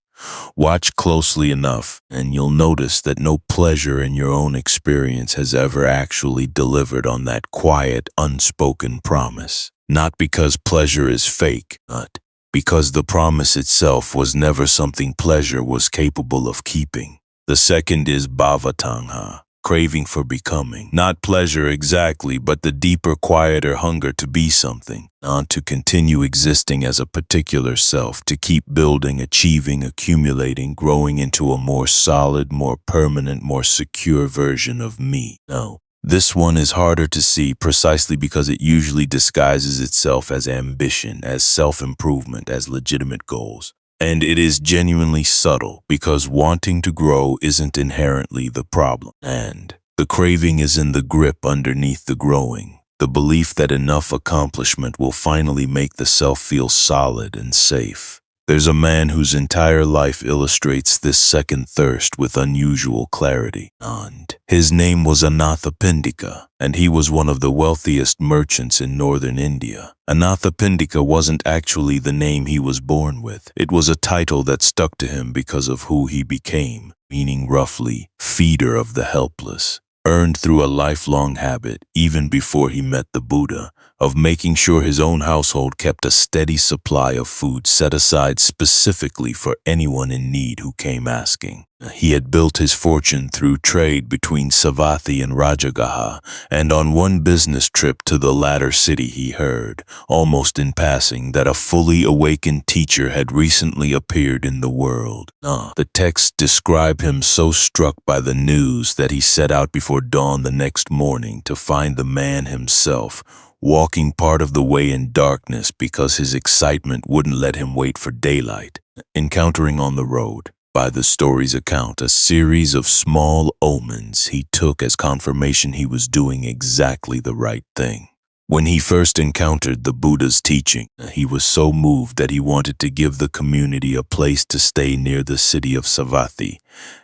Watch closely enough, and you'll notice that no pleasure in your own experience has ever actually delivered on that quiet, unspoken promise. Not because pleasure is fake, but because the promise itself was never something pleasure was capable of keeping. The second is bhavatanha, craving for becoming. Not pleasure exactly, but the deeper, quieter hunger to be something, to continue existing as a particular self, to keep building, achieving, accumulating, growing into a more solid, more permanent, more secure version of me. No. This one is harder to see precisely because it usually disguises itself as ambition, as self-improvement, as legitimate goals. And it is genuinely subtle because wanting to grow isn't inherently the problem. And the craving is in the grip underneath the growing, the belief that enough accomplishment will finally make the self feel solid and safe. There's a man whose entire life illustrates this second thirst with unusual clarity. And his name was Anathapindika, and he was one of the wealthiest merchants in northern India. Anathapindika wasn't actually the name he was born with. It was a title that stuck to him because of who he became, meaning roughly, feeder of the helpless. Earned through a lifelong habit, even before he met the Buddha, of making sure his own household kept a steady supply of food set aside specifically for anyone in need who came asking. He had built his fortune through trade between Savatthi and Rajagaha, and on one business trip to the latter city he heard, almost in passing, that a fully awakened teacher had recently appeared in the world. The texts describe him so struck by the news that he set out before dawn the next morning to find the man himself, walking part of the way in darkness because his excitement wouldn't let him wait for daylight. Encountering on the road, by the story's account, a series of small omens he took as confirmation he was doing exactly the right thing. When he first encountered the Buddha's teaching, he was so moved that he wanted to give the community a place to stay near the city of Savatthi,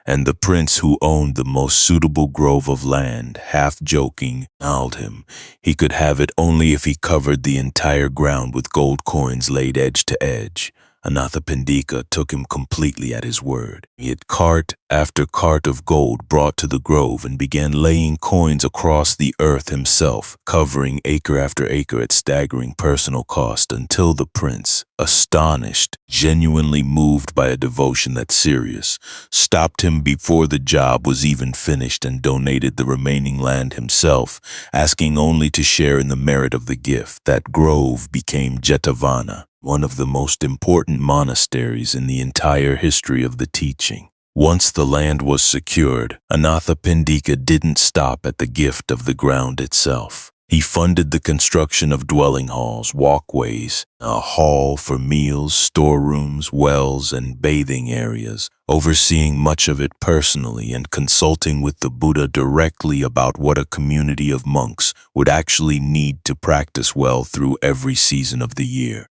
and the prince who owned the most suitable grove of land, half-joking, told him he could have it only if he covered the entire ground with gold coins laid edge to edge. Anathapindika took him completely at his word. He had cart after cart of gold brought to the grove and began laying coins across the earth himself, covering acre after acre at staggering personal cost, until the prince, astonished, genuinely moved by a devotion that's serious, stopped him before the job was even finished and donated the remaining land himself, asking only to share in the merit of the gift. That grove became Jetavana, one of the most important monasteries in the entire history of the teaching. Once the land was secured, Anathapindika didn't stop at the gift of the ground itself. He funded the construction of dwelling halls, walkways, a hall for meals, storerooms, wells, and bathing areas, overseeing much of it personally and consulting with the Buddha directly about what a community of monks would actually need to practice well through every season of the year.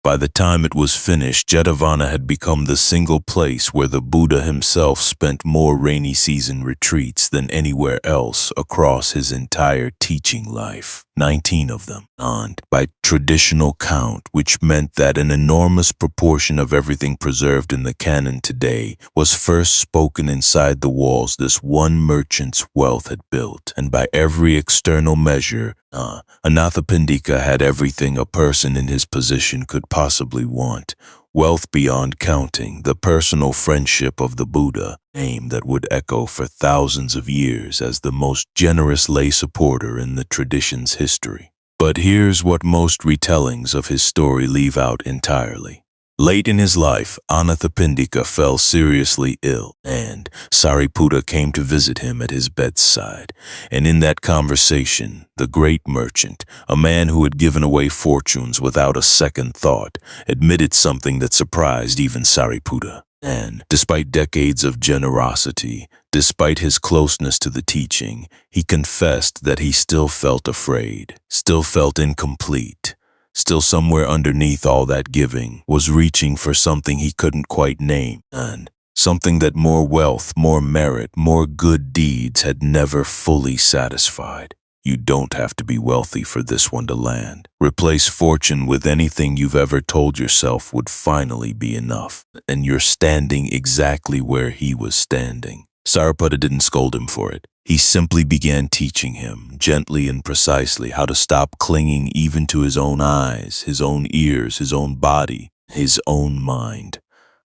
By the time it was finished, Jetavana had become the single place where the Buddha himself spent more rainy season retreats than anywhere else across his entire teaching life. 19 of them, and by traditional count, which meant that an enormous proportion of everything preserved in the canon today was first spoken inside the walls this one merchant's wealth had built, and by every external measure, Anathapindika had everything a person in his position could possibly want. Wealth beyond counting, the personal friendship of the Buddha, name that would echo for thousands of years as the most generous lay supporter in the tradition's history. But here's what most retellings of his story leave out entirely. Late in his life, Anathapindika fell seriously ill, and Sariputta came to visit him at his bedside. And in that conversation, the great merchant, a man who had given away fortunes without a second thought, admitted something that surprised even Sariputta. And despite decades of generosity, despite his closeness to the teaching, he confessed that he still felt afraid, still felt incomplete. Still somewhere underneath all that giving was reaching for something he couldn't quite name, and something that more wealth, more merit, more good deeds had never fully satisfied. You don't have to be wealthy for this one to land. Replace fortune with anything you've ever told yourself would finally be enough, and you're standing exactly where he was standing. Sariputta didn't scold him for it. He simply began teaching him, gently and precisely, how to stop clinging even to his own eyes, his own ears, his own body, his own mind.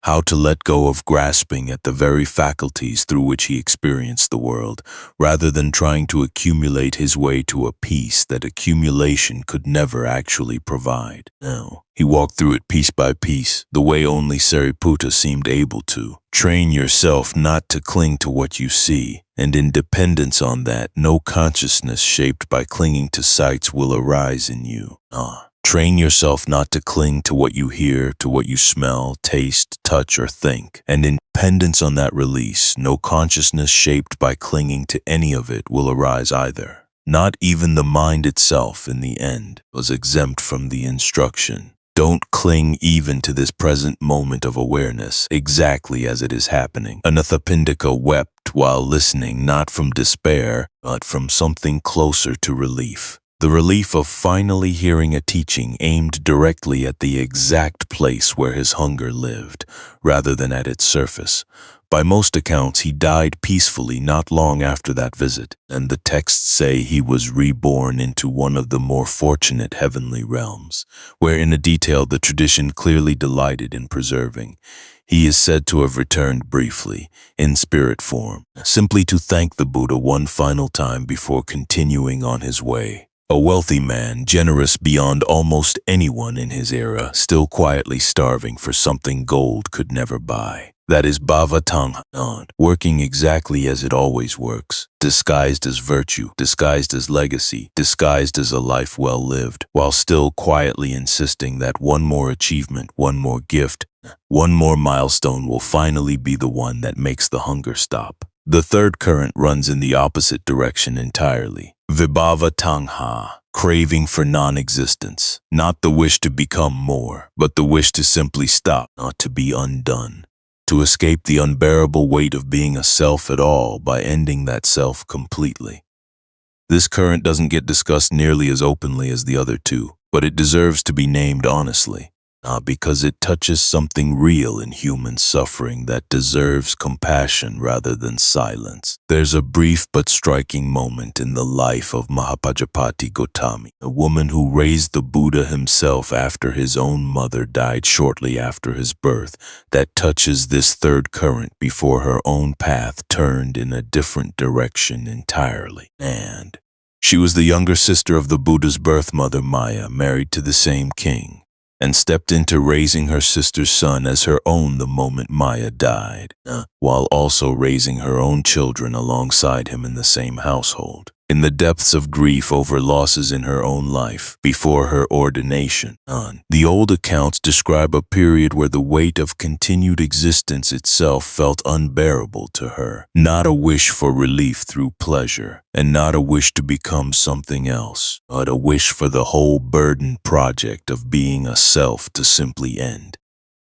How to let go of grasping at the very faculties through which he experienced the world, rather than trying to accumulate his way to a peace that accumulation could never actually provide. No, he walked through it piece by piece, the way only Sariputta seemed able to. Train yourself not to cling to what you see, and in dependence on that, no consciousness shaped by clinging to sights will arise in you. Train yourself not to cling to what you hear, to what you smell, taste, touch, or think. And in dependence on that release, no consciousness shaped by clinging to any of it will arise either. Not even the mind itself, in the end, was exempt from the instruction. Don't cling even to this present moment of awareness, exactly as it is happening. Anathapindika wept while listening, not from despair, but from something closer to relief. The relief of finally hearing a teaching aimed directly at the exact place where his hunger lived, rather than at its surface. By most accounts, he died peacefully not long after that visit, and the texts say he was reborn into one of the more fortunate heavenly realms, where in a detail the tradition clearly delighted in preserving. He is said to have returned briefly, in spirit form, simply to thank the Buddha one final time before continuing on his way. A wealthy man, generous beyond almost anyone in his era, still quietly starving for something gold could never buy. That is Bhava Tanghan, working exactly as it always works, disguised as virtue, disguised as legacy, disguised as a life well lived, while still quietly insisting that one more achievement, one more gift, one more milestone will finally be the one that makes the hunger stop. The third current runs in the opposite direction entirely. Vibhava Tangha, craving for non-existence, not the wish to become more, but the wish to simply stop, not to be undone. To escape the unbearable weight of being a self at all by ending that self completely. This current doesn't get discussed nearly as openly as the other two, but it deserves to be named honestly, because it touches something real in human suffering that deserves compassion rather than silence. There's a brief but striking moment in the life of Mahapajapati Gotami, a woman who raised the Buddha himself after his own mother died shortly after his birth, that touches this third current before her own path turned in a different direction entirely. And she was the younger sister of the Buddha's birth mother Maya, married to the same king, and stepped into raising her sister's son as her own the moment Maya died, while also raising her own children alongside him in the same household. In the depths of grief over losses in her own life, before her ordination, the old accounts describe a period where the weight of continued existence itself felt unbearable to her. Not a wish for relief through pleasure, and not a wish to become something else, but a wish for the whole burden project of being a self to simply end.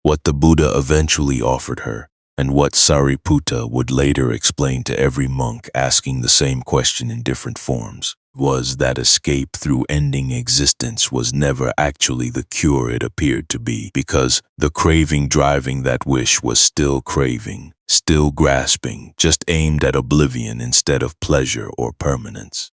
What the Buddha eventually offered her, and what Sariputta would later explain to every monk asking the same question in different forms, was that escape through ending existence was never actually the cure it appeared to be, because the craving driving that wish was still craving, still grasping, just aimed at oblivion instead of pleasure or permanence.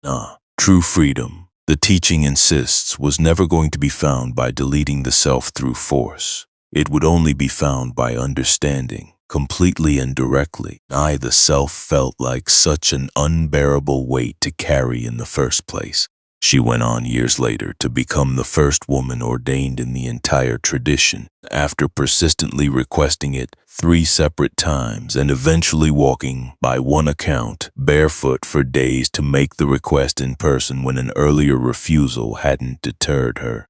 True freedom, the teaching insists, was never going to be found by deleting the self through force. It would only be found by understanding, completely and directly. The self felt like such an unbearable weight to carry in the first place. She went on years later to become the first woman ordained in the entire tradition, after persistently requesting it 3 separate times and eventually walking, by one account, barefoot for days to make the request in person when an earlier refusal hadn't deterred her.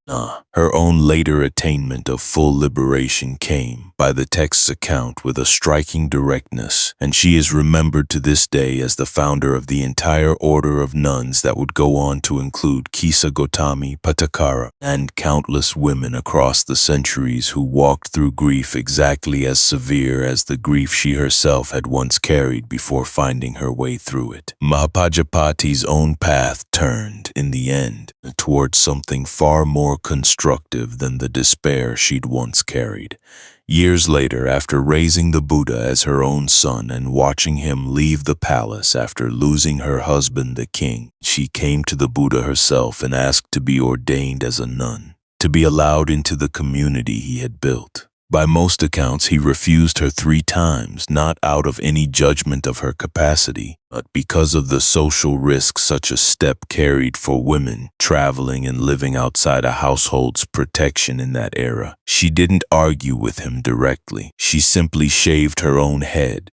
Her own later attainment of full liberation came, by the text's account, with a striking directness, and she is remembered to this day as the founder of the entire order of nuns that would go on to include Kisa Gotami, Patacara, and countless women across the centuries who walked through grief exactly as severe as the grief she herself had once carried before finding her way through it. Mahapajapati's own path turned, in the end, towards something far more constructive than the despair she'd once carried. Years later, after raising the Buddha as her own son and watching him leave the palace after losing her husband the king, she came to the Buddha herself and asked to be ordained as a nun, to be allowed into the community he had built. By most accounts, he refused her 3 times, not out of any judgment of her capacity, but because of the social risk such a step carried for women traveling and living outside a household's protection in that era. She didn't argue with him directly. She simply shaved her own head,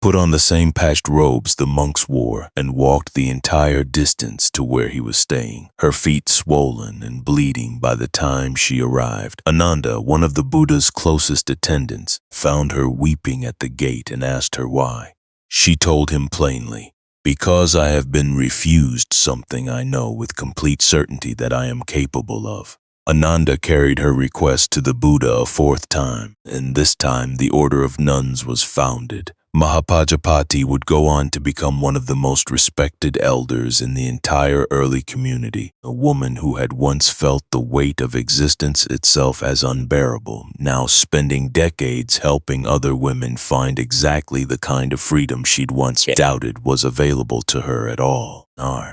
put on the same patched robes the monks wore, and walked the entire distance to where he was staying, her feet swollen and bleeding by the time she arrived. Ananda, one of the Buddha's closest attendants, found her weeping at the gate and asked her why. She told him plainly, "Because I have been refused something I know with complete certainty that I am capable of." Ananda carried her request to the Buddha a fourth time, and this time the order of nuns was founded. Mahapajapati would go on to become one of the most respected elders in the entire early community. A woman who had once felt the weight of existence itself as unbearable, now spending decades helping other women find exactly the kind of freedom she'd once doubted was available to her at all.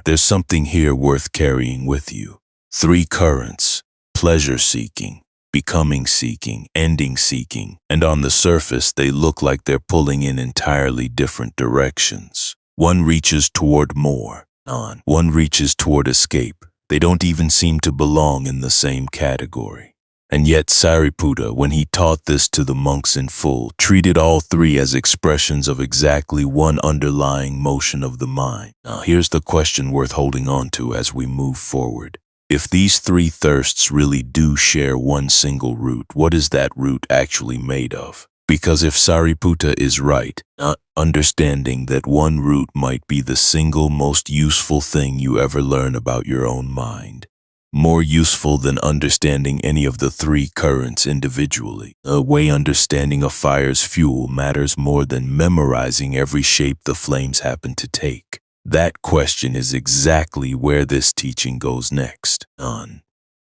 There's something here worth carrying with you. 3 currents: pleasure-seeking, becoming-seeking, ending-seeking, and on the surface they look like they're pulling in entirely different directions. One reaches toward more, one reaches toward escape. They don't even seem to belong in the same category. And yet Sariputta, when he taught this to the monks in full, treated all 3 as expressions of exactly one underlying motion of the mind. Now here's the question worth holding on to as we move forward. If these 3 thirsts really do share one single root, what is that root actually made of? Because if Sariputta is right, understanding that one root might be the single most useful thing you ever learn about your own mind, more useful than understanding any of the 3 currents individually. A way understanding a fire's fuel matters more than memorizing every shape the flames happen to take. That question is exactly where this teaching goes next.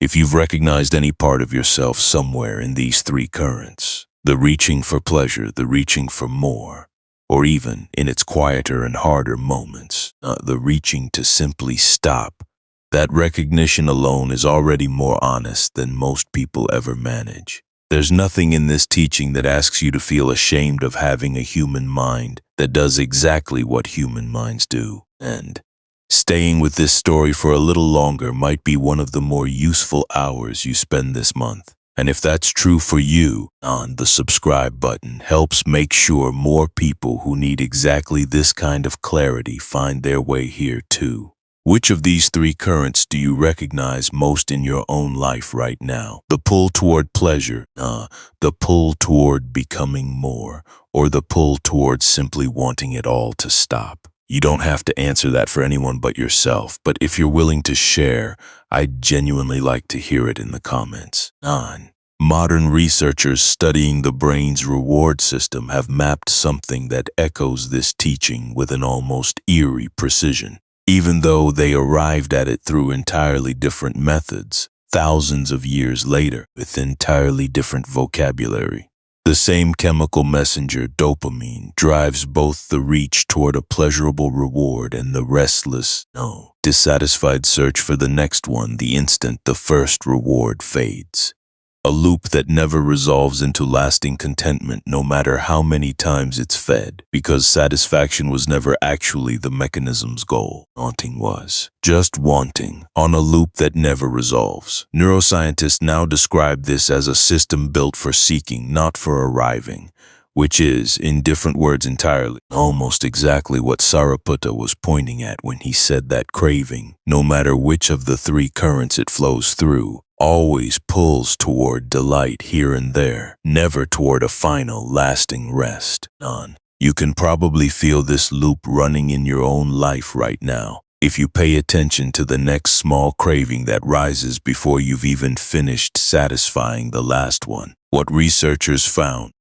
If you've recognized any part of yourself somewhere in these 3 currents, the reaching for pleasure, the reaching for more, or even in its quieter and harder moments, the reaching to simply stop, that recognition alone is already more honest than most people ever manage. There's nothing in this teaching that asks you to feel ashamed of having a human mind that does exactly what human minds do. And staying with this story for a little longer might be one of the more useful hours you spend this month. And if that's true for you, the subscribe button helps make sure more people who need exactly this kind of clarity find their way here too. Which of these 3 currents do you recognize most in your own life right now? The pull toward pleasure, the pull toward becoming more, or the pull toward simply wanting it all to stop? You don't have to answer that for anyone but yourself, but if you're willing to share, I'd genuinely like to hear it in the comments. Modern researchers studying the brain's reward system have mapped something that echoes this teaching with an almost eerie precision. Even though they arrived at it through entirely different methods, thousands of years later, with entirely different vocabulary. The same chemical messenger, dopamine, drives both the reach toward a pleasurable reward and the restless, dissatisfied search for the next one the instant the first reward fades. A loop that never resolves into lasting contentment no matter how many times it's fed, because satisfaction was never actually the mechanism's goal. Wanting was. Just wanting, on a loop that never resolves. Neuroscientists now describe this as a system built for seeking, not for arriving, which is, in different words entirely, almost exactly what Sariputta was pointing at when he said that craving, no matter which of the 3 currents it flows through, always pulls toward delight here and there, never toward a final, lasting rest. You can probably feel this loop running in your own life right now, if you pay attention to the next small craving that rises before you've even finished satisfying the last one. What researchers found,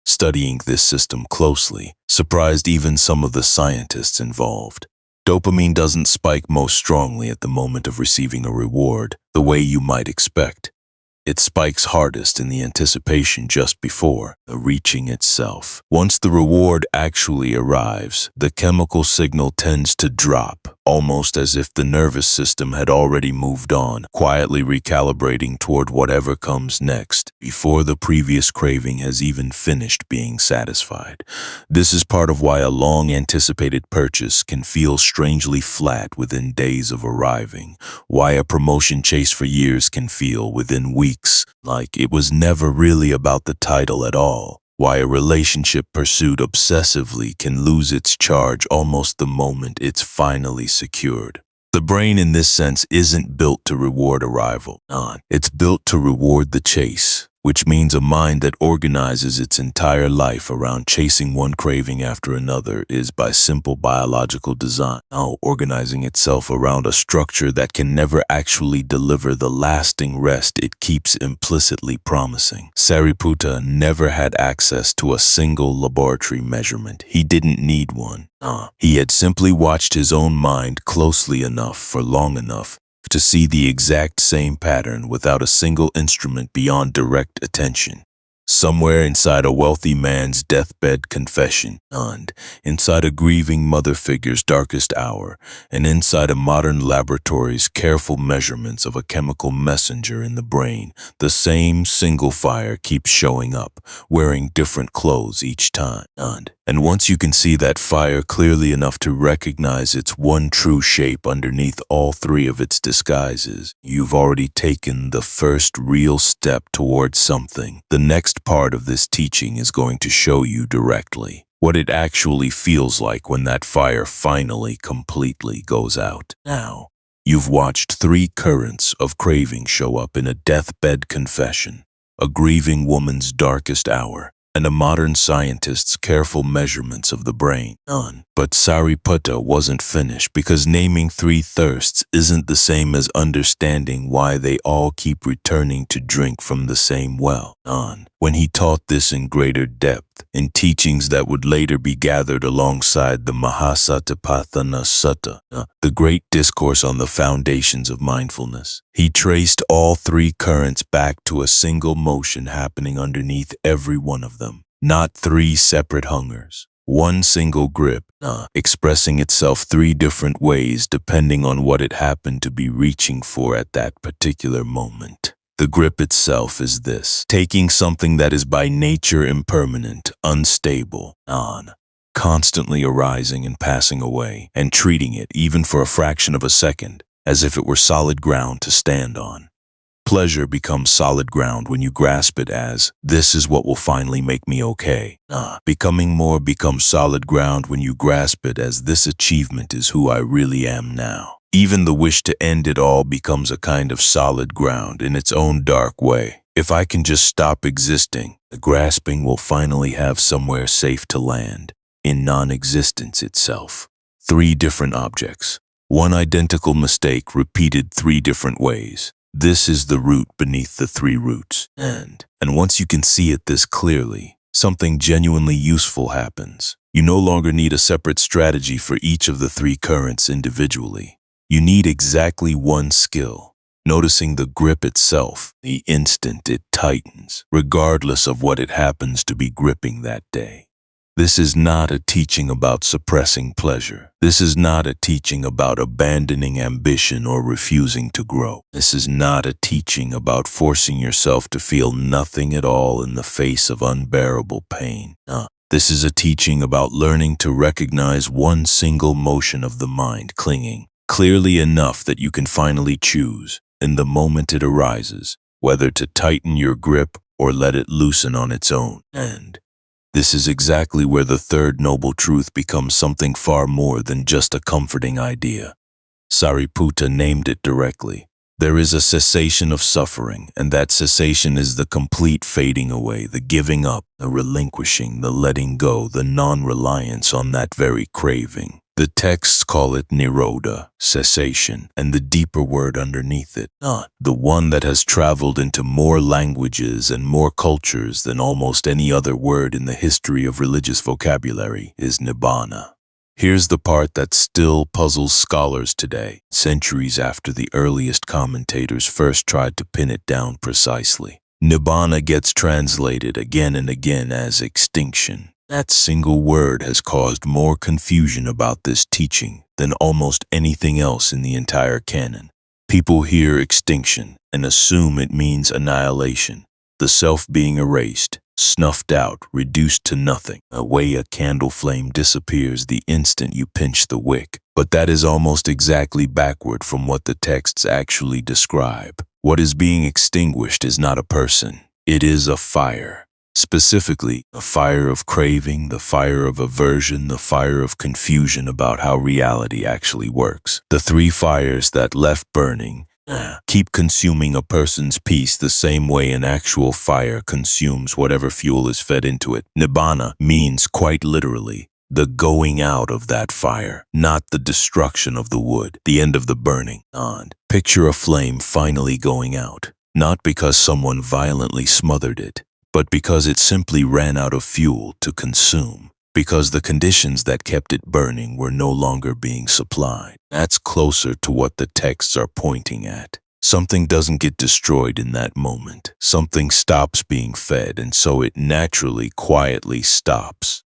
studying this system closely, surprised even some of the scientists involved. Dopamine doesn't spike most strongly at the moment of receiving a reward, the way you might expect. It spikes hardest in the anticipation just before the reaching itself. Once the reward actually arrives, the chemical signal tends to drop, almost as if the nervous system had already moved on, quietly recalibrating toward whatever comes next, before the previous craving has even finished being satisfied. This is part of why a long-anticipated purchase can feel strangely flat within days of arriving, why a promotion chase for years can feel within weeks like it was never really about the title at all, why a relationship pursued obsessively can lose its charge almost the moment it's finally secured. The brain in this sense isn't built to reward arrival. It's built to reward the chase. which means a mind that organizes its entire life around chasing one craving after another is by simple biological design, now organizing itself around a structure that can never actually deliver the lasting rest it keeps implicitly promising. Sariputta never had access to a single laboratory measurement. He didn't need one. He had simply watched his own mind closely enough for long enough to see the exact same pattern without a single instrument beyond direct attention. Somewhere inside a wealthy man's deathbed confession, and inside a grieving mother figure's darkest hour, and inside a modern laboratory's careful measurements of a chemical messenger in the brain, the same single fire keeps showing up, wearing different clothes each time. And once you can see that fire clearly enough to recognize its one true shape underneath all three of its disguises, you've already taken the first real step towards something. The next part of this teaching is going to show you directly what it actually feels like when that fire finally completely goes out. Now, you've watched three currents of craving show up in a deathbed confession, a grieving woman's darkest hour, and a modern scientist's careful measurements of the brain. But Sariputta wasn't finished, because naming three thirsts isn't the same as understanding why they all keep returning to drink from the same well. When he taught this in greater depth, in teachings that would later be gathered alongside the Mahasatipatthana Sutta, the great discourse on the foundations of mindfulness, he traced all three currents back to a single motion happening underneath every one of them, not three separate hungers. One single grip, expressing itself three different ways depending on what it happened to be reaching for at that particular moment. The grip itself is this: taking something that is by nature impermanent, unstable, constantly arising and passing away, and treating it, even for a fraction of a second, as if it were solid ground to stand on. Pleasure becomes solid ground when you grasp it as, this is what will finally make me okay. Becoming more becomes solid ground when you grasp it as, this achievement is who I really am now. Even the wish to end it all becomes a kind of solid ground in its own dark way. If I can just stop existing, the grasping will finally have somewhere safe to land, in non-existence itself. Three different objects, one identical mistake repeated three different ways. This is the root beneath the three roots. And once you can see it this clearly, something genuinely useful happens. You no longer need a separate strategy for each of the three currents individually. You need exactly one skill, noticing the grip itself the instant it tightens, regardless of what it happens to be gripping that day. This is not a teaching about suppressing pleasure. This is not a teaching about abandoning ambition or refusing to grow. This is not a teaching about forcing yourself to feel nothing at all in the face of unbearable pain. This is a teaching about learning to recognize one single motion of the mind clinging, clearly enough that you can finally choose, in the moment it arises, whether to tighten your grip or let it loosen on its own. And this is exactly where the third noble truth becomes something far more than just a comforting idea. Sariputta named it directly. There is a cessation of suffering, and that cessation is the complete fading away, the giving up, the relinquishing, the letting go, the non-reliance on that very craving. The texts call it nirodha, cessation, and the deeper word underneath it, the one that has traveled into more languages and more cultures than almost any other word in the history of religious vocabulary, is nibbana. Here's the part that still puzzles scholars today, centuries after the earliest commentators first tried to pin it down precisely. Nibbana gets translated again and again as extinction. That single word has caused more confusion about this teaching than almost anything else in the entire canon. People hear extinction and assume it means annihilation, the self being erased, snuffed out, reduced to nothing, the way a candle flame disappears the instant you pinch the wick. But that is almost exactly backward from what the texts actually describe. What is being extinguished is not a person, it is a fire. Specifically, the fire of craving, the fire of aversion, the fire of confusion about how reality actually works. The three fires that left burning, Keep consuming a person's peace the same way an actual fire consumes whatever fuel is fed into it. Nibbana means quite literally the going out of that fire, not the destruction of the wood, the end of the burning. And picture a flame finally going out, not because someone violently smothered it, but because it simply ran out of fuel to consume, because the conditions that kept it burning were no longer being supplied. That's closer to what the texts are pointing at. Something doesn't get destroyed in that moment. Something stops being fed, and so it naturally, quietly stops.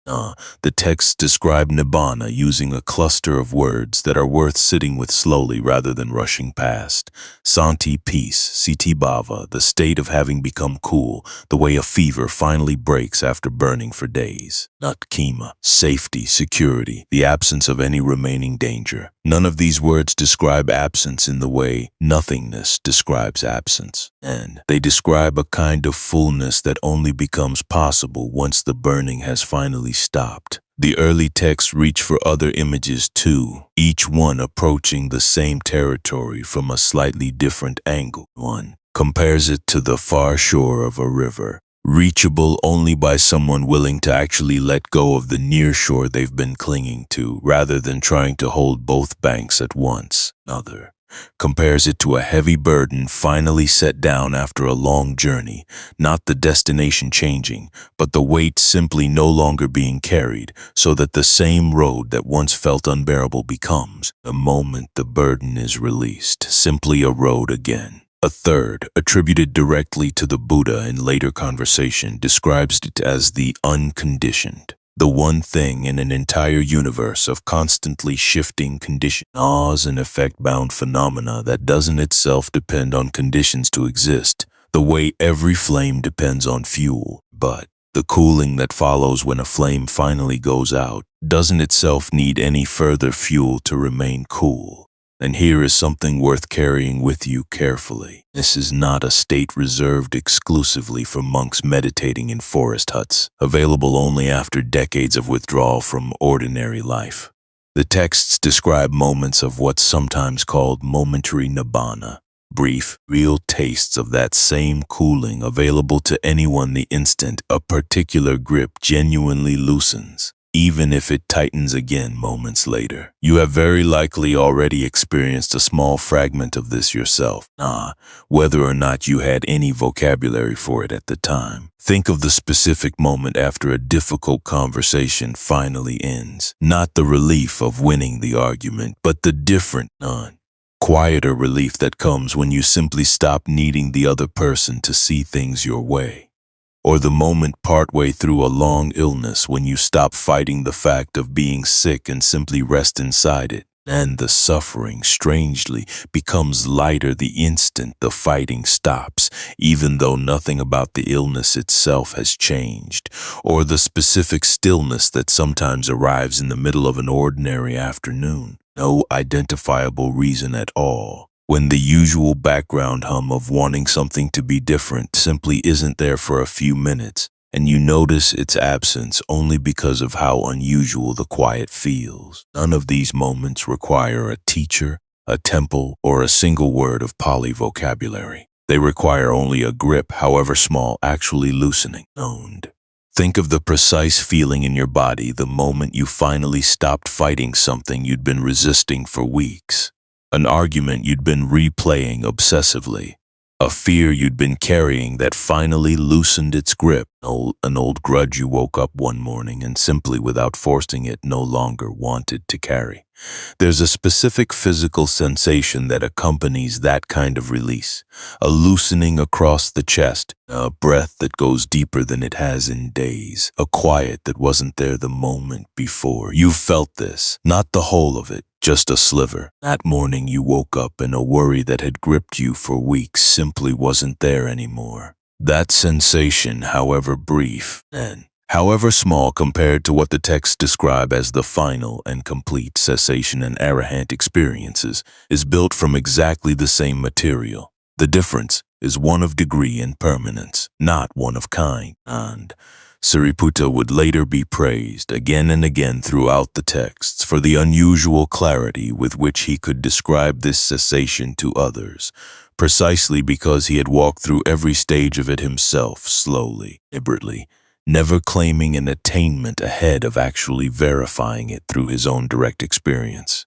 The texts describe Nibbana using a cluster of words that are worth sitting with slowly rather than rushing past. Santi, peace. Siti bhava, the state of having become cool, the way a fever finally breaks after burning for days. Not Kima, safety, security, the absence of any remaining danger. None of these words describe absence in the way nothingness describes absence, and they describe a kind of fullness that only becomes possible once the burning has finally stopped. The early texts reach for other images too, each one approaching the same territory from a slightly different angle. One compares it to the far shore of a river, reachable only by someone willing to actually let go of the near shore they've been clinging to, rather than trying to hold both banks at once. Another compares it to a heavy burden finally set down after a long journey, not the destination changing, but the weight simply no longer being carried, so that the same road that once felt unbearable becomes, the moment the burden is released, simply a road again. A third, attributed directly to the Buddha in later conversation, describes it as the unconditioned, the one thing in an entire universe of constantly shifting conditions, cause and effect-bound phenomena that doesn't itself depend on conditions to exist, the way every flame depends on fuel. But the cooling that follows when a flame finally goes out doesn't itself need any further fuel to remain cool. And here is something worth carrying with you carefully. This is not a state reserved exclusively for monks meditating in forest huts, available only after decades of withdrawal from ordinary life. The texts describe moments of what's sometimes called momentary nibbana, brief, real tastes of that same cooling available to anyone the instant a particular grip genuinely loosens, even if it tightens again moments later. You have very likely already experienced a small fragment of this yourself, whether or not you had any vocabulary for it at the time. Think of the specific moment after a difficult conversation finally ends. Not the relief of winning the argument, but the different, quieter relief that comes when you simply stop needing the other person to see things your way. Or the moment partway through a long illness when you stop fighting the fact of being sick and simply rest inside it. And the suffering, strangely, becomes lighter the instant the fighting stops, even though nothing about the illness itself has changed. Or the specific stillness that sometimes arrives in the middle of an ordinary afternoon. No identifiable reason at all, when the usual background hum of wanting something to be different simply isn't there for a few minutes, and you notice its absence only because of how unusual the quiet feels. None of these moments require a teacher, a temple, or a single word of Pali vocabulary. They require only a grip, however small, actually loosening. Think of the precise feeling in your body the moment you finally stopped fighting something you'd been resisting for weeks. An argument you'd been replaying obsessively. A fear you'd been carrying that finally loosened its grip. An old grudge you woke up one morning and simply without forcing it no longer wanted to carry. There's a specific physical sensation that accompanies that kind of release. A loosening across the chest, a breath that goes deeper than it has in days, a quiet that wasn't there the moment before. You've felt this, not the whole of it, just a sliver. That morning you woke up and a worry that had gripped you for weeks simply wasn't there anymore. That sensation, however brief, and however small compared to what the texts describe as the final and complete cessation and arahant experiences, is built from exactly the same material. The difference is one of degree and permanence, not one of kind. And Sariputta would later be praised again and again throughout the texts for the unusual clarity with which he could describe this cessation to others, precisely because he had walked through every stage of it himself, slowly, deliberately, never claiming an attainment ahead of actually verifying it through his own direct experience.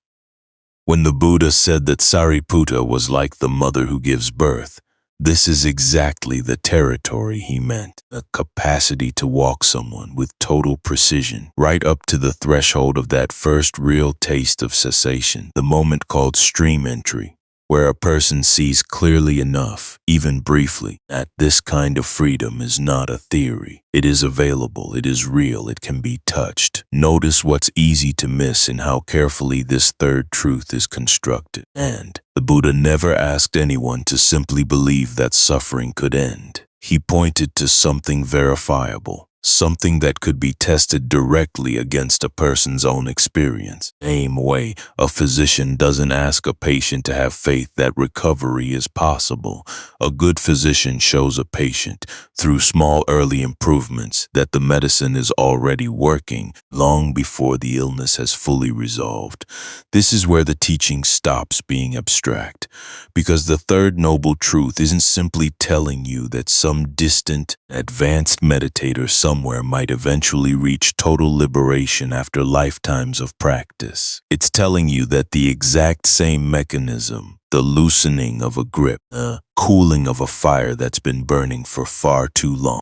When the Buddha said that Sariputta was like the mother who gives birth, this is exactly the territory he meant, a capacity to walk someone with total precision, right up to the threshold of that first real taste of cessation, the moment called stream entry, where a person sees clearly enough, even briefly, that this kind of freedom is not a theory. It is available, it is real, it can be touched. Notice what's easy to miss in how carefully this third truth is constructed. And the Buddha never asked anyone to simply believe that suffering could end. He pointed to something verifiable, something that could be tested directly against a person's own experience. Same way, a physician doesn't ask a patient to have faith that recovery is possible. A good physician shows a patient, through small early improvements, that the medicine is already working long before the illness has fully resolved. This is where the teaching stops being abstract, because the third noble truth isn't simply telling you that some distant, advanced meditator somewhere might eventually reach total liberation after lifetimes of practice. It's telling you that the exact same mechanism, the loosening of a grip, the cooling of a fire that's been burning for far too long,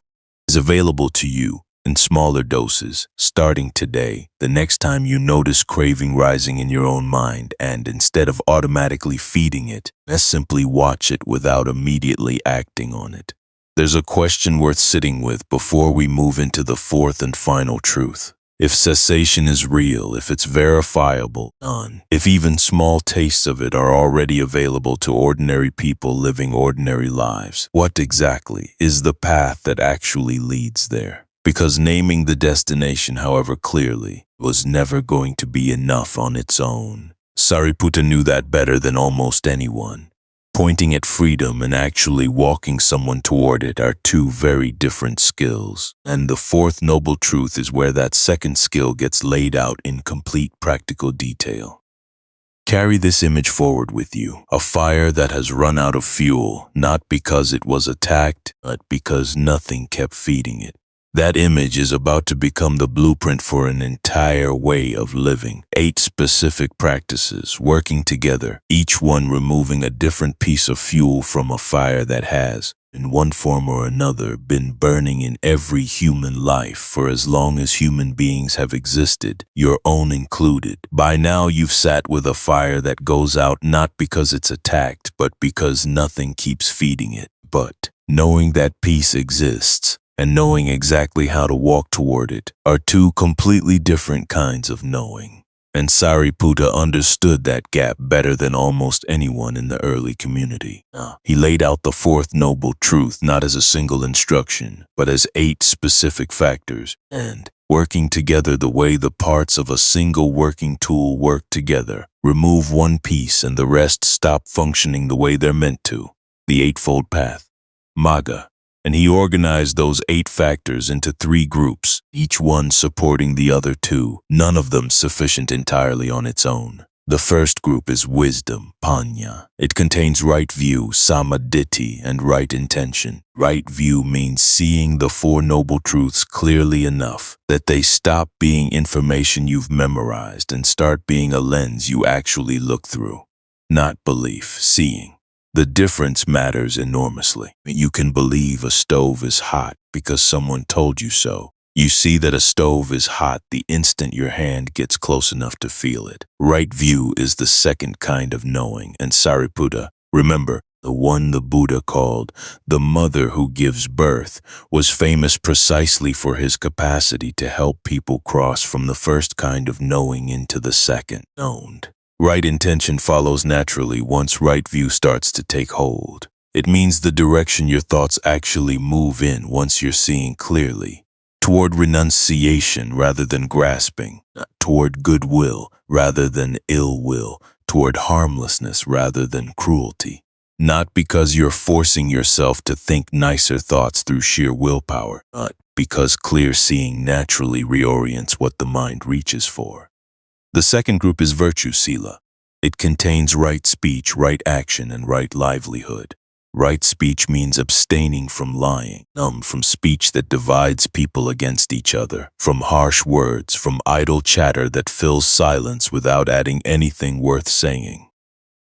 is available to you in smaller doses, starting today, the next time you notice craving rising in your own mind, and instead of automatically feeding it, just simply watch it without immediately acting on it. There's a question worth sitting with before we move into the fourth and final truth. If cessation is real, if it's verifiable, if even small tastes of it are already available to ordinary people living ordinary lives, what exactly is the path that actually leads there? Because naming the destination, however clearly, was never going to be enough on its own. Sariputta knew that better than almost anyone. Pointing at freedom and actually walking someone toward it are two very different skills. And the fourth noble truth is where that second skill gets laid out in complete practical detail. Carry this image forward with you, a fire that has run out of fuel, not because it was attacked, but because nothing kept feeding it. That image is about to become the blueprint for an entire way of living. 8 specific practices working together, each one removing a different piece of fuel from a fire that has, in one form or another, been burning in every human life for as long as human beings have existed, your own included. By now you've sat with a fire that goes out not because it's attacked, but because nothing keeps feeding it. But knowing that peace exists, and knowing exactly how to walk toward it are two completely different kinds of knowing. And Sariputta understood that gap better than almost anyone in the early community. He laid out the fourth noble truth not as a single instruction, but as 8 specific factors, and working together the way the parts of a single working tool work together. Remove one piece and the rest stop functioning the way they're meant to. The Eightfold Path, Magga. And he organized those 8 factors into 3 groups, each one supporting the other 2, none of them sufficient entirely on its own. The first group is wisdom, Panya. It contains right view, Samaditthi, and right intention. Right view means seeing the 4 noble truths clearly enough that they stop being information you've memorized and start being a lens you actually look through. Not belief, seeing. The difference matters enormously. You can believe a stove is hot because someone told you so. You see that a stove is hot the instant your hand gets close enough to feel it. Right view is the second kind of knowing, and Sariputta, remember, the one the Buddha called the mother who gives birth, was famous precisely for his capacity to help people cross from the first kind of knowing into the second, known. Right intention follows naturally once right view starts to take hold. It means the direction your thoughts actually move in once you're seeing clearly. Toward renunciation rather than grasping. Toward goodwill rather than ill will. Toward harmlessness rather than cruelty. Not because you're forcing yourself to think nicer thoughts through sheer willpower, but because clear seeing naturally reorients what the mind reaches for. The second group is virtue sila. It contains right speech, right action, and right livelihood. Right speech means abstaining from lying, from speech that divides people against each other, from harsh words, from idle chatter that fills silence without adding anything worth saying.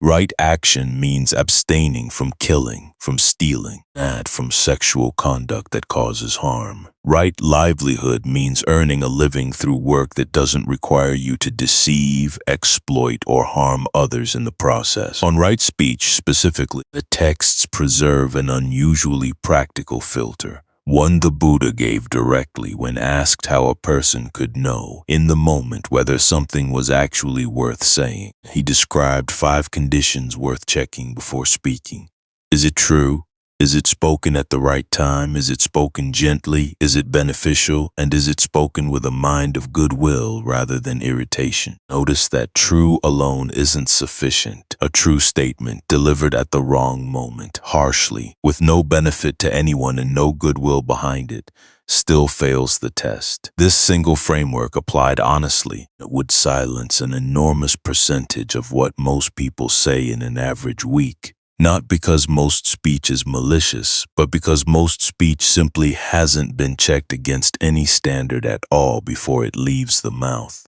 Right action means abstaining from killing, from stealing, and from sexual conduct that causes harm. Right livelihood means earning a living through work that doesn't require you to deceive, exploit, or harm others in the process. On right speech specifically, the texts preserve an unusually practical filter, one the Buddha gave directly when asked how a person could know, in the moment, whether something was actually worth saying. He described 5 conditions worth checking before speaking. Is it true? Is it spoken at the right time? Is it spoken gently? Is it beneficial? And is it spoken with a mind of goodwill rather than irritation? Notice that true alone isn't sufficient. A true statement delivered at the wrong moment, harshly, with no benefit to anyone and no goodwill behind it, still fails the test. This single framework applied honestly would silence an enormous percentage of what most people say in an average week. Not because most speech is malicious, but because most speech simply hasn't been checked against any standard at all before it leaves the mouth.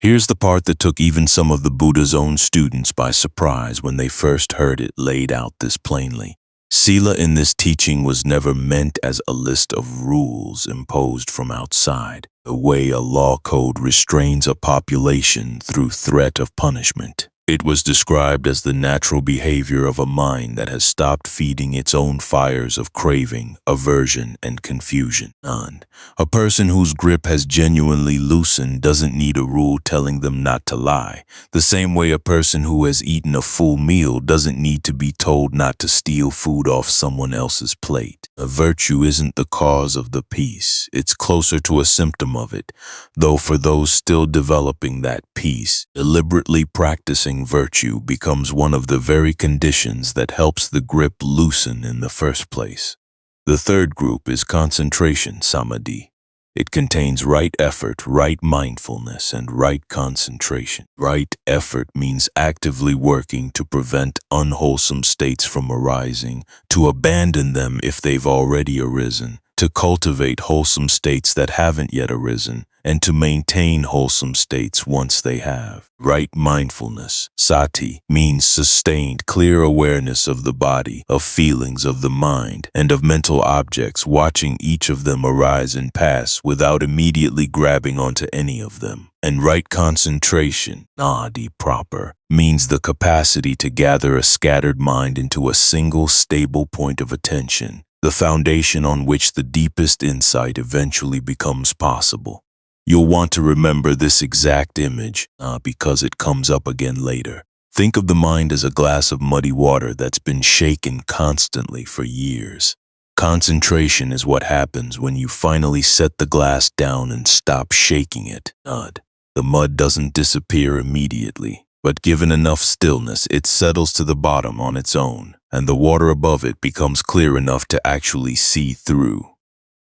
Here's the part that took even some of the Buddha's own students by surprise when they first heard it laid out this plainly. Sila in this teaching was never meant as a list of rules imposed from outside, the way a law code restrains a population through threat of punishment. It was described as the natural behavior of a mind that has stopped feeding its own fires of craving, aversion, and confusion. A person whose grip has genuinely loosened doesn't need a rule telling them not to lie. The same way a person who has eaten a full meal doesn't need to be told not to steal food off someone else's plate. A virtue isn't the cause of the peace. It's closer to a symptom of it, though for those still developing that peace, deliberately practicing virtue becomes one of the very conditions that helps the grip loosen in the first place. The third group is concentration samadhi. It contains right effort, right mindfulness, and right concentration. Right effort means actively working to prevent unwholesome states from arising, to abandon them if they've already arisen, to cultivate wholesome states that haven't yet arisen, and to maintain wholesome states once they have. Right mindfulness, sati, means sustained, clear awareness of the body, of feelings of the mind, and of mental objects, watching each of them arise and pass without immediately grabbing onto any of them. And right concentration, nadi proper, means the capacity to gather a scattered mind into a single stable point of attention, the foundation on which the deepest insight eventually becomes possible. You'll want to remember this exact image because it comes up again later. Think of the mind as a glass of muddy water that's been shaken constantly for years. Concentration is what happens when you finally set the glass down and stop shaking it. The mud doesn't disappear immediately, but given enough stillness, it settles to the bottom on its own, and the water above it becomes clear enough to actually see through.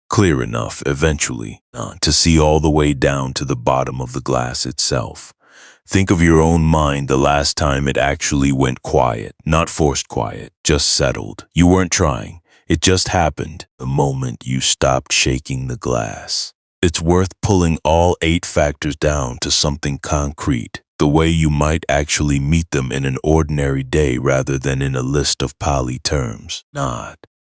Clear enough, eventually, to see all the way down to the bottom of the glass itself. Think of your own mind the last time it actually went quiet, not forced quiet, just settled. You weren't trying. It just happened the moment you stopped shaking the glass. It's worth pulling all 8 factors down to something concrete, the way you might actually meet them in an ordinary day rather than in a list of Pali terms.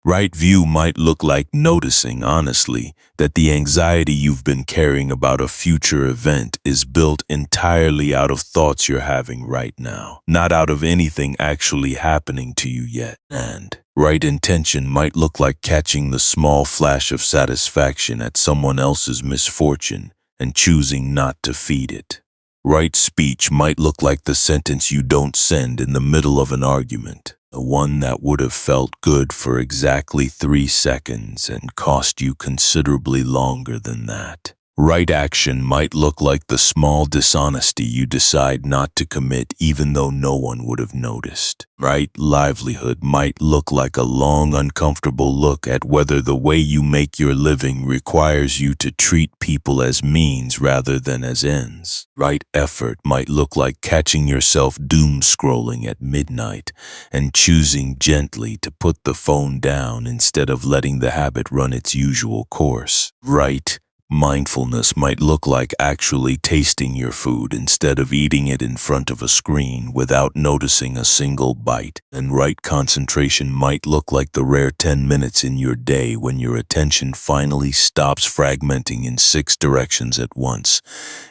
Right view might look like noticing, honestly, that the anxiety you've been carrying about a future event is built entirely out of thoughts you're having right now, not out of anything actually happening to you yet. And right intention might look like catching the small flash of satisfaction at someone else's misfortune and choosing not to feed it. Right speech might look like the sentence you don't send in the middle of an argument, the one that would have felt good for exactly 3 seconds and cost you considerably longer than that. Right action might look like the small dishonesty you decide not to commit even though no one would have noticed. Right livelihood might look like a long, uncomfortable look at whether the way you make your living requires you to treat people as means rather than as ends. Right effort might look like catching yourself doom scrolling at midnight and choosing gently to put the phone down instead of letting the habit run its usual course. Right mindfulness might look like actually tasting your food instead of eating it in front of a screen without noticing a single bite. And right concentration might look like the rare 10 minutes in your day when your attention finally stops fragmenting in 6 directions at once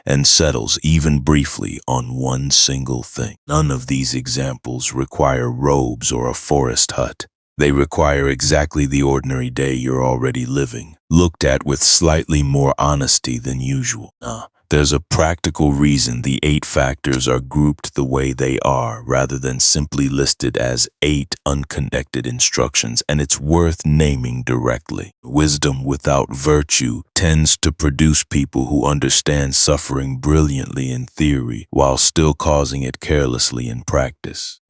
and settles even briefly on one single thing. None of these examples require robes or a forest hut. They require exactly the ordinary day you're already living, looked at with slightly more honesty than usual. There's a practical reason the 8 factors are grouped the way they are rather than simply listed as 8 unconnected instructions, and it's worth naming directly. Wisdom without virtue tends to produce people who understand suffering brilliantly in theory while still causing it carelessly in practice.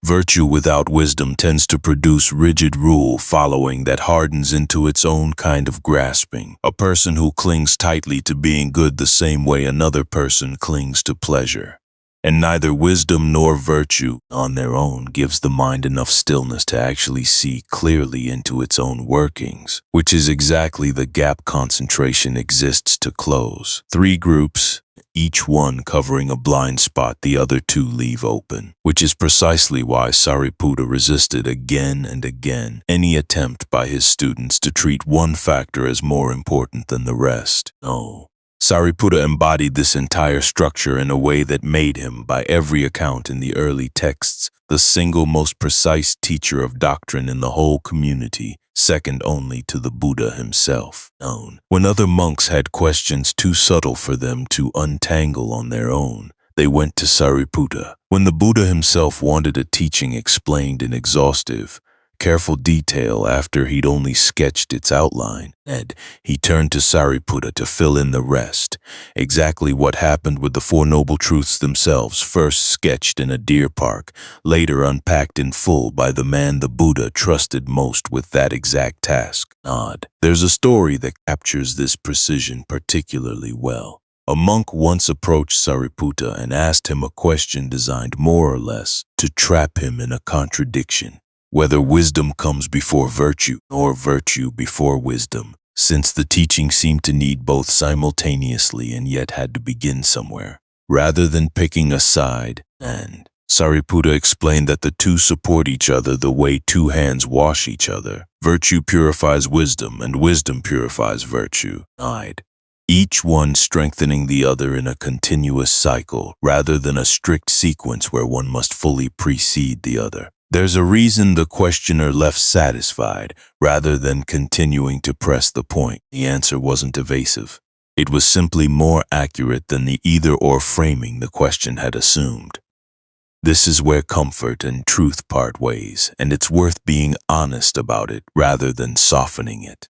Virtue without wisdom tends to produce rigid rule following that hardens into its own kind of grasping. A person who clings tightly to being good the same way another person clings to pleasure. And neither wisdom nor virtue on their own gives the mind enough stillness to actually see clearly into its own workings, which is exactly the gap concentration exists to close. 3 groups, each one covering a blind spot the other 2 leave open, which is precisely why Sariputta resisted again and again any attempt by his students to treat one factor as more important than the rest. No. Sariputta embodied this entire structure in a way that made him, by every account in the early texts, the single most precise teacher of doctrine in the whole community, second only to the Buddha himself. When other monks had questions too subtle for them to untangle on their own, they went to Sariputta. When the Buddha himself wanted a teaching explained in exhaustive, careful detail after he'd only sketched its outline, he turned to Sariputta to fill in the rest, exactly what happened with the 4 Noble Truths themselves, first sketched in a deer park, later unpacked in full by the man the Buddha trusted most with that exact task. There's a story that captures this precision particularly well. A monk once approached Sariputta and asked him a question designed more or less to trap him in a contradiction. Whether wisdom comes before virtue or virtue before wisdom, since the teaching seemed to need both simultaneously and yet had to begin somewhere, rather than picking a side. And Sariputta explained that the 2 support each other the way 2 hands wash each other. Virtue purifies wisdom and wisdom purifies virtue. Each one strengthening the other in a continuous cycle rather than a strict sequence where one must fully precede the other. There's a reason the questioner left satisfied rather than continuing to press the point. The answer wasn't evasive. It was simply more accurate than the either-or framing the question had assumed. This is where comfort and truth part ways, and it's worth being honest about it rather than softening it.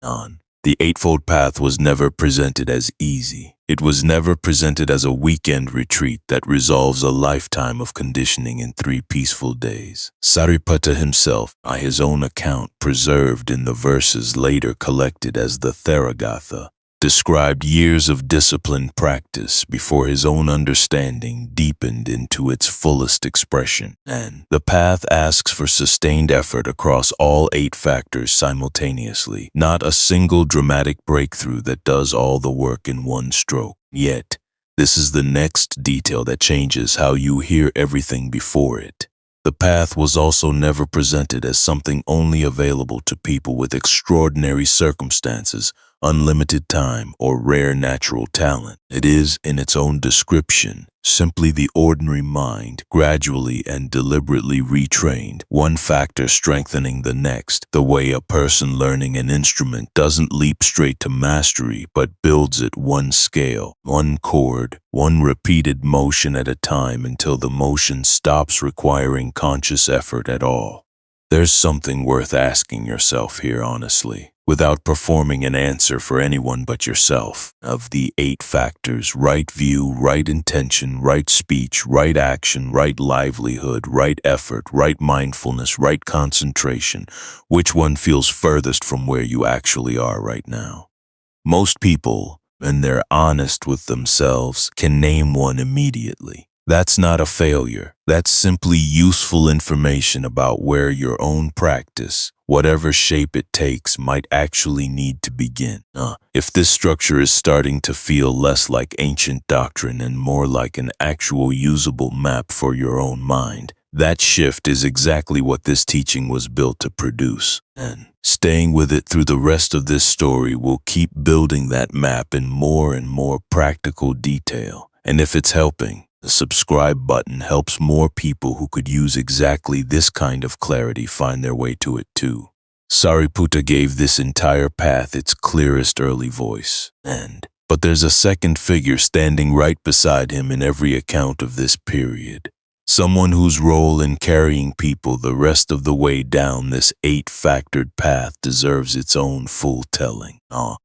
The Eightfold Path was never presented as easy. It was never presented as a weekend retreat that resolves a lifetime of conditioning in 3 peaceful days. Sariputta himself, by his own account preserved in the verses later collected as the Theragatha, described years of disciplined practice before his own understanding deepened into its fullest expression. And the path asks for sustained effort across all 8 factors simultaneously, not a single dramatic breakthrough that does all the work in one stroke. Yet, this is the next detail that changes how you hear everything before it. The path was also never presented as something only available to people with extraordinary circumstances, unlimited time, or rare natural talent. It is, in its own description, simply the ordinary mind, gradually and deliberately retrained, one factor strengthening the next, the way a person learning an instrument doesn't leap straight to mastery, but builds it one scale, one chord, one repeated motion at a time until the motion stops requiring conscious effort at all. There's something worth asking yourself here honestly. without performing an answer for anyone but yourself. Of the 8 factors, right view, right intention, right speech, right action, right livelihood, right effort, right mindfulness, right concentration, which one feels furthest from where you actually are right now? Most people, when they're honest with themselves, can name one immediately. That's not a failure. That's simply useful information about where your own practice, whatever shape it takes, might actually need to begin. If this structure is starting to feel less like ancient doctrine and more like an actual usable map for your own mind, that shift is exactly what this teaching was built to produce. And staying with it through the rest of this story will keep building that map in more and more practical detail. And if it's helping, the subscribe button helps more people who could use exactly this kind of clarity find their way to it too. Sariputta gave this entire path its clearest early voice. But there's a second figure standing right beside him in every account of this period. Someone whose role in carrying people the rest of the way down this 8-factored path deserves its own full telling.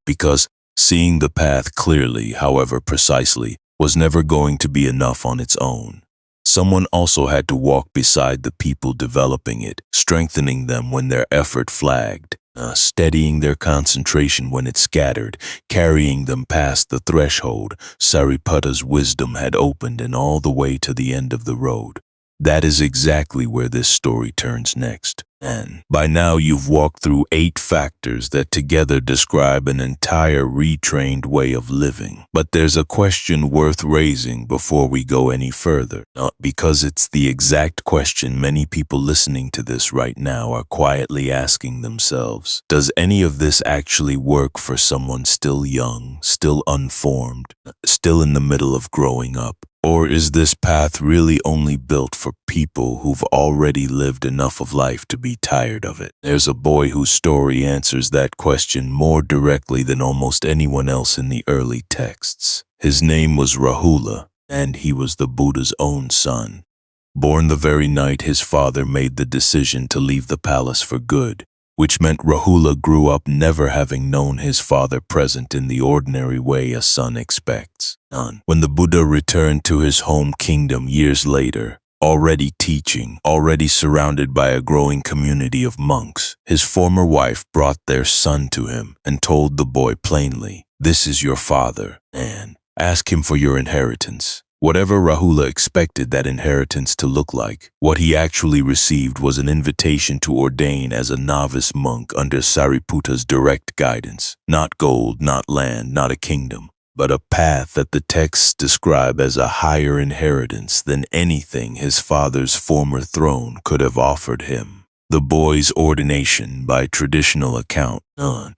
Because seeing the path clearly, however precisely, was never going to be enough on its own. Someone also had to walk beside the people developing it, strengthening them when their effort flagged, steadying their concentration when it scattered, carrying them past the threshold Sariputta's wisdom had opened and all the way to the end of the road. That is exactly where this story turns next. And by now you've walked through 8 factors that together describe an entire retrained way of living. But there's a question worth raising before we go any further, because it's the exact question many people listening to this right now are quietly asking themselves. Does any of this actually work for someone still young, still unformed, still in the middle of growing up? Or is this path really only built for people who've already lived enough of life to be tired of it? There's a boy whose story answers that question more directly than almost anyone else in the early texts. His name was Rahula, and he was the Buddha's own son. Born the very night his father made the decision to leave the palace for good, which meant Rahula grew up never having known his father present in the ordinary way a son expects. When the Buddha returned to his home kingdom years later, already teaching, already surrounded by a growing community of monks, his former wife brought their son to him and told the boy plainly, "This is your father, and ask him for your inheritance." Whatever Rahula expected that inheritance to look like, what he actually received was an invitation to ordain as a novice monk under Sariputta's direct guidance. Not gold, not land, not a kingdom, but a path that the texts describe as a higher inheritance than anything his father's former throne could have offered him. The boy's ordination, by traditional account,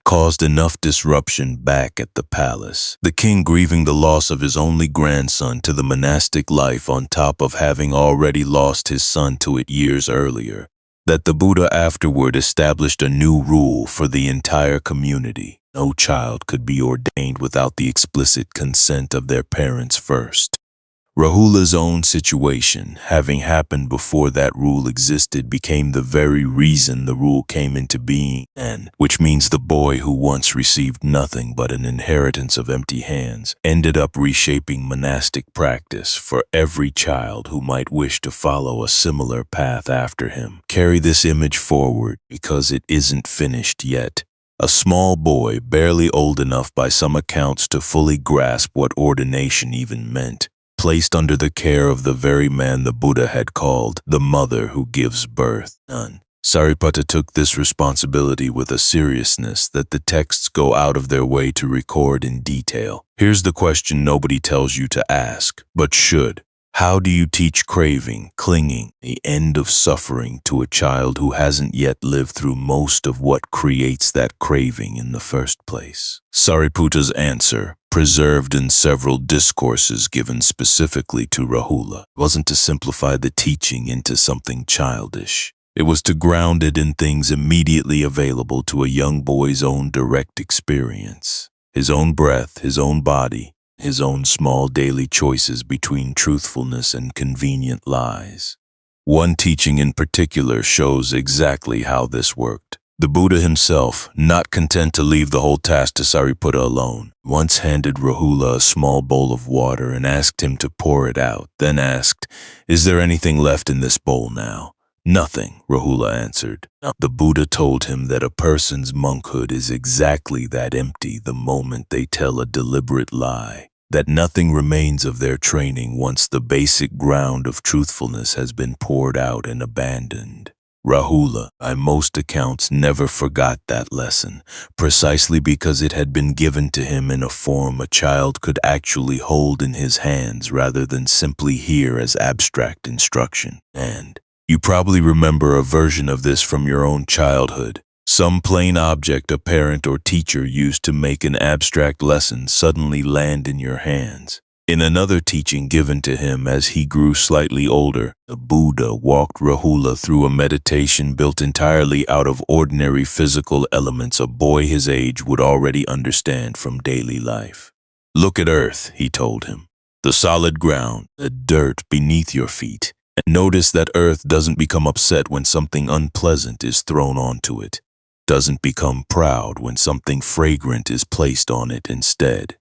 caused enough disruption back at the palace, the king grieving the loss of his only grandson to the monastic life on top of having already lost his son to it years earlier, that the Buddha afterward established a new rule for the entire community. No child could be ordained without the explicit consent of their parents first. Rahula's own situation, having happened before that rule existed, became the very reason the rule came into being, and which means the boy who once received nothing but an inheritance of empty hands ended up reshaping monastic practice for every child who might wish to follow a similar path after him. Carry this image forward because it isn't finished yet. A small boy, barely old enough by some accounts to fully grasp what ordination even meant, placed under the care of the very man the Buddha had called the mother who gives birth. Sariputta took this responsibility with a seriousness that the texts go out of their way to record in detail. Here's the question nobody tells you to ask, but should. How do you teach craving, clinging, the end of suffering to a child who hasn't yet lived through most of what creates that craving in the first place? Sariputta's answer, preserved in several discourses given specifically to Rahula, wasn't to simplify the teaching into something childish. It was to ground it in things immediately available to a young boy's own direct experience. His own breath, his own body, his own small daily choices between truthfulness and convenient lies. One teaching in particular shows exactly how this worked. The Buddha himself, not content to leave the whole task to Sariputta alone, once handed Rahula a small bowl of water and asked him to pour it out, then asked, "Is there anything left in this bowl now?" "Nothing," Rahula answered. The Buddha told him that a person's monkhood is exactly that, empty the moment they tell a deliberate lie, that nothing remains of their training once the basic ground of truthfulness has been poured out and abandoned. Rahula, by most accounts, never forgot that lesson, precisely because it had been given to him in a form a child could actually hold in his hands rather than simply hear as abstract instruction. And you probably remember a version of this from your own childhood. Some plain object a parent or teacher used to make an abstract lesson suddenly land in your hands. In another teaching given to him as he grew slightly older, the Buddha walked Rahula through a meditation built entirely out of ordinary physical elements a boy his age would already understand from daily life. "Look at earth," he told him, "the solid ground, the dirt beneath your feet, and notice that earth doesn't become upset when something unpleasant is thrown onto it, doesn't become proud when something fragrant is placed on it instead.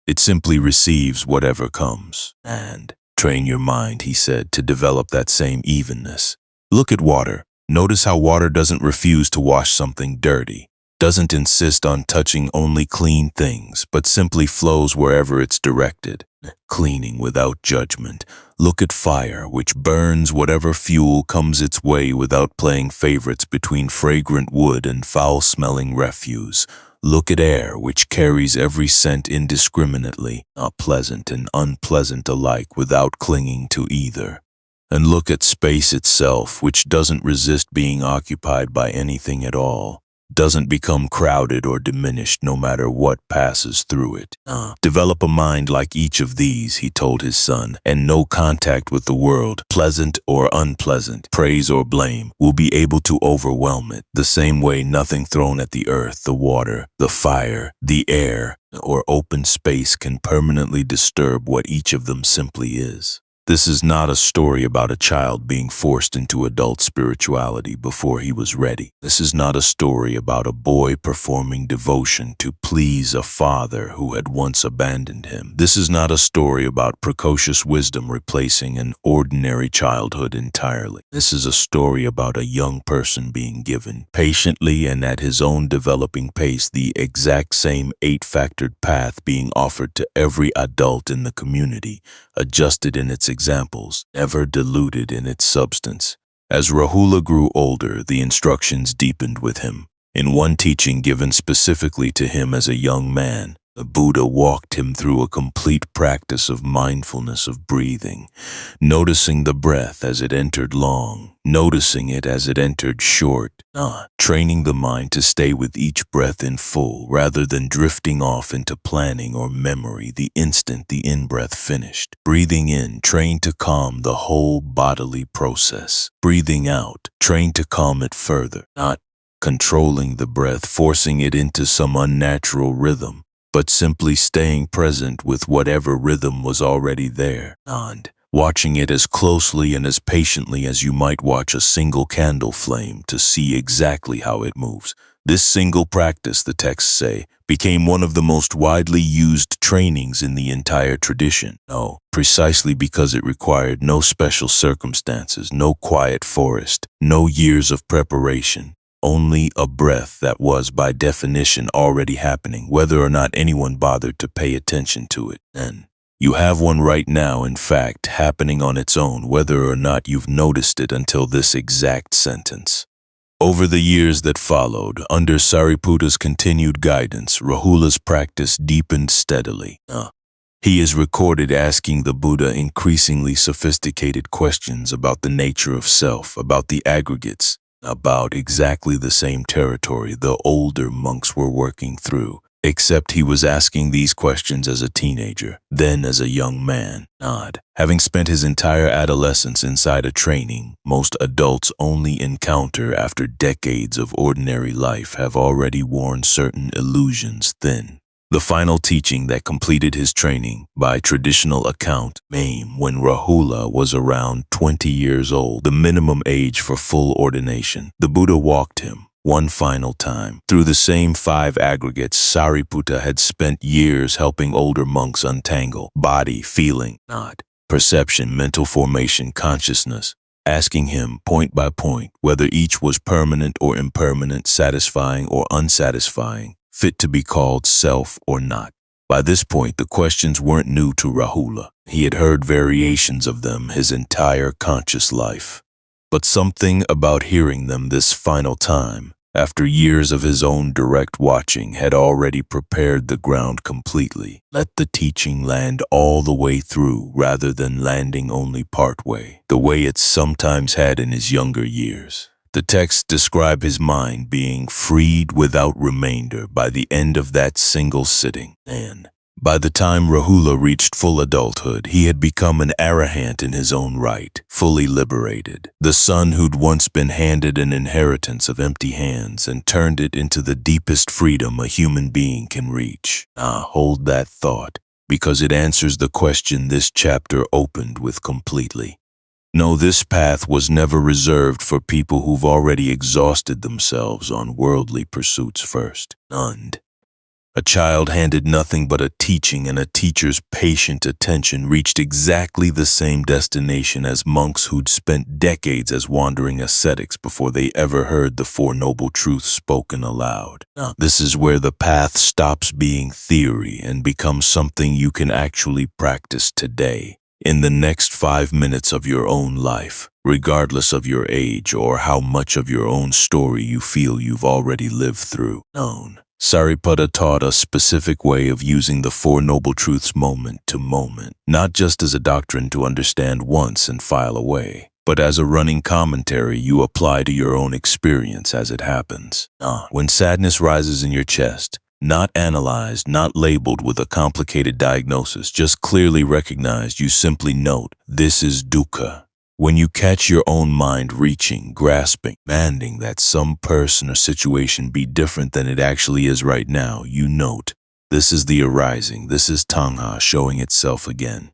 It simply receives whatever comes. And train your mind," he said, "to develop that same evenness. Look at water. Notice how water doesn't refuse to wash something dirty, doesn't insist on touching only clean things, but simply flows wherever it's directed, cleaning without judgment. Look at fire, which burns whatever fuel comes its way without playing favorites between fragrant wood and foul-smelling refuse. Look at air, which carries every scent indiscriminately, not pleasant and unpleasant alike, without clinging to either. And look at space itself, which doesn't resist being occupied by anything at all, doesn't become crowded or diminished no matter what passes through it. Develop a mind like each of these," he told his son, "and no contact with the world, pleasant or unpleasant, praise or blame, will be able to overwhelm it, the same way nothing thrown at the earth, the water, the fire, the air, or open space can permanently disturb what each of them simply is." This is not a story about a child being forced into adult spirituality before he was ready. This is not a story about a boy performing devotion to please a father who had once abandoned him. This is not a story about precocious wisdom replacing an ordinary childhood entirely. This is a story about a young person being given, patiently and at his own developing pace, the exact same 8-factored path being offered to every adult in the community, adjusted in its examples, never diluted in its substance. As Rahula grew older, the instructions deepened with him. In one teaching given specifically to him as a young man, the Buddha walked him through a complete practice of mindfulness of breathing, noticing the breath as it entered long, noticing it as it entered short, training the mind to stay with each breath in full rather than drifting off into planning or memory the instant the in-breath finished. Breathing in, trained to calm the whole bodily process. Breathing out, trained to calm it further, not controlling the breath, forcing it into some unnatural rhythm, but simply staying present with whatever rhythm was already there, and watching it as closely and as patiently as you might watch a single candle flame to see exactly how it moves. This single practice, the texts say, became one of the most widely used trainings in the entire tradition. No, precisely because it required no special circumstances, no quiet forest, no years of preparation. Only a breath that was, by definition, already happening, whether or not anyone bothered to pay attention to it then. You have one right now, in fact, happening on its own, whether or not you've noticed it until this exact sentence. Over the years that followed, under Sariputta's continued guidance, Rahula's practice deepened steadily. He is recorded asking the Buddha increasingly sophisticated questions about the nature of self, about the aggregates, about exactly the same territory the older monks were working through, except he was asking these questions as a teenager, then as a young man. Having spent his entire adolescence inside a training most adults only encounter after decades of ordinary life have already worn certain illusions thin. The final teaching that completed his training, by traditional account, came when Rahula was around 20 years old, the minimum age for full ordination. The Buddha walked him, one final time. Through the same 5 aggregates, Sariputta had spent years helping older monks untangle body, feeling, not perception, mental formation, consciousness, asking him point by point whether each was permanent or impermanent, satisfying or unsatisfying, fit to be called self or not. By this point, the questions weren't new to Rahula. He had heard variations of them his entire conscious life. But something about hearing them this final time, after years of his own direct watching, had already prepared the ground completely. Let the teaching land all the way through rather than landing only partway, the way it sometimes had in his younger years. The texts describe his mind being freed without remainder by the end of that single sitting, and by the time Rahula reached full adulthood, he had become an arahant in his own right, fully liberated. The son who'd once been handed an inheritance of empty hands and turned it into the deepest freedom a human being can reach. Hold that thought, because it answers the question this chapter opened with completely. No, this path was never reserved for people who've already exhausted themselves on worldly pursuits first. None. A child handed nothing but a teaching, and a teacher's patient attention reached exactly the same destination as monks who'd spent decades as wandering ascetics before they ever heard the Four Noble Truths spoken aloud. This is where the path stops being theory and becomes something you can actually practice today, in the next 5 minutes of your own life, regardless of your age or how much of your own story you feel you've already lived through. Sariputta taught a specific way of using the Four Noble Truths moment to moment, not just as a doctrine to understand once and file away, but as a running commentary you apply to your own experience as it happens. When sadness rises in your chest, not analyzed, not labeled with a complicated diagnosis, just clearly recognized, you simply note, this is dukkha. When you catch your own mind reaching, grasping, demanding that some person or situation be different than it actually is right now, you note, this is the arising, this is tanha showing itself again.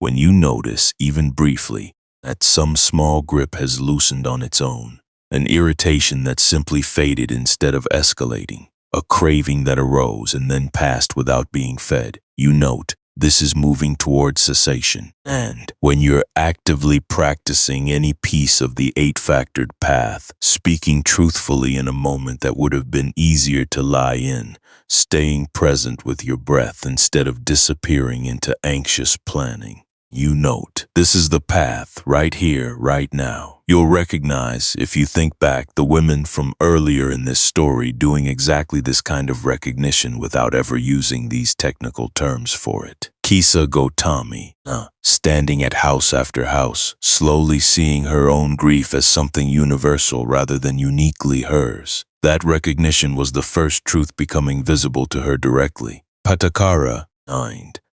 When you notice, even briefly, that some small grip has loosened on its own, an irritation that simply faded instead of escalating, a craving that arose and then passed without being fed, you note, this is moving toward cessation. And when you're actively practicing any piece of the 8-factored path, speaking truthfully in a moment that would have been easier to lie in, staying present with your breath instead of disappearing into anxious planning, you note, this is the path right here, right now. You'll recognize, if you think back, the women from earlier in this story doing exactly this kind of recognition without ever using these technical terms for it. Kisa Gotami, standing at house after house, slowly seeing her own grief as something universal rather than uniquely hers. That recognition was the first truth becoming visible to her directly. Patacara,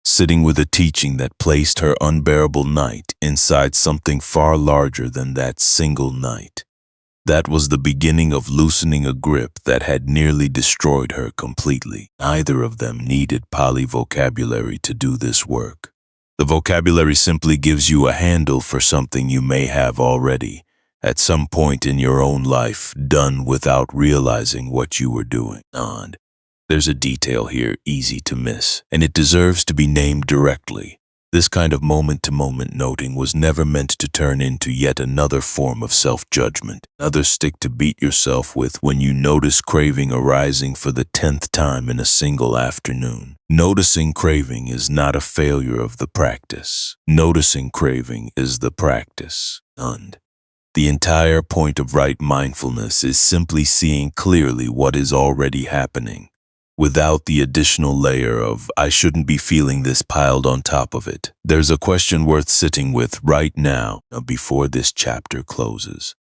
sitting with a teaching that placed her unbearable night inside something far larger than that single night. That was the beginning of loosening a grip that had nearly destroyed her completely. Neither of them needed Pali vocabulary to do this work. The vocabulary simply gives you a handle for something you may have already, at some point in your own life, done without realizing what you were doing. There's a detail here easy to miss, and it deserves to be named directly. This kind of moment-to-moment noting was never meant to turn into yet another form of self-judgment, another stick to beat yourself with when you notice craving arising for the 10th time in a single afternoon. Noticing craving is not a failure of the practice. Noticing craving is the practice. The entire point of right mindfulness is simply seeing clearly what is already happening, without the additional layer of, I shouldn't be feeling this piled on top of it. There's a question worth sitting with right now before this chapter closes.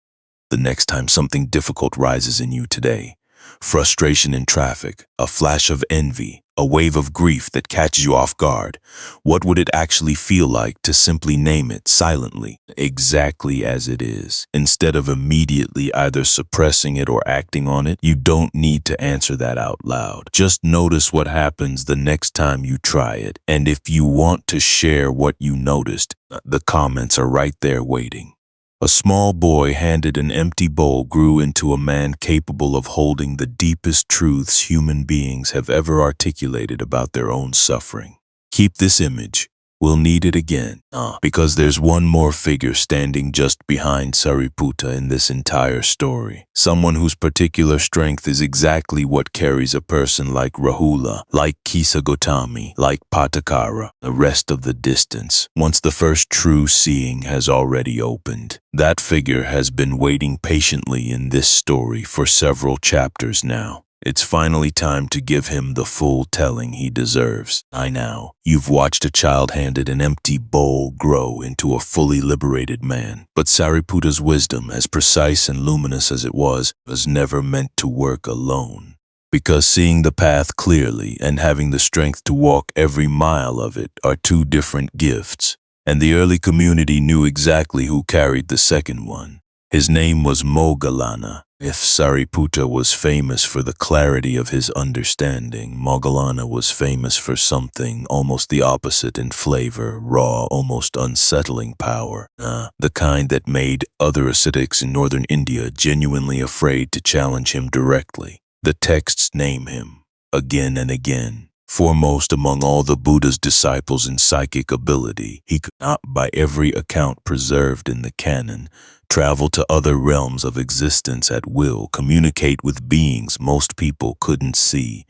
The next time something difficult rises in you today, frustration in traffic, a flash of envy, a wave of grief that catches you off guard, what would it actually feel like to simply name it silently, exactly as it is? Instead of immediately either suppressing it or acting on it, you don't need to answer that out loud. Just notice what happens the next time you try it. And if you want to share what you noticed, the comments are right there waiting. A small boy handed an empty bowl grew into a man capable of holding the deepest truths human beings have ever articulated about their own suffering. Keep this image. We'll need it again, because there's one more figure standing just behind Sariputta in this entire story. Someone whose particular strength is exactly what carries a person like Rahula, like Kisa Gotami, like Patacara, the rest of the distance, once the first true seeing has already opened. That figure has been waiting patiently in this story for several chapters now. It's finally time to give him the full telling he deserves. Now, you've watched a child handed an empty bowl grow into a fully liberated man. But Sariputta's wisdom, as precise and luminous as it was never meant to work alone. Because seeing the path clearly and having the strength to walk every mile of it are two different gifts. And the early community knew exactly who carried the second one. His name was Moggallana. If Sariputta was famous for the clarity of his understanding, Moggallana was famous for something almost the opposite in flavor, raw, almost unsettling power. The kind that made other ascetics in northern India genuinely afraid to challenge him directly. The texts name him, again and again, foremost among all the Buddha's disciples in psychic ability. He could not, by every account preserved in the canon, travel to other realms of existence at will, communicate with beings most people couldn't see,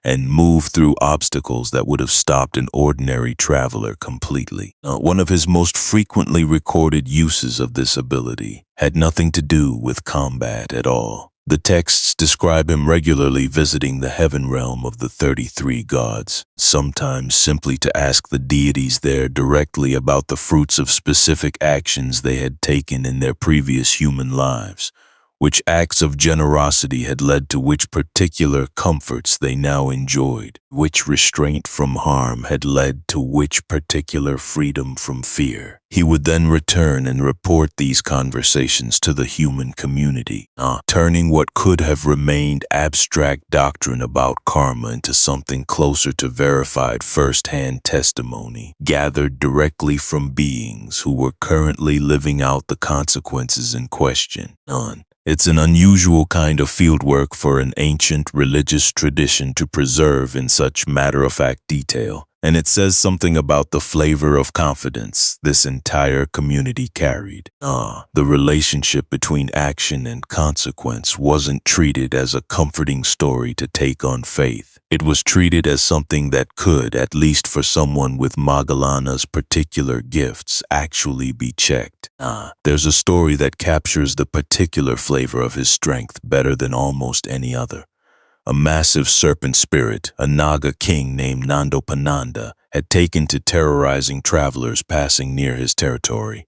and move through obstacles that would have stopped an ordinary traveler completely. One of his most frequently recorded uses of this ability had nothing to do with combat at all. The texts describe him regularly visiting the heaven realm of the 33 gods, sometimes simply to ask the deities there directly about the fruits of specific actions they had taken in their previous human lives, which acts of generosity had led to which particular comforts they now enjoyed, which restraint from harm had led to which particular freedom from fear. He would then return and report these conversations to the human community, turning what could have remained abstract doctrine about karma into something closer to verified first-hand testimony, gathered directly from beings who were currently living out the consequences in question. It's an unusual kind of fieldwork for an ancient religious tradition to preserve in such matter-of-fact detail, and it says something about the flavor of confidence this entire community carried. The relationship between action and consequence wasn't treated as a comforting story to take on faith. It was treated as something that could, at least for someone with Moggallana's particular gifts, actually be checked. There's a story that captures the particular flavor of his strength better than almost any other. A massive serpent spirit, a Naga king named Nandopananda, had taken to terrorizing travelers passing near his territory,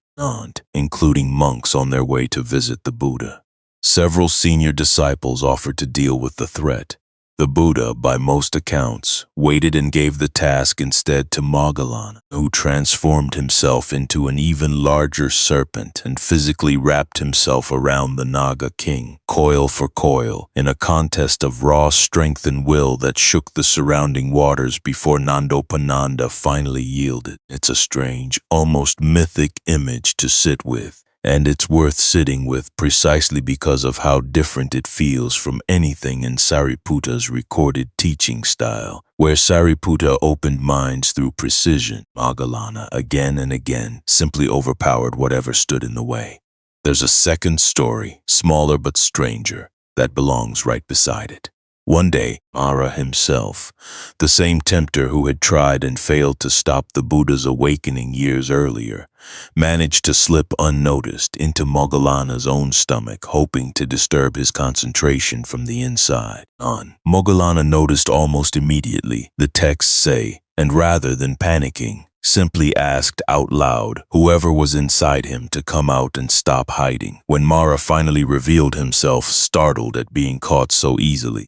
including monks on their way to visit the Buddha. Several senior disciples offered to deal with the threat. The Buddha, by most accounts, waited and gave the task instead to Moggallana, who transformed himself into an even larger serpent and physically wrapped himself around the Naga king, coil for coil, in a contest of raw strength and will that shook the surrounding waters before Nandopananda finally yielded. It's a strange, almost mythic image to sit with. And it's worth sitting with precisely because of how different it feels from anything in Sariputta's recorded teaching style, where Sariputta opened minds through precision. Moggallana, again and again, simply overpowered whatever stood in the way. There's a second story, smaller but stranger, that belongs right beside it. One day, Mara himself, the same tempter who had tried and failed to stop the Buddha's awakening years earlier, managed to slip unnoticed into Moggallana's own stomach, hoping to disturb his concentration from the inside. Moggallana noticed almost immediately, the texts say, and rather than panicking, simply asked out loud whoever was inside him to come out and stop hiding. When Mara finally revealed himself, startled at being caught so easily,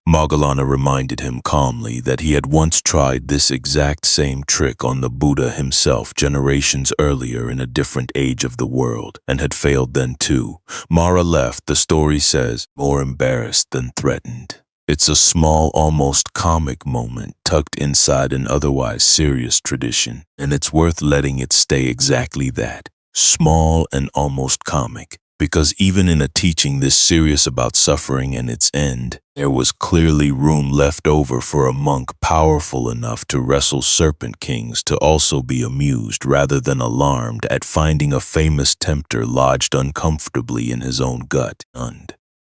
Moggallana reminded him calmly that he had once tried this exact same trick on the Buddha himself generations earlier in a different age of the world, and had failed then too. Mara left, the story says, more embarrassed than threatened. It's a small, almost comic moment tucked inside an otherwise serious tradition, and it's worth letting it stay exactly that, small and almost comic, because even in a teaching this serious about suffering and its end, there was clearly room left over for a monk powerful enough to wrestle serpent kings to also be amused rather than alarmed at finding a famous tempter lodged uncomfortably in his own gut.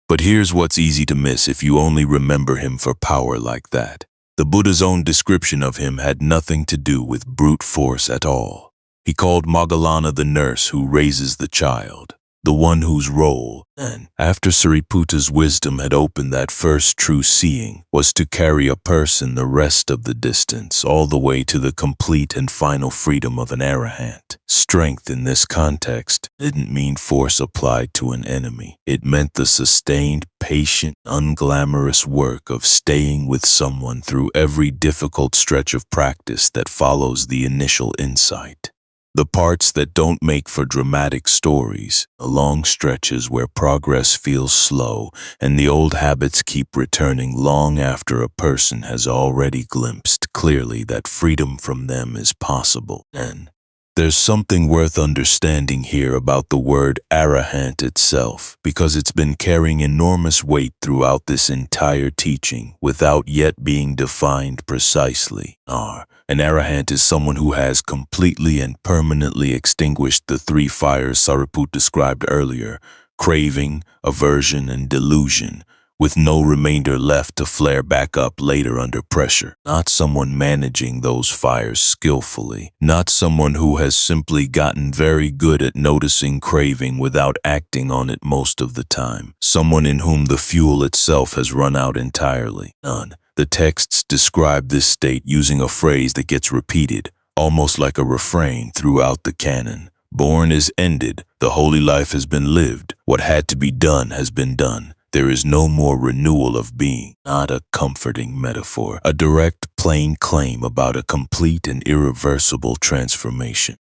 But here's what's easy to miss if you only remember him for power like that. The Buddha's own description of him had nothing to do with brute force at all. He called Moggallana the nurse who raises the child, the one whose role, and after Sariputa's wisdom had opened that first true seeing, was to carry a person the rest of the distance, all the way to the complete and final freedom of an arahant. Strength in this context didn't mean force applied to an enemy. It meant the sustained, patient, unglamorous work of staying with someone through every difficult stretch of practice that follows the initial insight. The parts that don't make for dramatic stories, the long stretches where progress feels slow and the old habits keep returning long after a person has already glimpsed clearly that freedom from them is possible. And there's something worth understanding here about the word arahant itself, because it's been carrying enormous weight throughout this entire teaching without yet being defined precisely. An arahant is someone who has completely and permanently extinguished the three fires Sariputta described earlier: craving, aversion, and delusion, with no remainder left to flare back up later under pressure. Not someone managing those fires skillfully. Not someone who has simply gotten very good at noticing craving without acting on it most of the time. Someone in whom the fuel itself has run out entirely. None. The texts describe this state using a phrase that gets repeated, almost like a refrain throughout the canon. Born is ended, the holy life has been lived, what had to be done has been done. There is no more renewal of being. Not a comforting metaphor, a direct, plain claim about a complete and irreversible transformation.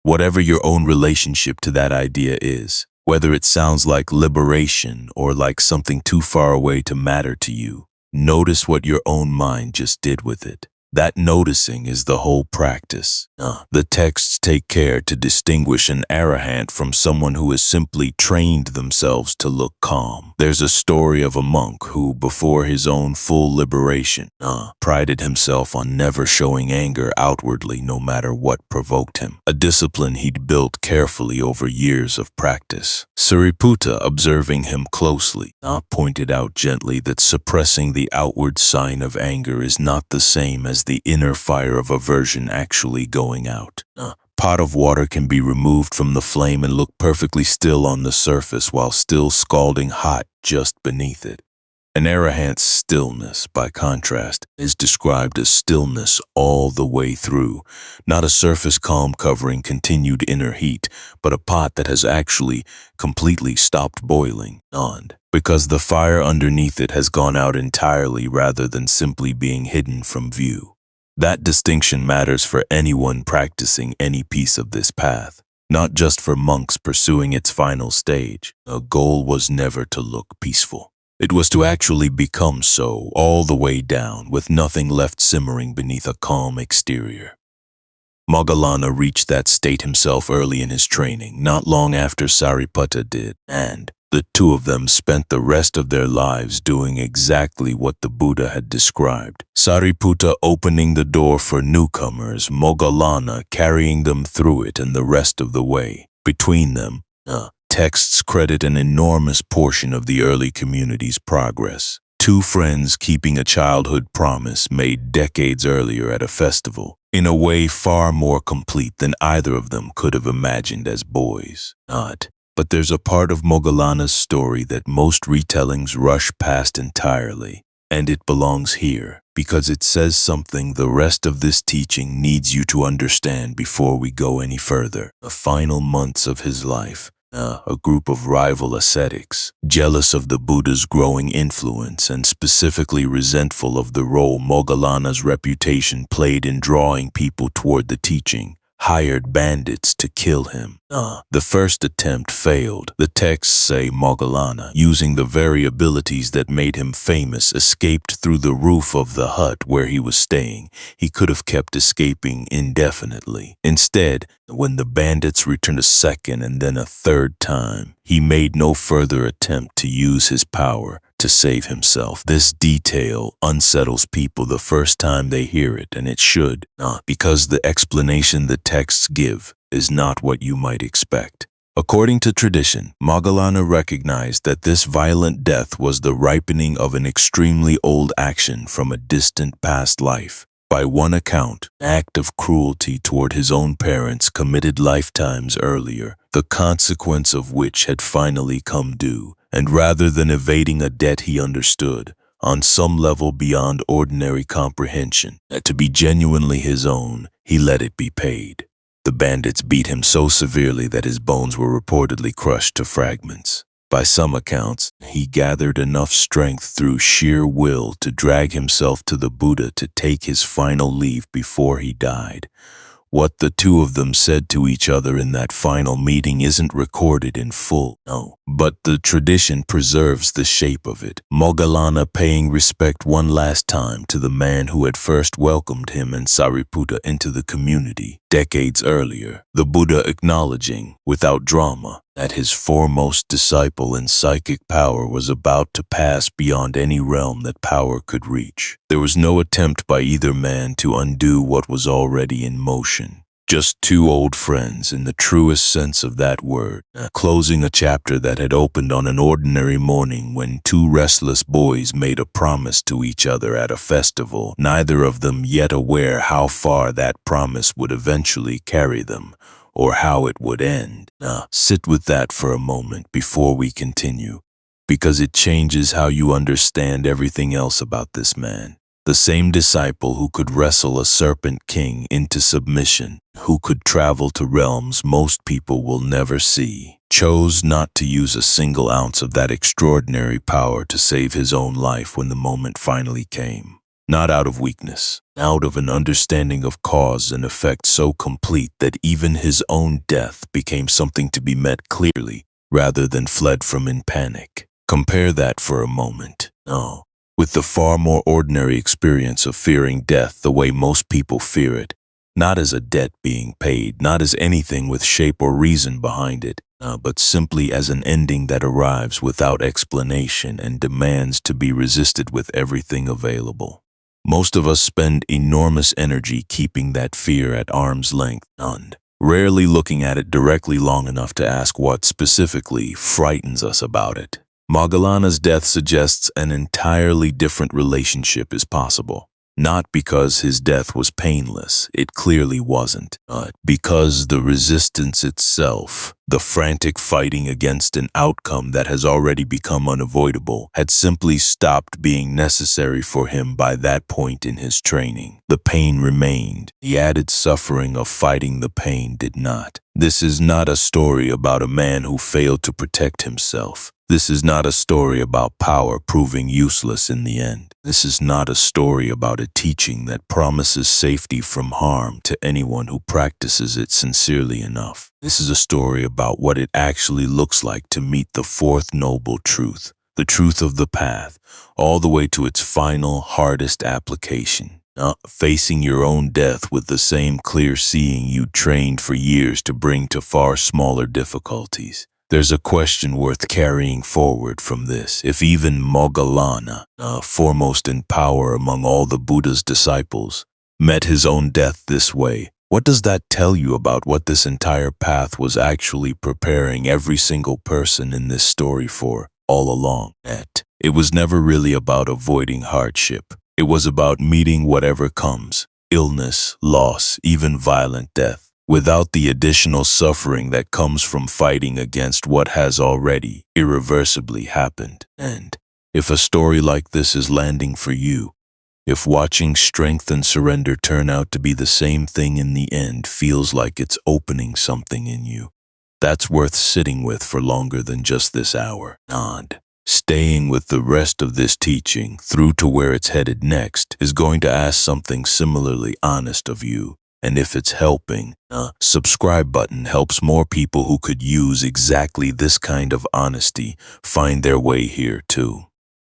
Whatever your own relationship to that idea is, whether it sounds like liberation or like something too far away to matter to you, notice what your own mind just did with it. That noticing is the whole practice. The texts take care to distinguish an arahant from someone who has simply trained themselves to look calm. There's a story of a monk who, before his own full liberation, prided himself on never showing anger outwardly no matter what provoked him, a discipline he'd built carefully over years of practice. Sariputta, observing him closely, pointed out gently that suppressing the outward sign of anger is not the same as the inner fire of aversion actually going out. Pot of water can be removed from the flame and look perfectly still on the surface while still scalding hot just beneath it. An arahant's stillness, by contrast, is described as stillness all the way through, not a surface calm covering continued inner heat, but a pot that has actually completely stopped boiling, because the fire underneath it has gone out entirely rather than simply being hidden from view. That distinction matters for anyone practicing any piece of this path, not just for monks pursuing its final stage. A goal was never to look peaceful. It was to actually become so, all the way down, with nothing left simmering beneath a calm exterior. Moggallana reached that state himself early in his training, not long after Sariputta did, and the two of them spent the rest of their lives doing exactly what the Buddha had described. Sariputta opening the door for newcomers, Moggallana carrying them through it and the rest of the way. Between them, texts credit an enormous portion of the early community's progress. Two friends keeping a childhood promise made decades earlier at a festival, in a way far more complete than either of them could have imagined as boys. But there's a part of Moggallana's story that most retellings rush past entirely, and it belongs here, because it says something the rest of this teaching needs you to understand before we go any further. The final months of his life, a group of rival ascetics, jealous of the Buddha's growing influence and specifically resentful of the role Moggallana's reputation played in drawing people toward the teaching, hired bandits to kill him. The first attempt failed. The texts say Moggallana, using the very abilities that made him famous, escaped through the roof of the hut where he was staying. He could have kept escaping indefinitely. Instead, when the bandits returned a second and then a third time, he made no further attempt to use his power to save himself. This detail unsettles people the first time they hear it, and it should, because the explanation the texts give is not what you might expect. According to tradition, Moggallana recognized that this violent death was the ripening of an extremely old action from a distant past life. By one account, an act of cruelty toward his own parents committed lifetimes earlier, the consequence of which had finally come due, and rather than evading a debt he understood, on some level beyond ordinary comprehension, to be genuinely his own, he let it be paid. The bandits beat him so severely that his bones were reportedly crushed to fragments. By some accounts, he gathered enough strength through sheer will to drag himself to the Buddha to take his final leave before he died. What the two of them said to each other in that final meeting isn't recorded in full, no, but the tradition preserves the shape of it. Moggallana paying respect one last time to the man who had first welcomed him and Sariputta into the community decades earlier, the Buddha acknowledging, without drama, that his foremost disciple in psychic power was about to pass beyond any realm that power could reach. There was no attempt by either man to undo what was already in motion. Just two old friends in the truest sense of that word, closing a chapter that had opened on an ordinary morning when two restless boys made a promise to each other at a festival, neither of them yet aware how far that promise would eventually carry them, or how it would end. Sit with that for a moment before we continue, because it changes how you understand everything else about this man. The same disciple who could wrestle a serpent king into submission, who could travel to realms most people will never see, chose not to use a single ounce of that extraordinary power to save his own life when the moment finally came. Not out of weakness, out of an understanding of cause and effect so complete that even his own death became something to be met clearly rather than fled from in panic. Compare that for a moment. With the far more ordinary experience of fearing death the way most people fear it, not as a debt being paid, not as anything with shape or reason behind it, but simply as an ending that arrives without explanation and demands to be resisted with everything available. Most of us spend enormous energy keeping that fear at arm's length, rarely looking at it directly long enough to ask what specifically frightens us about it. Moggallana's death suggests an entirely different relationship is possible. Not because his death was painless, it clearly wasn't, but because the resistance itself, the frantic fighting against an outcome that has already become unavoidable, had simply stopped being necessary for him by that point in his training. The pain remained. The added suffering of fighting the pain did not. This is not a story about a man who failed to protect himself. This is not a story about power proving useless in the end. This is not a story about a teaching that promises safety from harm to anyone who practices it sincerely enough. This is a story about what it actually looks like to meet the fourth noble truth, the truth of the path, all the way to its final, hardest application. Facing your own death with the same clear seeing you trained for years to bring to far smaller difficulties. There's a question worth carrying forward from this. If even Moggallana, foremost in power among all the Buddha's disciples, met his own death this way, what does that tell you about what this entire path was actually preparing every single person in this story for all along? It was never really about avoiding hardship. It was about meeting whatever comes, illness, loss, even violent death, without the additional suffering that comes from fighting against what has already irreversibly happened. And if a story like this is landing for you, if watching strength and surrender turn out to be the same thing in the end feels like it's opening something in you, that's worth sitting with for longer than just this hour. Staying with the rest of this teaching through to where it's headed next is going to ask something similarly honest of you. And if it's helping, a subscribe button helps more people who could use exactly this kind of honesty find their way here too.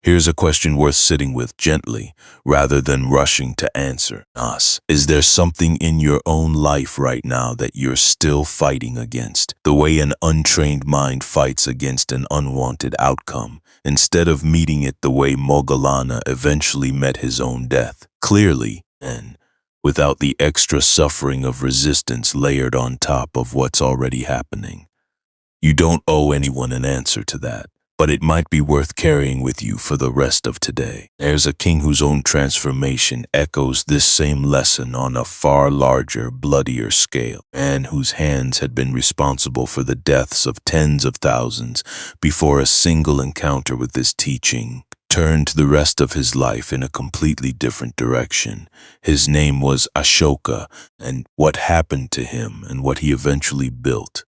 Here's a question worth sitting with gently, rather than rushing to answer us. Is there something in your own life right now that you're still fighting against? The way an untrained mind fights against an unwanted outcome, instead of meeting it the way Moggallana eventually met his own death, clearly and without the extra suffering of resistance layered on top of what's already happening. You don't owe anyone an answer to that, but it might be worth carrying with you for the rest of today. There's a king whose own transformation echoes this same lesson on a far larger, bloodier scale, and whose hands had been responsible for the deaths of tens of thousands before a single encounter with this teaching turned the rest of his life in a completely different direction. His name was Ashoka, and what happened to him and what he eventually built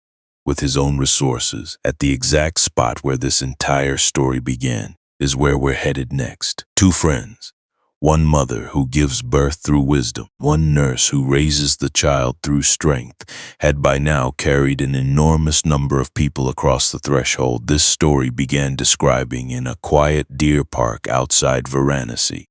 with his own resources at the exact spot where this entire story began is where we're headed next. Two friends, one mother who gives birth through wisdom, one nurse who raises the child through strength, had by now carried an enormous number of people across the threshold this story began describing in a quiet deer park outside Varanasi.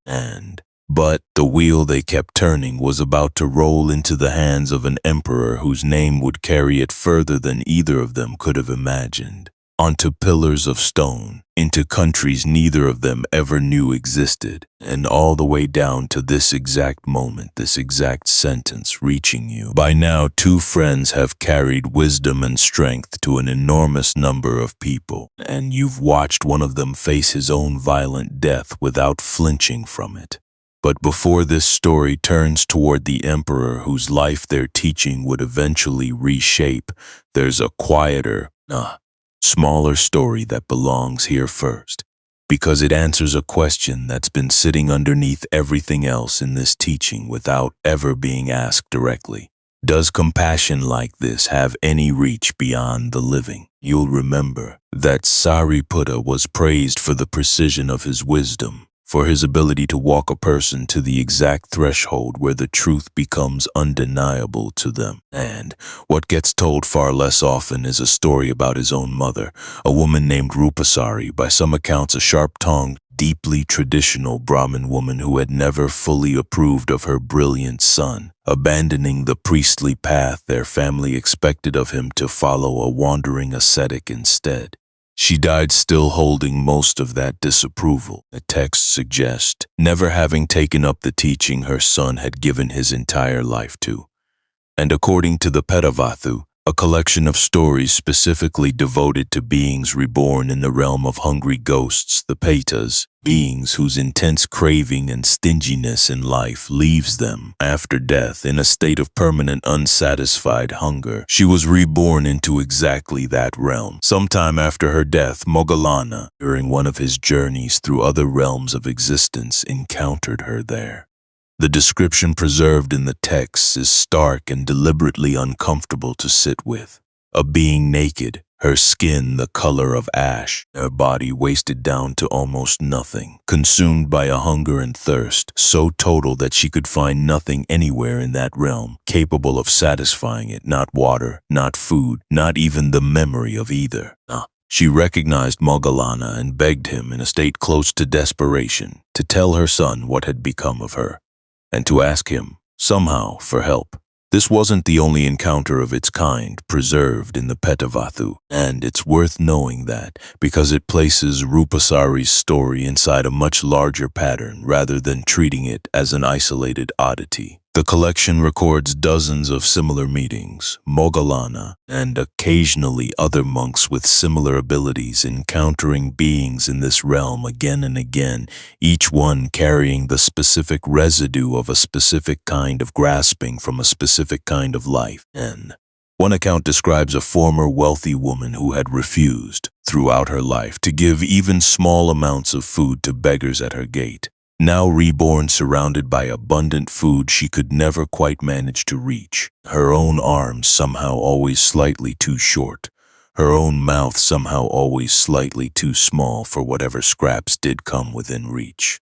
But the wheel they kept turning was about to roll into the hands of an emperor whose name would carry it further than either of them could have imagined. Onto pillars of stone, into countries neither of them ever knew existed, and all the way down to this exact moment, this exact sentence reaching you. By now, two friends have carried wisdom and strength to an enormous number of people, and you've watched one of them face his own violent death without flinching from it. But before this story turns toward the emperor whose life their teaching would eventually reshape, there's a quieter, smaller story that belongs here first, because it answers a question that's been sitting underneath everything else in this teaching without ever being asked directly. Does compassion like this have any reach beyond the living? You'll remember that Sariputta was praised for the precision of his wisdom, for his ability to walk a person to the exact threshold where the truth becomes undeniable to them. And what gets told far less often is a story about his own mother, a woman named Rupasari, by some accounts a sharp-tongued, deeply traditional Brahmin woman who had never fully approved of her brilliant son, abandoning the priestly path their family expected of him to follow a wandering ascetic instead. She died still holding most of that disapproval, the texts suggest, never having taken up the teaching her son had given his entire life to. And according to the Petavathu, a collection of stories specifically devoted to beings reborn in the realm of hungry ghosts, the Petas, beings whose intense craving and stinginess in life leaves them, after death, in a state of permanent unsatisfied hunger. She was reborn into exactly that realm. Sometime after her death, Moggallana, during one of his journeys through other realms of existence, encountered her there. The description preserved in the texts is stark and deliberately uncomfortable to sit with. A being naked, her skin the color of ash, her body wasted down to almost nothing, consumed by a hunger and thirst so total that she could find nothing anywhere in that realm capable of satisfying it, not water, not food, not even the memory of either. She recognized Moggallana and begged him in a state close to desperation to tell her son what had become of her, and to ask him, somehow, for help. This wasn't the only encounter of its kind preserved in the Petavathu, and it's worth knowing that because it places Rupasari's story inside a much larger pattern rather than treating it as an isolated oddity. The collection records dozens of similar meetings, Moggallana, and occasionally other monks with similar abilities encountering beings in this realm again and again, each one carrying the specific residue of a specific kind of grasping from a specific kind of life. And one account describes a former wealthy woman who had refused, throughout her life, to give even small amounts of food to beggars at her gate. Now reborn, surrounded by abundant food she could never quite manage to reach, her own arms somehow always slightly too short, her own mouth somehow always slightly too small for whatever scraps did come within reach.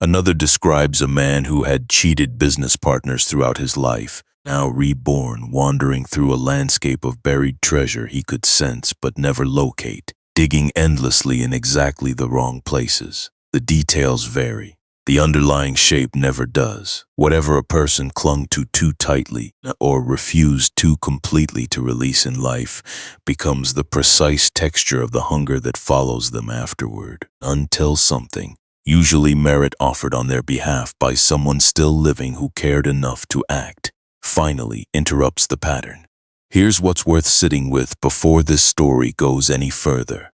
Another describes a man who had cheated business partners throughout his life, now reborn, wandering through a landscape of buried treasure he could sense but never locate, digging endlessly in exactly the wrong places. The details vary. The underlying shape never does. Whatever a person clung to too tightly or refused too completely to release in life becomes the precise texture of the hunger that follows them afterward, until something, usually merit offered on their behalf by someone still living who cared enough to act, finally interrupts the pattern. Here's what's worth sitting with before this story goes any further.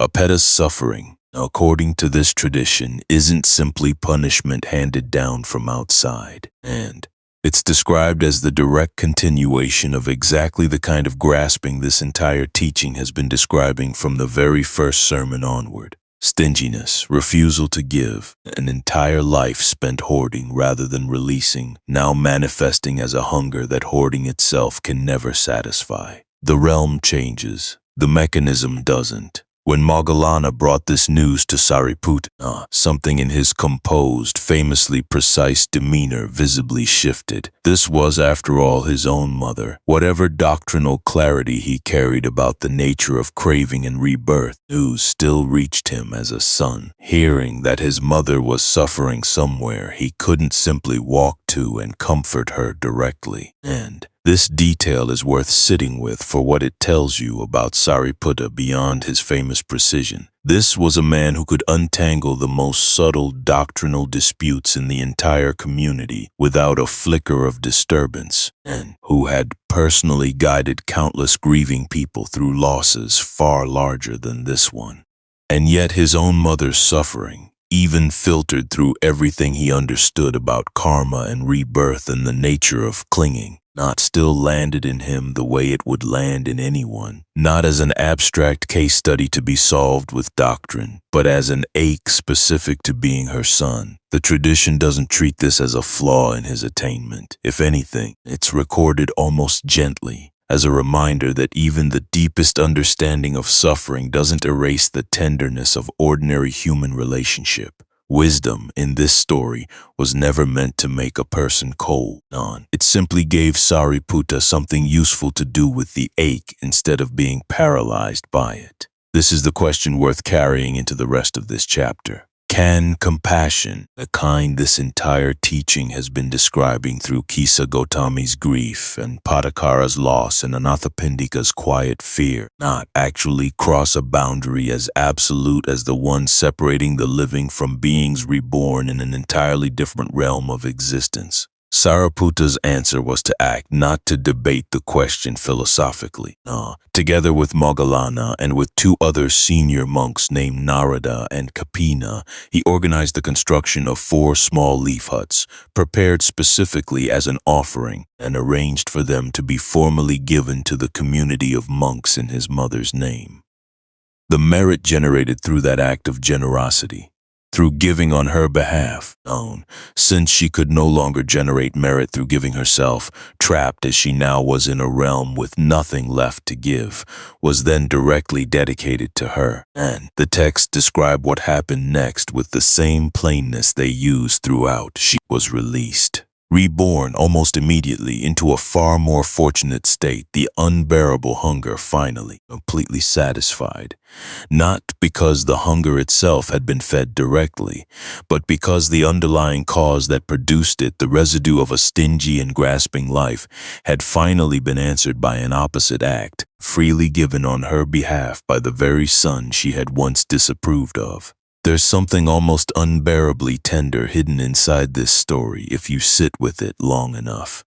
Apeta's suffering, according to this tradition, isn't simply punishment handed down from outside, and it's described as the direct continuation of exactly the kind of grasping this entire teaching has been describing from the very first sermon onward. Stinginess, refusal to give, an entire life spent hoarding rather than releasing, now manifesting as a hunger that hoarding itself can never satisfy. The realm changes, the mechanism doesn't. When Moggallana brought this news to Sariputta, something in his composed, famously precise demeanor visibly shifted. This was, after all, his own mother. Whatever doctrinal clarity he carried about the nature of craving and rebirth, news still reached him as a son. Hearing that his mother was suffering somewhere, he couldn't simply walk to and comfort her directly. And this detail is worth sitting with for what it tells you about Sariputta beyond his famous precision. This was a man who could untangle the most subtle doctrinal disputes in the entire community without a flicker of disturbance, and who had personally guided countless grieving people through losses far larger than this one. And yet his own mother's suffering, even filtered through everything he understood about karma and rebirth and the nature of clinging, still landed in him the way it would land in anyone, not as an abstract case study to be solved with doctrine, but as an ache specific to being her son. The tradition doesn't treat this as a flaw in his attainment. If anything, it's recorded almost gently, as a reminder that even the deepest understanding of suffering doesn't erase the tenderness of ordinary human relationship. Wisdom in this story was never meant to make a person cold. It simply gave Sariputta something useful to do with the ache instead of being paralyzed by it. This is the question worth carrying into the rest of this chapter. Can compassion, the kind this entire teaching has been describing through Kisa Gotami's grief and Patacara's loss and Anathapindika's quiet fear, not actually cross a boundary as absolute as the one separating the living from beings reborn in an entirely different realm of existence? Sariputta's answer was to act, not to debate the question philosophically. Together with Moggallana and with two other senior monks named Narada and Kapina, he organized the construction of 4 small leaf huts, prepared specifically as an offering, and arranged for them to be formally given to the community of monks in his mother's name. The merit generated through that act of generosity, through giving on her behalf, since she could no longer generate merit through giving herself, trapped as she now was in a realm with nothing left to give, was then directly dedicated to her. And the text describe what happened next with the same plainness they used throughout. She was released, reborn almost immediately into a far more fortunate state, the unbearable hunger finally completely satisfied. Not because the hunger itself had been fed directly, but because the underlying cause that produced it, the residue of a stingy and grasping life, had finally been answered by an opposite act, freely given on her behalf by the very son she had once disapproved of. There's something almost unbearably tender hidden inside this story if you sit with it long enough.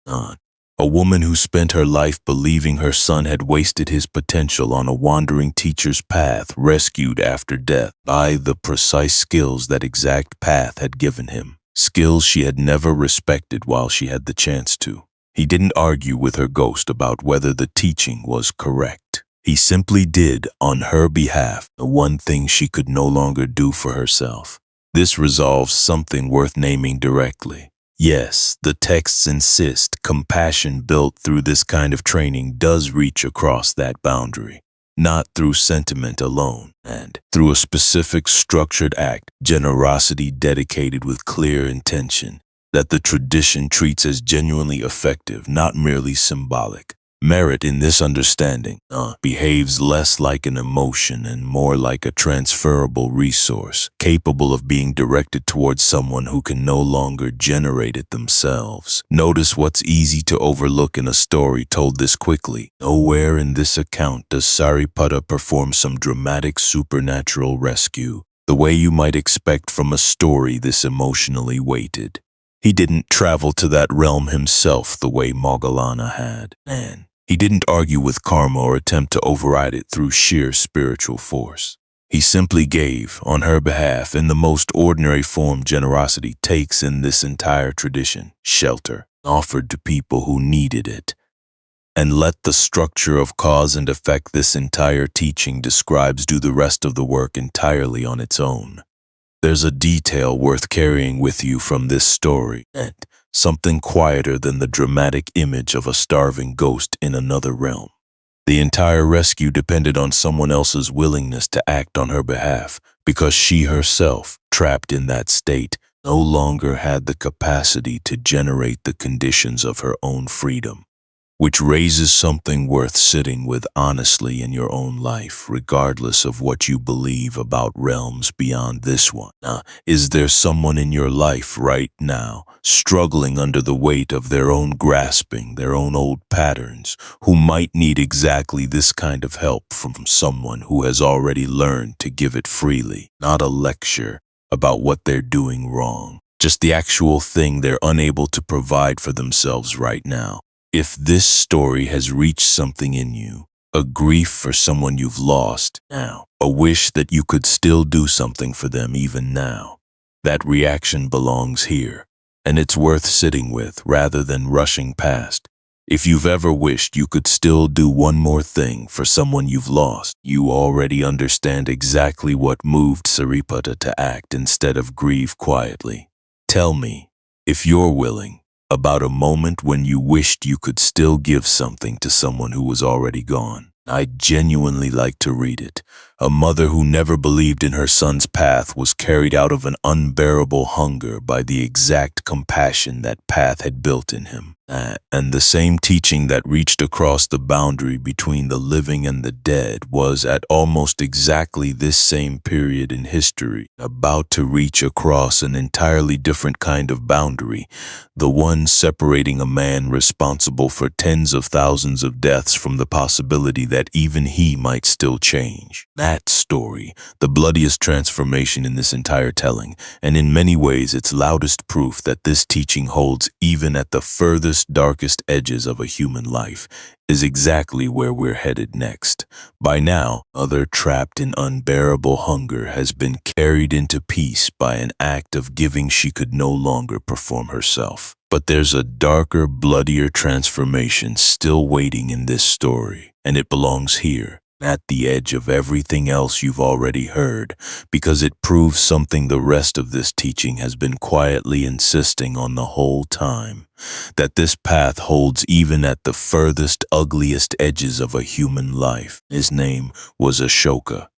A woman who spent her life believing her son had wasted his potential on a wandering teacher's path, rescued after death by the precise skills that exact path had given him. Skills she had never respected while she had the chance to. He didn't argue with her ghost about whether the teaching was correct. He simply did, on her behalf, the one thing she could no longer do for herself. This resolves something worth naming directly. Yes, the texts insist compassion built through this kind of training does reach across that boundary, not through sentiment alone, and through a specific structured act, generosity dedicated with clear intention. that the tradition treats as genuinely effective, not merely symbolic. Merit in this understanding behaves less like an emotion and more like a transferable resource, capable of being directed towards someone who can no longer generate it themselves. Notice what's easy to overlook in a story told this quickly. Nowhere in this account does Sariputta perform some dramatic supernatural rescue, the way you might expect from a story this emotionally weighted. He didn't travel to that realm himself the way Moggallana had, and he didn't argue with karma or attempt to override it through sheer spiritual force. He simply gave, on her behalf, in the most ordinary form generosity takes in this entire tradition, shelter, offered to people who needed it. And let the structure of cause and effect this entire teaching describes do the rest of the work entirely on its own. There's a detail worth carrying with you from this story, and something quieter than the dramatic image of a starving ghost in another realm. The entire rescue depended on someone else's willingness to act on her behalf, because she herself, trapped in that state, no longer had the capacity to generate the conditions of her own freedom. Which raises something worth sitting with honestly in your own life, regardless of what you believe about realms beyond this one. Is there someone in your life right now, struggling under the weight of their own grasping, their own old patterns, who might need exactly this kind of help from someone who has already learned to give it freely? Not a lecture about what they're doing wrong, just the actual thing they're unable to provide for themselves right now. If this story has reached something in you, a grief for someone you've lost now, a wish that you could still do something for them even now, that reaction belongs here, and it's worth sitting with rather than rushing past. If you've ever wished you could still do one more thing for someone you've lost, you already understand exactly what moved Sariputta to act instead of grieve quietly. Tell me, if you're willing, about a moment when you wished you could still give something to someone who was already gone. I'd genuinely like to read it. A mother who never believed in her son's path was carried out of an unbearable hunger by the exact compassion that path had built in him. And the same teaching that reached across the boundary between the living and the dead was at almost exactly this same period in history about to reach across an entirely different kind of boundary, the one separating a man responsible for tens of thousands of deaths from the possibility that even he might still change. That story, the bloodiest transformation in this entire telling, and in many ways its loudest proof that this teaching holds even at the furthest, darkest edges of a human life, is exactly where we're headed next. By now, Mother, trapped in unbearable hunger, has been carried into peace by an act of giving she could no longer perform herself. But there's a darker, bloodier transformation still waiting in this story, and it belongs here, at the edge of everything else you've already heard, because it proves something the rest of this teaching has been quietly insisting on the whole time, that this path holds even at the furthest, ugliest edges of a human life. His name was Ashoka.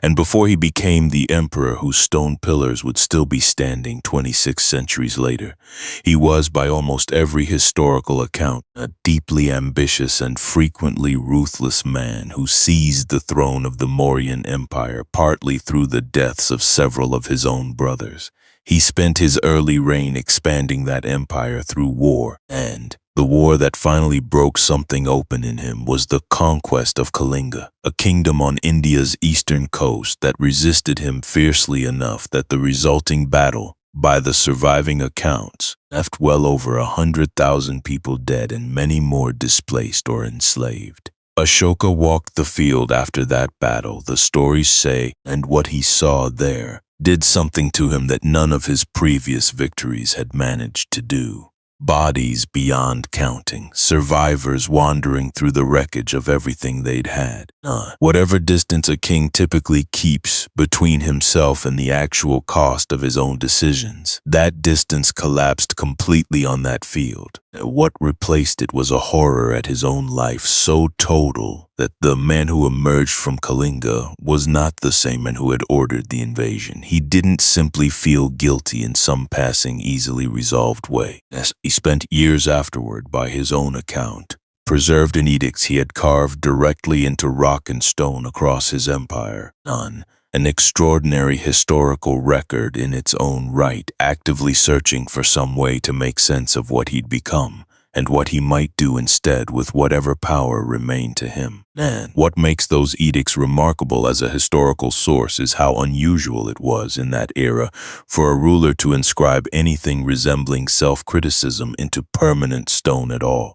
And before he became the emperor whose stone pillars would still be standing 26 centuries later, he was, by almost every historical account, a deeply ambitious and frequently ruthless man who seized the throne of the Mauryan Empire partly through the deaths of several of his own brothers. He spent his early reign expanding that empire through war, and the war that finally broke something open in him was the conquest of Kalinga, a kingdom on India's eastern coast that resisted him fiercely enough that the resulting battle, by the surviving accounts, left well over 100,000 people dead and many more displaced or enslaved. Ashoka walked the field after that battle, the stories say, and what he saw there did something to him that none of his previous victories had managed to do. Bodies beyond counting, survivors wandering through the wreckage of everything they'd had. Whatever distance a king typically keeps between himself and the actual cost of his own decisions, that distance collapsed completely on that field. What replaced it was a horror at his own life so total that the man who emerged from Kalinga was not the same man who had ordered the invasion. He didn't simply feel guilty in some passing, easily resolved way. He spent years afterward, by his own account, preserved in edicts he had carved directly into rock and stone across his empire. An extraordinary historical record in its own right, actively searching for some way to make sense of what he'd become and what he might do instead with whatever power remained to him. And what makes those edicts remarkable as a historical source is how unusual it was in that era for a ruler to inscribe anything resembling self-criticism into permanent stone at all.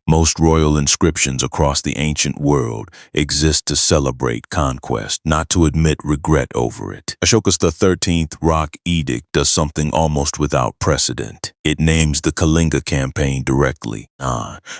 Most royal inscriptions across the ancient world exist to celebrate conquest, not to admit regret over it. Ashoka's the 13th Rock Edict does something almost without precedent. It names the Kalinga campaign directly,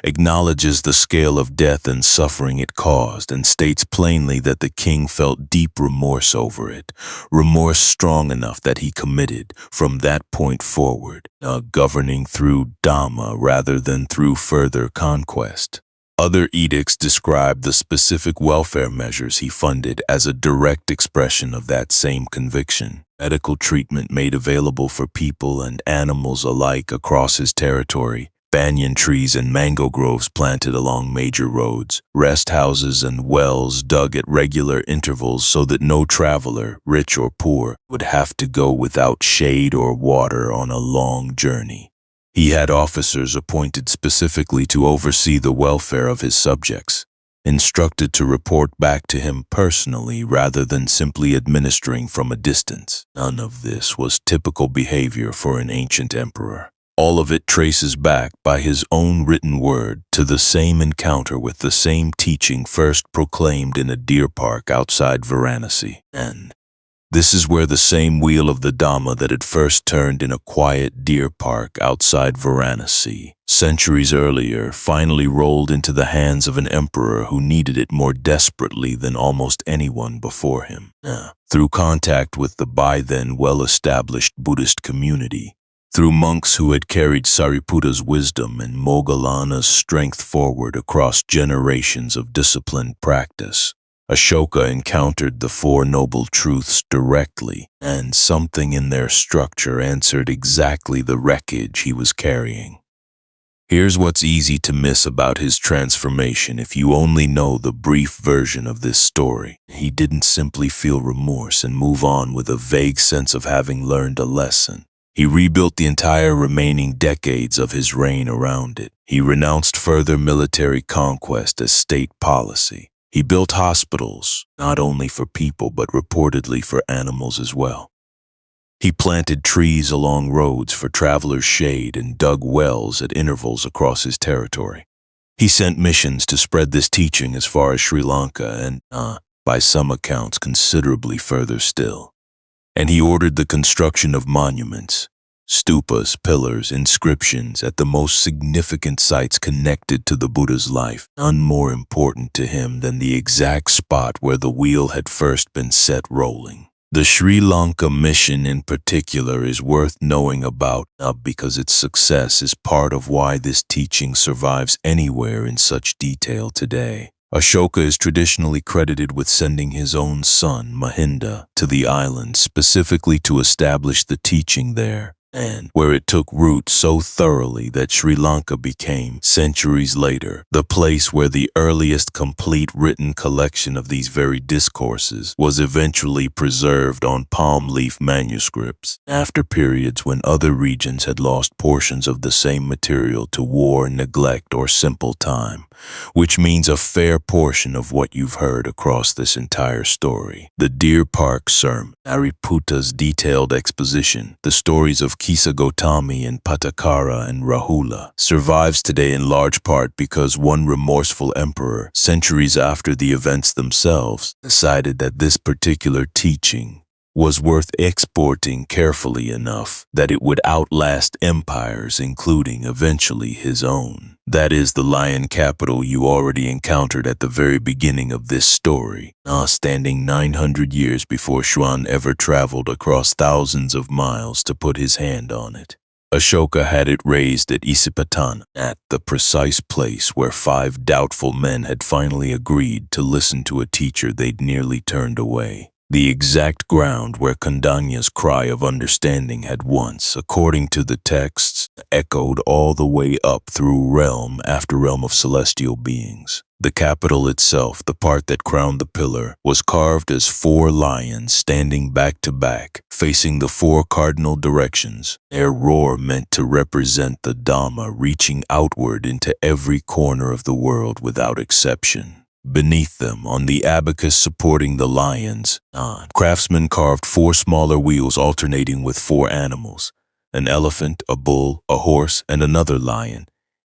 acknowledges the scale of death and suffering it caused, and states plainly that the king felt deep remorse over it, remorse strong enough that he committed, from that point forward, governing through Dhamma rather than through further conquest. Other edicts describe the specific welfare measures he funded as a direct expression of that same conviction. Medical treatment made available for people and animals alike across his territory, banyan trees and mango groves planted along major roads, rest houses and wells dug at regular intervals so that no traveler, rich or poor, would have to go without shade or water on a long journey. He had officers appointed specifically to oversee the welfare of his subjects, instructed to report back to him personally rather than simply administering from a distance. None of this was typical behavior for an ancient emperor. All of it traces back, by his own written word, to the same encounter with the same teaching first proclaimed in a deer park outside Varanasi. And this is where the same wheel of the Dhamma that had first turned in a quiet deer park outside Varanasi, centuries earlier, finally rolled into the hands of an emperor who needed it more desperately than almost anyone before him. Through contact with the by then well-established Buddhist community, through monks who had carried Sariputta's wisdom and Moggallana's strength forward across generations of disciplined practice, Ashoka encountered the Four Noble Truths directly, and something in their structure answered exactly the wreckage he was carrying. Here's what's easy to miss about his transformation if you only know the brief version of this story. He didn't simply feel remorse and move on with a vague sense of having learned a lesson. He rebuilt the entire remaining decades of his reign around it. He renounced further military conquest as state policy. He built hospitals, not only for people but reportedly for animals as well. He planted trees along roads for travelers' shade and dug wells at intervals across his territory. He sent missions to spread this teaching as far as Sri Lanka and, by some accounts, considerably further still. And he ordered the construction of monuments, stupas, pillars, inscriptions at the most significant sites connected to the Buddha's life, none more important to him than the exact spot where the wheel had first been set rolling. The Sri Lanka mission in particular is worth knowing about, because its success is part of why this teaching survives anywhere in such detail today. Ashoka is traditionally credited with sending his own son, Mahinda, to the island specifically to establish the teaching there, and where it took root so thoroughly that Sri Lanka became, centuries later, the place where the earliest complete written collection of these very discourses was eventually preserved on palm leaf manuscripts, after periods when other regions had lost portions of the same material to war, neglect, or simple time, which means a fair portion of what you've heard across this entire story. The Deer Park Sermon, Sariputta's detailed exposition, the stories of Kisa Gotami and Patacara and Rahula, survives today in large part because one remorseful emperor, centuries after the events themselves, decided that this particular teaching was worth exporting carefully enough that it would outlast empires, including eventually his own. That is the lion capital you already encountered at the very beginning of this story, standing 900 years before Xuan ever traveled across thousands of miles to put his hand on it. Ashoka had it raised at Isipatan, at the precise place where 5 doubtful men had finally agreed to listen to a teacher they'd nearly turned away. The exact ground where Kondanya's cry of understanding had once, according to the texts, echoed all the way up through realm after realm of celestial beings. The capital itself, the part that crowned the pillar, was carved as 4 lions standing back to back, facing the 4 cardinal directions. Their roar meant to represent the Dhamma reaching outward into every corner of the world without exception. Beneath them, on the abacus supporting the lions, craftsmen carved 4 smaller wheels alternating with 4 animals: an elephant, a bull, a horse, and another lion,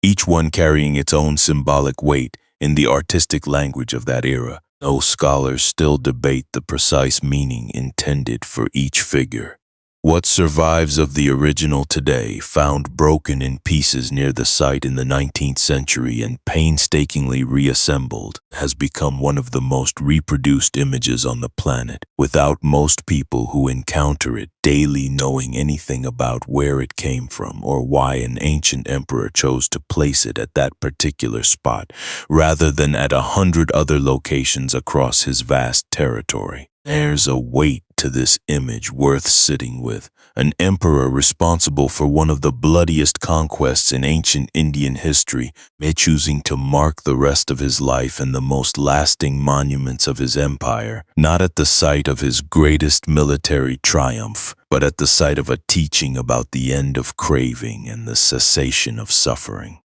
each one carrying its own symbolic weight. In the artistic language of that era, no scholars still debate the precise meaning intended for each figure. What survives of the original today, found broken in pieces near the site in the 19th century and painstakingly reassembled, has become one of the most reproduced images on the planet, without most people who encounter it daily knowing anything about where it came from or why an ancient emperor chose to place it at that particular spot, rather than at 100 other locations across his vast territory. There's a weight to this image worth sitting with. An emperor responsible for one of the bloodiest conquests in ancient Indian history, may choosing to mark the rest of his life and the most lasting monuments of his empire, not at the site of his greatest military triumph, but at the site of a teaching about the end of craving and the cessation of suffering.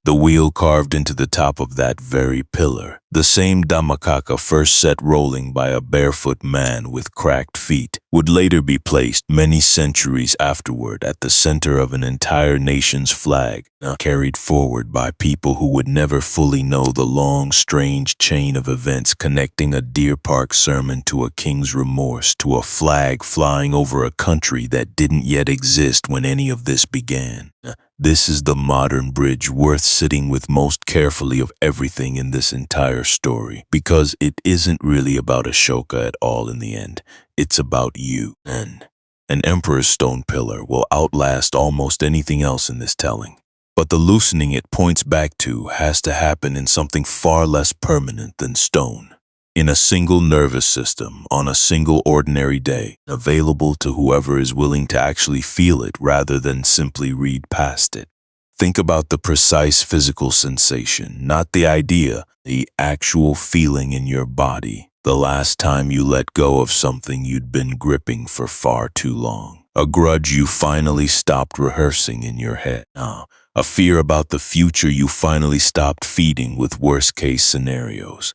The wheel carved into the top of that very pillar, the same Dhammacakka first set rolling by a barefoot man with cracked feet, would later be placed many centuries afterward at the center of an entire nation's flag, carried forward by people who would never fully know the long, strange chain of events connecting a Deer Park sermon to a king's remorse to a flag flying over a country that didn't yet exist when any of this began. This is the modern bridge worth sitting with most carefully of everything in this entire story, because it isn't really about Ashoka at all in the end. It's about you. And an emperor's stone pillar will outlast almost anything else in this telling. But the loosening it points back to has to happen in something far less permanent than stone. In a single nervous system, on a single ordinary day, available to whoever is willing to actually feel it rather than simply read past it. Think about the precise physical sensation, not the idea, the actual feeling in your body, the last time you let go of something you'd been gripping for far too long. A grudge you finally stopped rehearsing in your head. A fear about the future you finally stopped feeding with worst-case scenarios.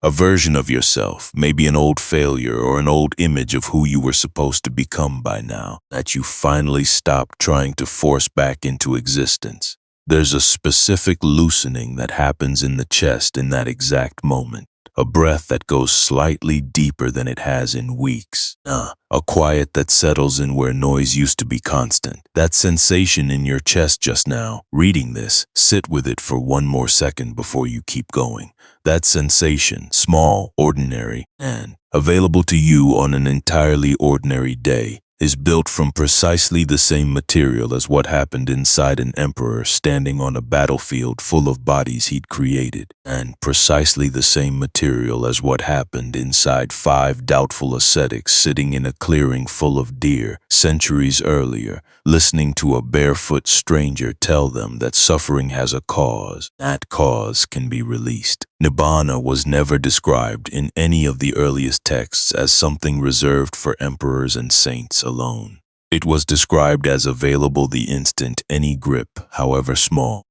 A version of yourself, maybe an old failure or an old image of who you were supposed to become by now, that you finally stopped trying to force back into existence. There's a specific loosening that happens in the chest in that exact moment. A breath that goes slightly deeper than it has in weeks. A quiet that settles in where noise used to be constant. That sensation in your chest just now, reading this, sit with it for one more second before you keep going. That sensation, small, ordinary, and available to you on an entirely ordinary day, is built from precisely the same material as what happened inside an emperor standing on a battlefield full of bodies he'd created, and precisely the same material as what happened inside 5 doubtful ascetics sitting in a clearing full of deer centuries earlier, listening to a barefoot stranger tell them that suffering has a cause. That cause can be released. Nibbana was never described in any of the earliest texts as something reserved for emperors and saints alone. It was described as available the instant any grip, however small,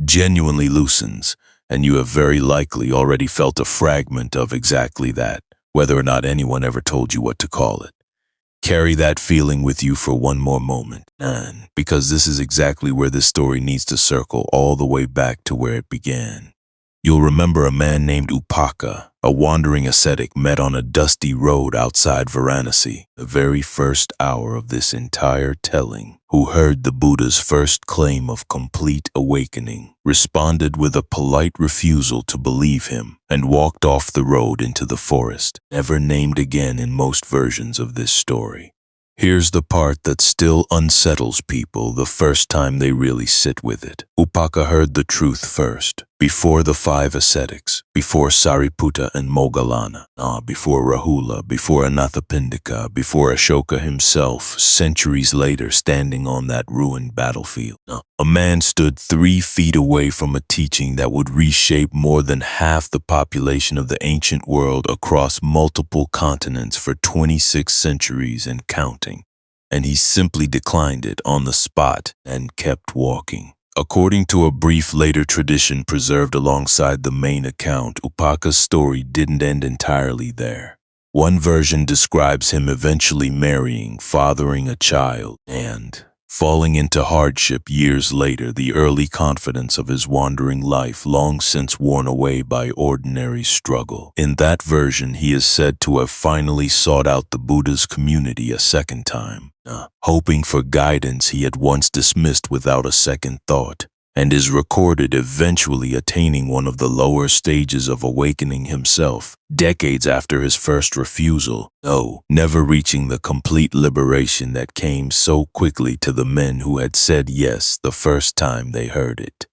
genuinely loosens, and you have very likely already felt a fragment of exactly that, whether or not anyone ever told you what to call it. Carry that feeling with you for one more moment, and because this is exactly where this story needs to circle all the way back to where it began. You'll remember a man named Upaka, a wandering ascetic met on a dusty road outside Varanasi, the very first hour of this entire telling, who heard the Buddha's first claim of complete awakening, responded with a polite refusal to believe him, and walked off the road into the forest, never named again in most versions of this story. Here's the part that still unsettles people the first time they really sit with it. Upaka heard the truth first, before the 5 ascetics, before Sariputta and Moggallana, before Rahula, before Anathapindika, before Ashoka himself, centuries later standing on that ruined battlefield. A man stood 3 feet away from a teaching that would reshape more than half the population of the ancient world across multiple continents for 26 centuries and counting. And he simply declined it on the spot and kept walking. According to a brief later tradition preserved alongside the main account, Upaka's story didn't end entirely there. One version describes him eventually marrying, fathering a child, and falling into hardship years later, the early confidence of his wandering life long since worn away by ordinary struggle. In that version, he is said to have finally sought out the Buddha's community a second time, hoping for guidance he had once dismissed without a second thought, and is recorded eventually attaining one of the lower stages of awakening himself, decades after his first refusal, though never reaching the complete liberation that came so quickly to the men who had said yes the first time they heard it.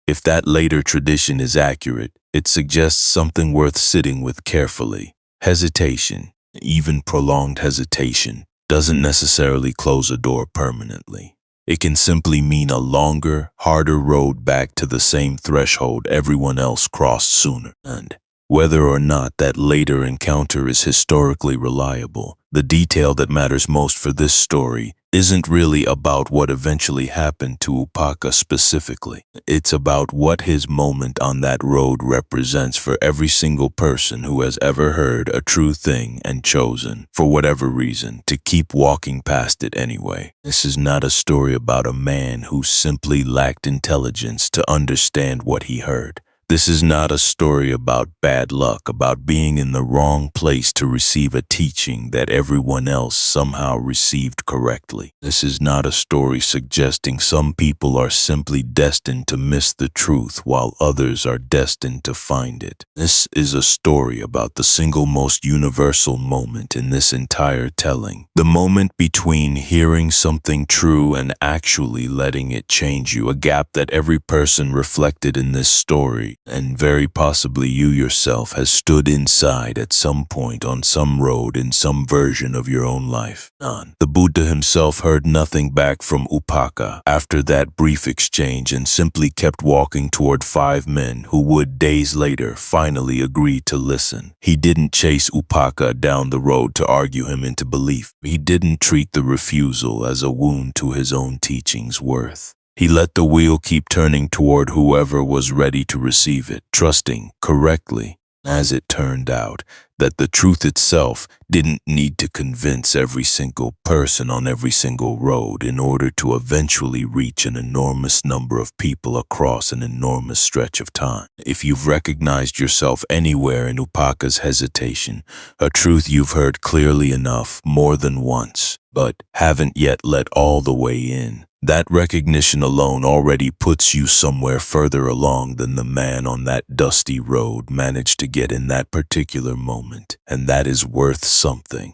If that later tradition is accurate, it suggests something worth sitting with carefully. Hesitation, even prolonged hesitation, doesn't necessarily close a door permanently. It can simply mean a longer, harder road back to the same threshold everyone else crossed sooner. And whether or not that later encounter is historically reliable, the detail that matters most for this story isn't really about what eventually happened to Upaka specifically. It's about what his moment on that road represents for every single person who has ever heard a true thing and chosen, for whatever reason, to keep walking past it anyway. This is not a story about a man who simply lacked intelligence to understand what he heard. This is not a story about bad luck, about being in the wrong place to receive a teaching that everyone else somehow received correctly. This is not a story suggesting some people are simply destined to miss the truth while others are destined to find it. This is a story about the single most universal moment in this entire telling. The moment between hearing something true and actually letting it change you, a gap that every person reflected in this story, and very possibly you yourself, has stood inside at some point on some road in some version of your own life. The Buddha himself heard nothing back from Upaka after that brief exchange and simply kept walking toward 5 men who would, days later, finally agree to listen. He didn't chase Upaka down the road to argue him into belief. He didn't treat the refusal as a wound to his own teaching's worth. He let the wheel keep turning toward whoever was ready to receive it, trusting correctly, as it turned out, that the truth itself didn't need to convince every single person on every single road in order to eventually reach an enormous number of people across an enormous stretch of time. If you've recognized yourself anywhere in Upaka's hesitation, a truth you've heard clearly enough more than once, but haven't yet let all the way in, that recognition alone already puts you somewhere further along than the man on that dusty road managed to get in that particular moment, and that is worth something.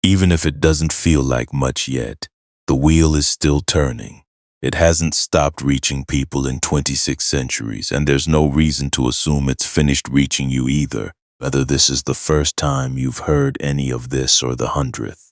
Even if it doesn't feel like much yet, the wheel is still turning. It hasn't stopped reaching people in 26 centuries, and there's no reason to assume it's finished reaching you either, whether this is the first time you've heard any of this or the 100th.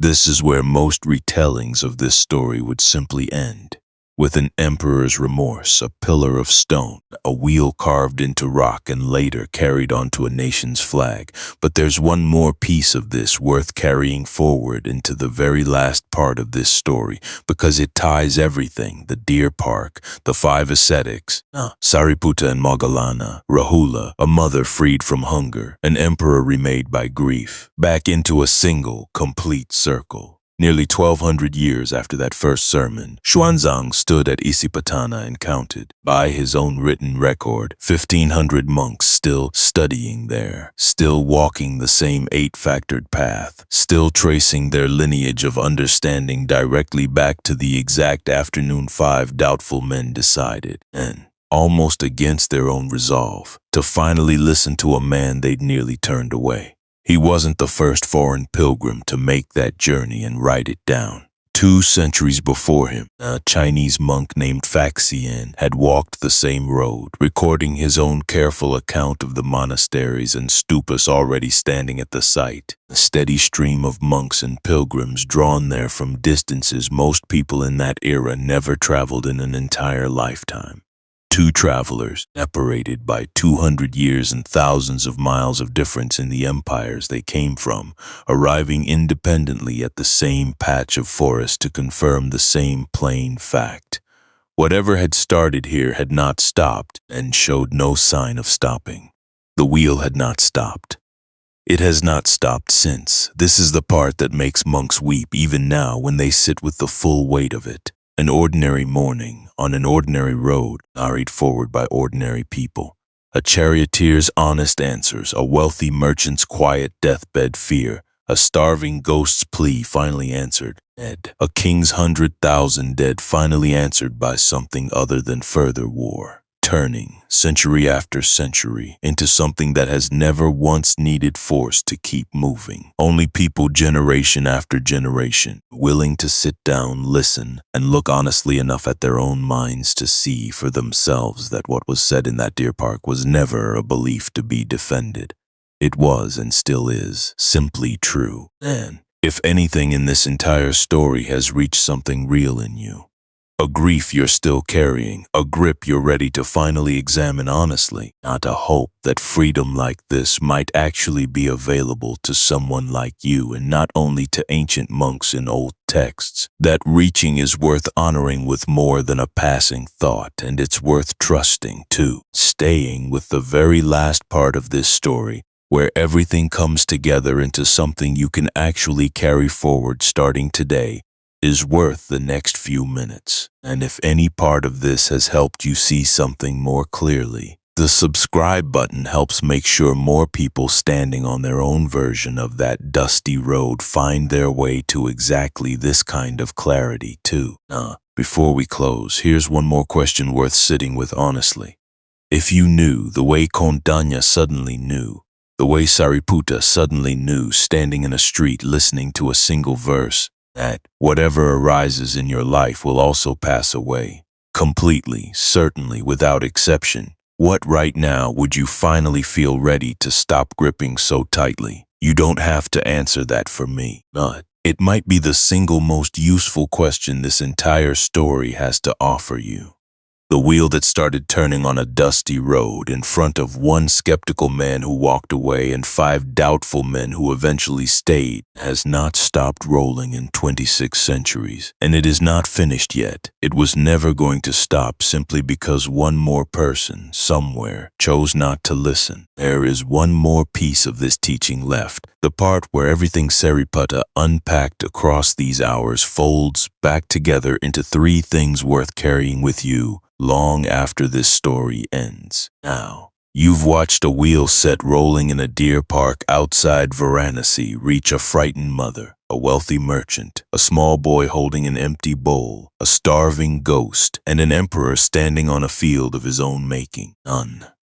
This is where most retellings of this story would simply end, with an emperor's remorse, a pillar of stone, a wheel carved into rock and later carried onto a nation's flag. But there's one more piece of this worth carrying forward into the very last part of this story, because it ties everything: the deer park, the 5 ascetics, Sariputta and Moggallana, Rahula, a mother freed from hunger, an emperor remade by grief, back into a single, complete circle. Nearly 1,200 years after that first sermon, Xuanzang stood at Isipatana and counted, by his own written record, 1,500 monks still studying there, still walking the same 8-factored path, still tracing their lineage of understanding directly back to the exact afternoon 5 doubtful men decided, and almost against their own resolve, to finally listen to a man they'd nearly turned away. He wasn't the first foreign pilgrim to make that journey and write it down. 2 centuries before him, a Chinese monk named Faxian had walked the same road, recording his own careful account of the monasteries and stupas already standing at the site. A steady stream of monks and pilgrims drawn there from distances most people in that era never traveled in an entire lifetime. 2 travelers, separated by 200 years and thousands of miles of difference in the empires they came from, arriving independently at the same patch of forest to confirm the same plain fact. Whatever had started here had not stopped and showed no sign of stopping. The wheel had not stopped. It has not stopped since. This is the part that makes monks weep even now when they sit with the full weight of it. An ordinary morning, on an ordinary road, hurried forward by ordinary people. A charioteer's honest answers, a wealthy merchant's quiet deathbed fear, a starving ghost's plea finally answered, a king's 100,000 dead finally answered by something other than further war, turning, century after century, into something that has never once needed force to keep moving. Only people generation after generation, willing to sit down, listen, and look honestly enough at their own minds to see for themselves that what was said in that deer park was never a belief to be defended. It was, and still is, simply true. And if anything in this entire story has reached something real in you, a grief you're still carrying, a grip you're ready to finally examine honestly, not a hope that freedom like this might actually be available to someone like you and not only to ancient monks in old texts, that reaching is worth honoring with more than a passing thought, and it's worth trusting too, staying with the very last part of this story, where everything comes together into something you can actually carry forward starting today, is worth the next few minutes. And if any part of this has helped you see something more clearly, the subscribe button helps make sure more people standing on their own version of that dusty road find their way to exactly this kind of clarity too. Before we close, here's one more question worth sitting with honestly. If you knew the way Kondanya suddenly knew, the way Sariputta suddenly knew standing in a street listening to a single verse, that whatever arises in your life will also pass away, completely, certainly, without exception, what right now would you finally feel ready to stop gripping so tightly? You don't have to answer that for me. It might be the single most useful question this entire story has to offer you. The wheel that started turning on a dusty road in front of one skeptical man who walked away and 5 doubtful men who eventually stayed has not stopped rolling in 26 centuries. And it is not finished yet. It was never going to stop simply because one more person, somewhere, chose not to listen. There is one more piece of this teaching left, the part where everything Sariputta unpacked across these hours folds back together into 3 things worth carrying with you long after this story ends. Now, you've watched a wheel set rolling in a deer park outside Varanasi reach a frightened mother, a wealthy merchant, a small boy holding an empty bowl, a starving ghost, and an emperor standing on a field of his own making.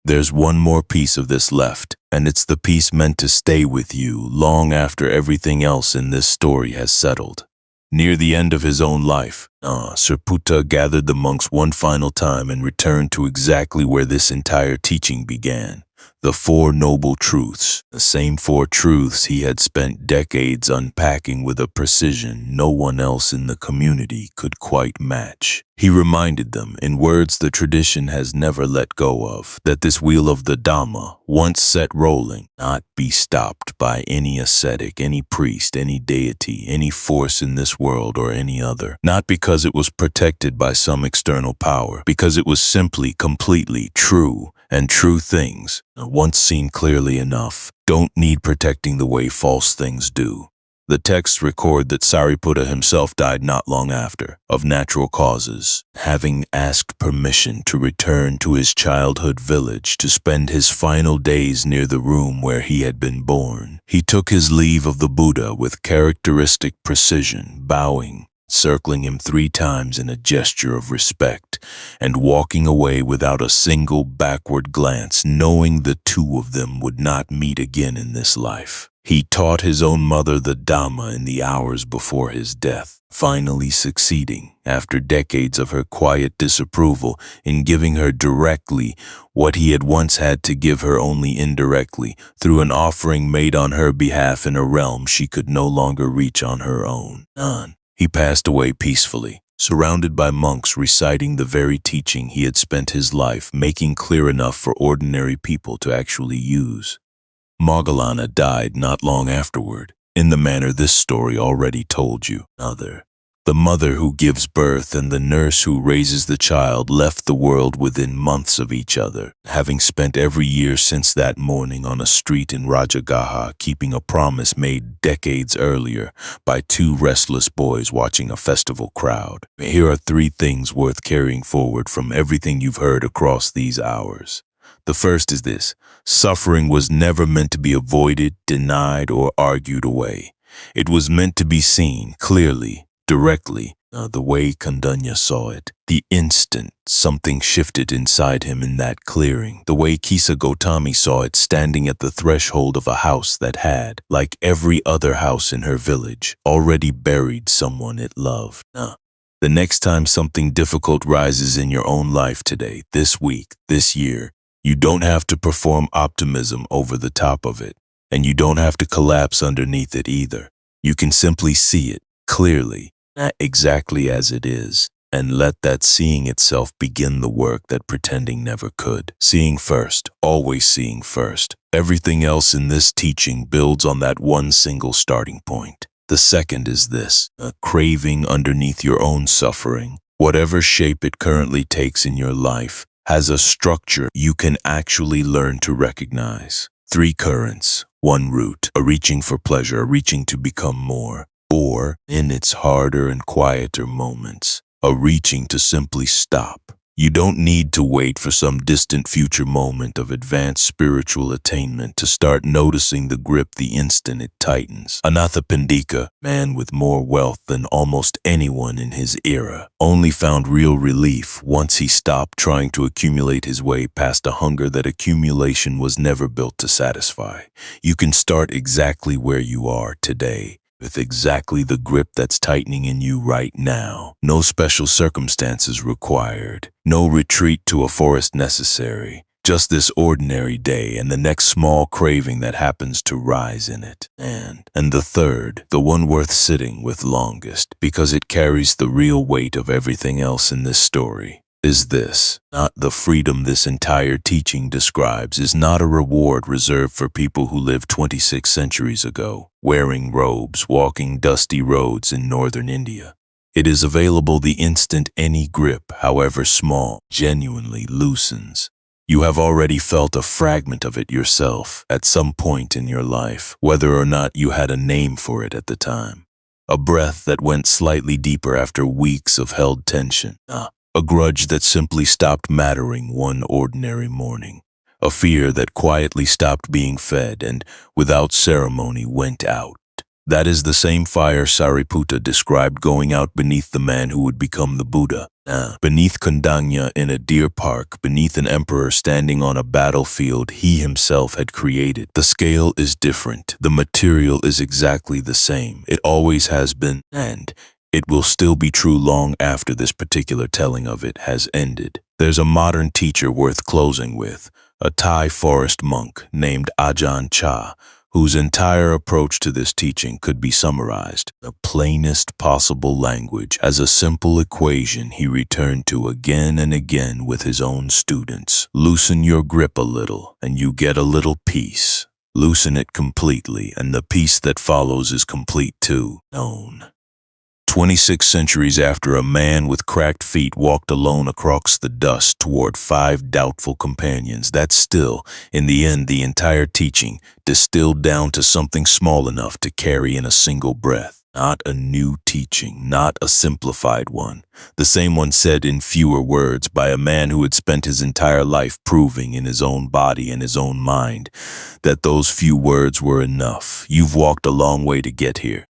There's one more piece of this left, and it's the piece meant to stay with you long after everything else in this story has settled. Near the end of his own life, Sariputta gathered the monks one final time and returned to exactly where this entire teaching began. The 4 noble truths, the same 4 truths he had spent decades unpacking with a precision no one else in the community could quite match. He reminded them, in words the tradition has never let go of, that this wheel of the Dhamma, once set rolling, not be stopped by any ascetic, any priest, any deity, any force in this world or any other. Not because it was protected by some external power, because it was simply, completely true, and true things, once seen clearly enough, don't need protecting the way false things do. The texts record that Sariputta himself died not long after, of natural causes, having asked permission to return to his childhood village to spend his final days near the room where he had been born. He took his leave of the Buddha with characteristic precision, bowing, circling him 3 times in a gesture of respect, and walking away without a single backward glance, knowing the 2 of them would not meet again in this life. He taught his own mother the Dhamma in the hours before his death, finally succeeding, after decades of her quiet disapproval, in giving her directly what he had once had to give her only indirectly, through an offering made on her behalf in a realm she could no longer reach on her own. He passed away peacefully, surrounded by monks reciting the very teaching he had spent his life making clear enough for ordinary people to actually use. Moggallana died not long afterward, in the manner this story already told you. The mother who gives birth and the nurse who raises the child left the world within months of each other, having spent every year since that morning on a street in Rajagaha keeping a promise made decades earlier by two restless boys watching a festival crowd. Here are 3 things worth carrying forward from everything you've heard across these hours. The first is this: suffering was never meant to be avoided, denied, or argued away. It was meant to be seen clearly, directly, the way Kundanya saw it. The instant something shifted inside him in that clearing, the way Kisa Gotami saw it standing at the threshold of a house that had, like every other house in her village, already buried someone it loved. The next time something difficult rises in your own life today, this week, this year, you don't have to perform optimism over the top of it, and you don't have to collapse underneath it either. You can simply see it clearly, exactly as it is, and let that seeing itself begin the work that pretending never could. Seeing first, always seeing first. Everything else in this teaching builds on that one single starting point. The second is this: a craving underneath your own suffering, whatever shape it currently takes in your life, has a structure you can actually learn to recognize. 3 currents, 1 root, a reaching for pleasure, a reaching to become more, or, in its harder and quieter moments, a reaching to simply stop. You don't need to wait for some distant future moment of advanced spiritual attainment to start noticing the grip the instant it tightens. Anathapindika, man with more wealth than almost anyone in his era, only found real relief once he stopped trying to accumulate his way past a hunger that accumulation was never built to satisfy. You can start exactly where you are today, with exactly the grip that's tightening in you right now. No special circumstances required. No retreat to a forest necessary. Just this ordinary day and the next small craving that happens to rise in it. And the third, the one worth sitting with longest, because it carries the real weight of everything else in this story, is this: not the freedom this entire teaching describes is not a reward reserved for people who lived 26 centuries ago, wearing robes, walking dusty roads in northern India. It is available the instant any grip, however small, genuinely loosens. You have already felt a fragment of it yourself at some point in your life, whether or not you had a name for it at the time. A breath that went slightly deeper after weeks of held tension. A grudge that simply stopped mattering one ordinary morning. A fear that quietly stopped being fed and, without ceremony, went out. That is the same fire Sariputta described going out beneath the man who would become the Buddha. Beneath Kundanya in a deer park, beneath an emperor standing on a battlefield he himself had created. The scale is different. The material is exactly the same. It always has been, and it will still be true long after this particular telling of it has ended. There's a modern teacher worth closing with, a Thai forest monk named Ajahn Chah, whose entire approach to this teaching could be summarized, the plainest possible language, as a simple equation he returned to again and again with his own students. Loosen your grip a little, and you get a little peace. Loosen it completely, and the peace that follows is complete too. 26 centuries after a man with cracked feet walked alone across the dust toward 5 doubtful companions, that's still, in the end, the entire teaching, distilled down to something small enough to carry in a single breath. Not a new teaching, not a simplified one. The same one said in fewer words by a man who had spent his entire life proving in his own body and his own mind that those few words were enough. You've walked a long way to get here.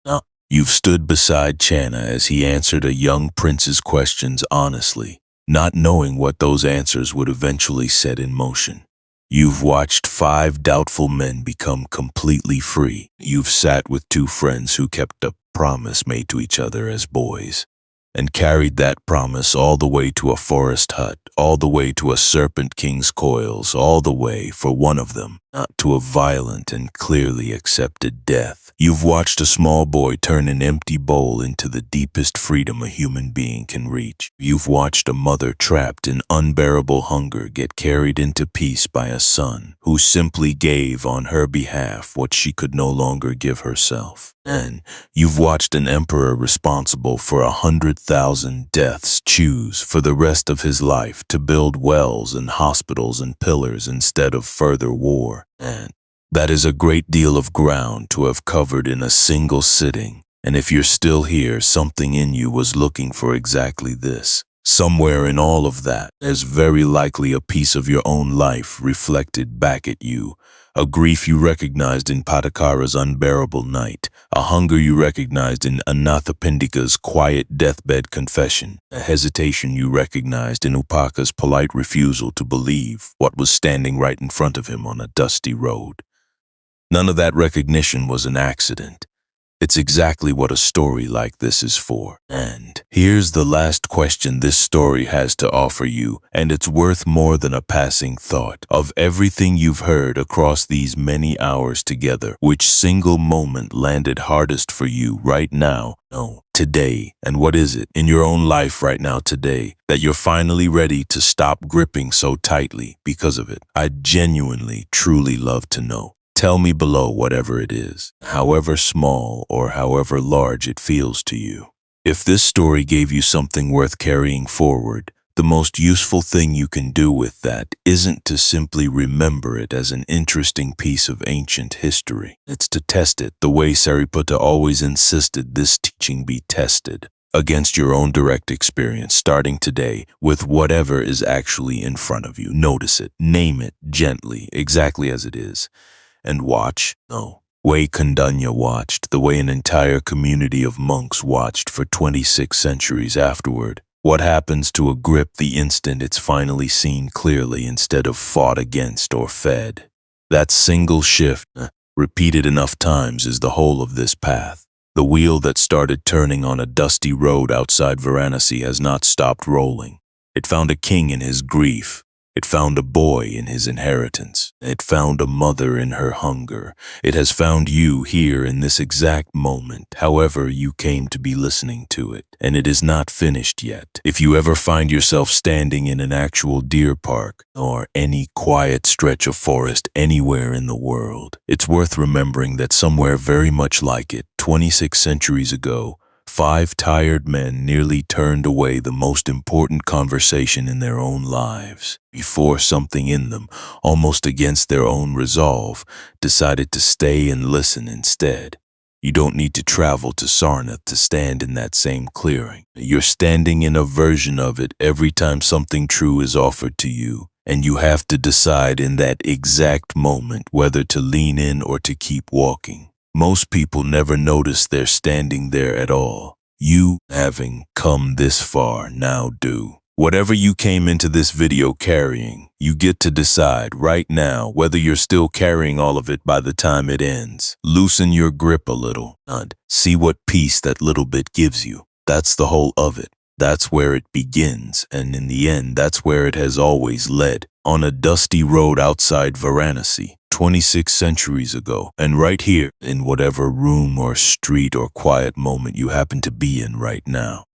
You've stood beside Channa as he answered a young prince's questions honestly, not knowing what those answers would eventually set in motion. You've watched 5 doubtful men become completely free. You've sat with 2 friends who kept a promise made to each other as boys, and carried that promise all the way to a forest hut, all the way to a serpent king's coils, all the way, for one of them, not to a violent and clearly accepted death. You've watched a small boy turn an empty bowl into the deepest freedom a human being can reach. You've watched a mother trapped in unbearable hunger get carried into peace by a son who simply gave on her behalf what she could no longer give herself. And you've watched an emperor responsible for 100,000 deaths choose for the rest of his life to build wells and hospitals and pillars instead of further war. And that is a great deal of ground to have covered in a single sitting. And if you're still here, something in you was looking for exactly this. Somewhere in all of that, there's very likely a piece of your own life reflected back at you. A grief you recognized in Patacara's unbearable night, a hunger you recognized in Anathapindika's quiet deathbed confession, a hesitation you recognized in Upaka's polite refusal to believe what was standing right in front of him on a dusty road. None of that recognition was an accident. It's exactly what a story like this is for. And here's the last question this story has to offer you, and it's worth more than a passing thought. Of everything you've heard across these many hours together, which single moment landed hardest for you right now? No, today. And what is it in your own life right now today that you're finally ready to stop gripping so tightly because of it? I'd genuinely, truly love to know. Tell me below whatever it is, however small or however large it feels to you. If this story gave you something worth carrying forward, the most useful thing you can do with that isn't to simply remember it as an interesting piece of ancient history. It's to test it the way Sariputta always insisted this teaching be tested, against your own direct experience, starting today with whatever is actually in front of you. Notice it, name it gently, exactly as it is. And watch, way Kundanya watched, the way an entire community of monks watched for 26 centuries afterward. What happens to a grip the instant it's finally seen clearly instead of fought against or fed? That single shift, repeated enough times, is the whole of this path. The wheel that started turning on a dusty road outside Varanasi has not stopped rolling. It found a king in his grief. It found a boy in his inheritance. It found a mother in her hunger. It has found you here in this exact moment, however you came to be listening to it. And it is not finished yet. If you ever find yourself standing in an actual deer park or any quiet stretch of forest anywhere in the world, it's worth remembering that somewhere very much like it, 26 centuries ago, 5 tired men nearly turned away the most important conversation in their own lives before something in them, almost against their own resolve, decided to stay and listen instead. You don't need to travel to Sarnath to stand in that same clearing. You're standing in a version of it every time something true is offered to you, and you have to decide in that exact moment whether to lean in or to keep walking. Most people never notice they're standing there at all. You, having come this far, now do. Whatever you came into this video carrying, you get to decide right now whether you're still carrying all of it by the time it ends. Loosen your grip a little and see what peace that little bit gives you. That's the whole of it. That's where it begins, and in the end, that's where it has always led. On a dusty road outside Varanasi, 26 centuries ago, and right here, in whatever room or street or quiet moment you happen to be in right now.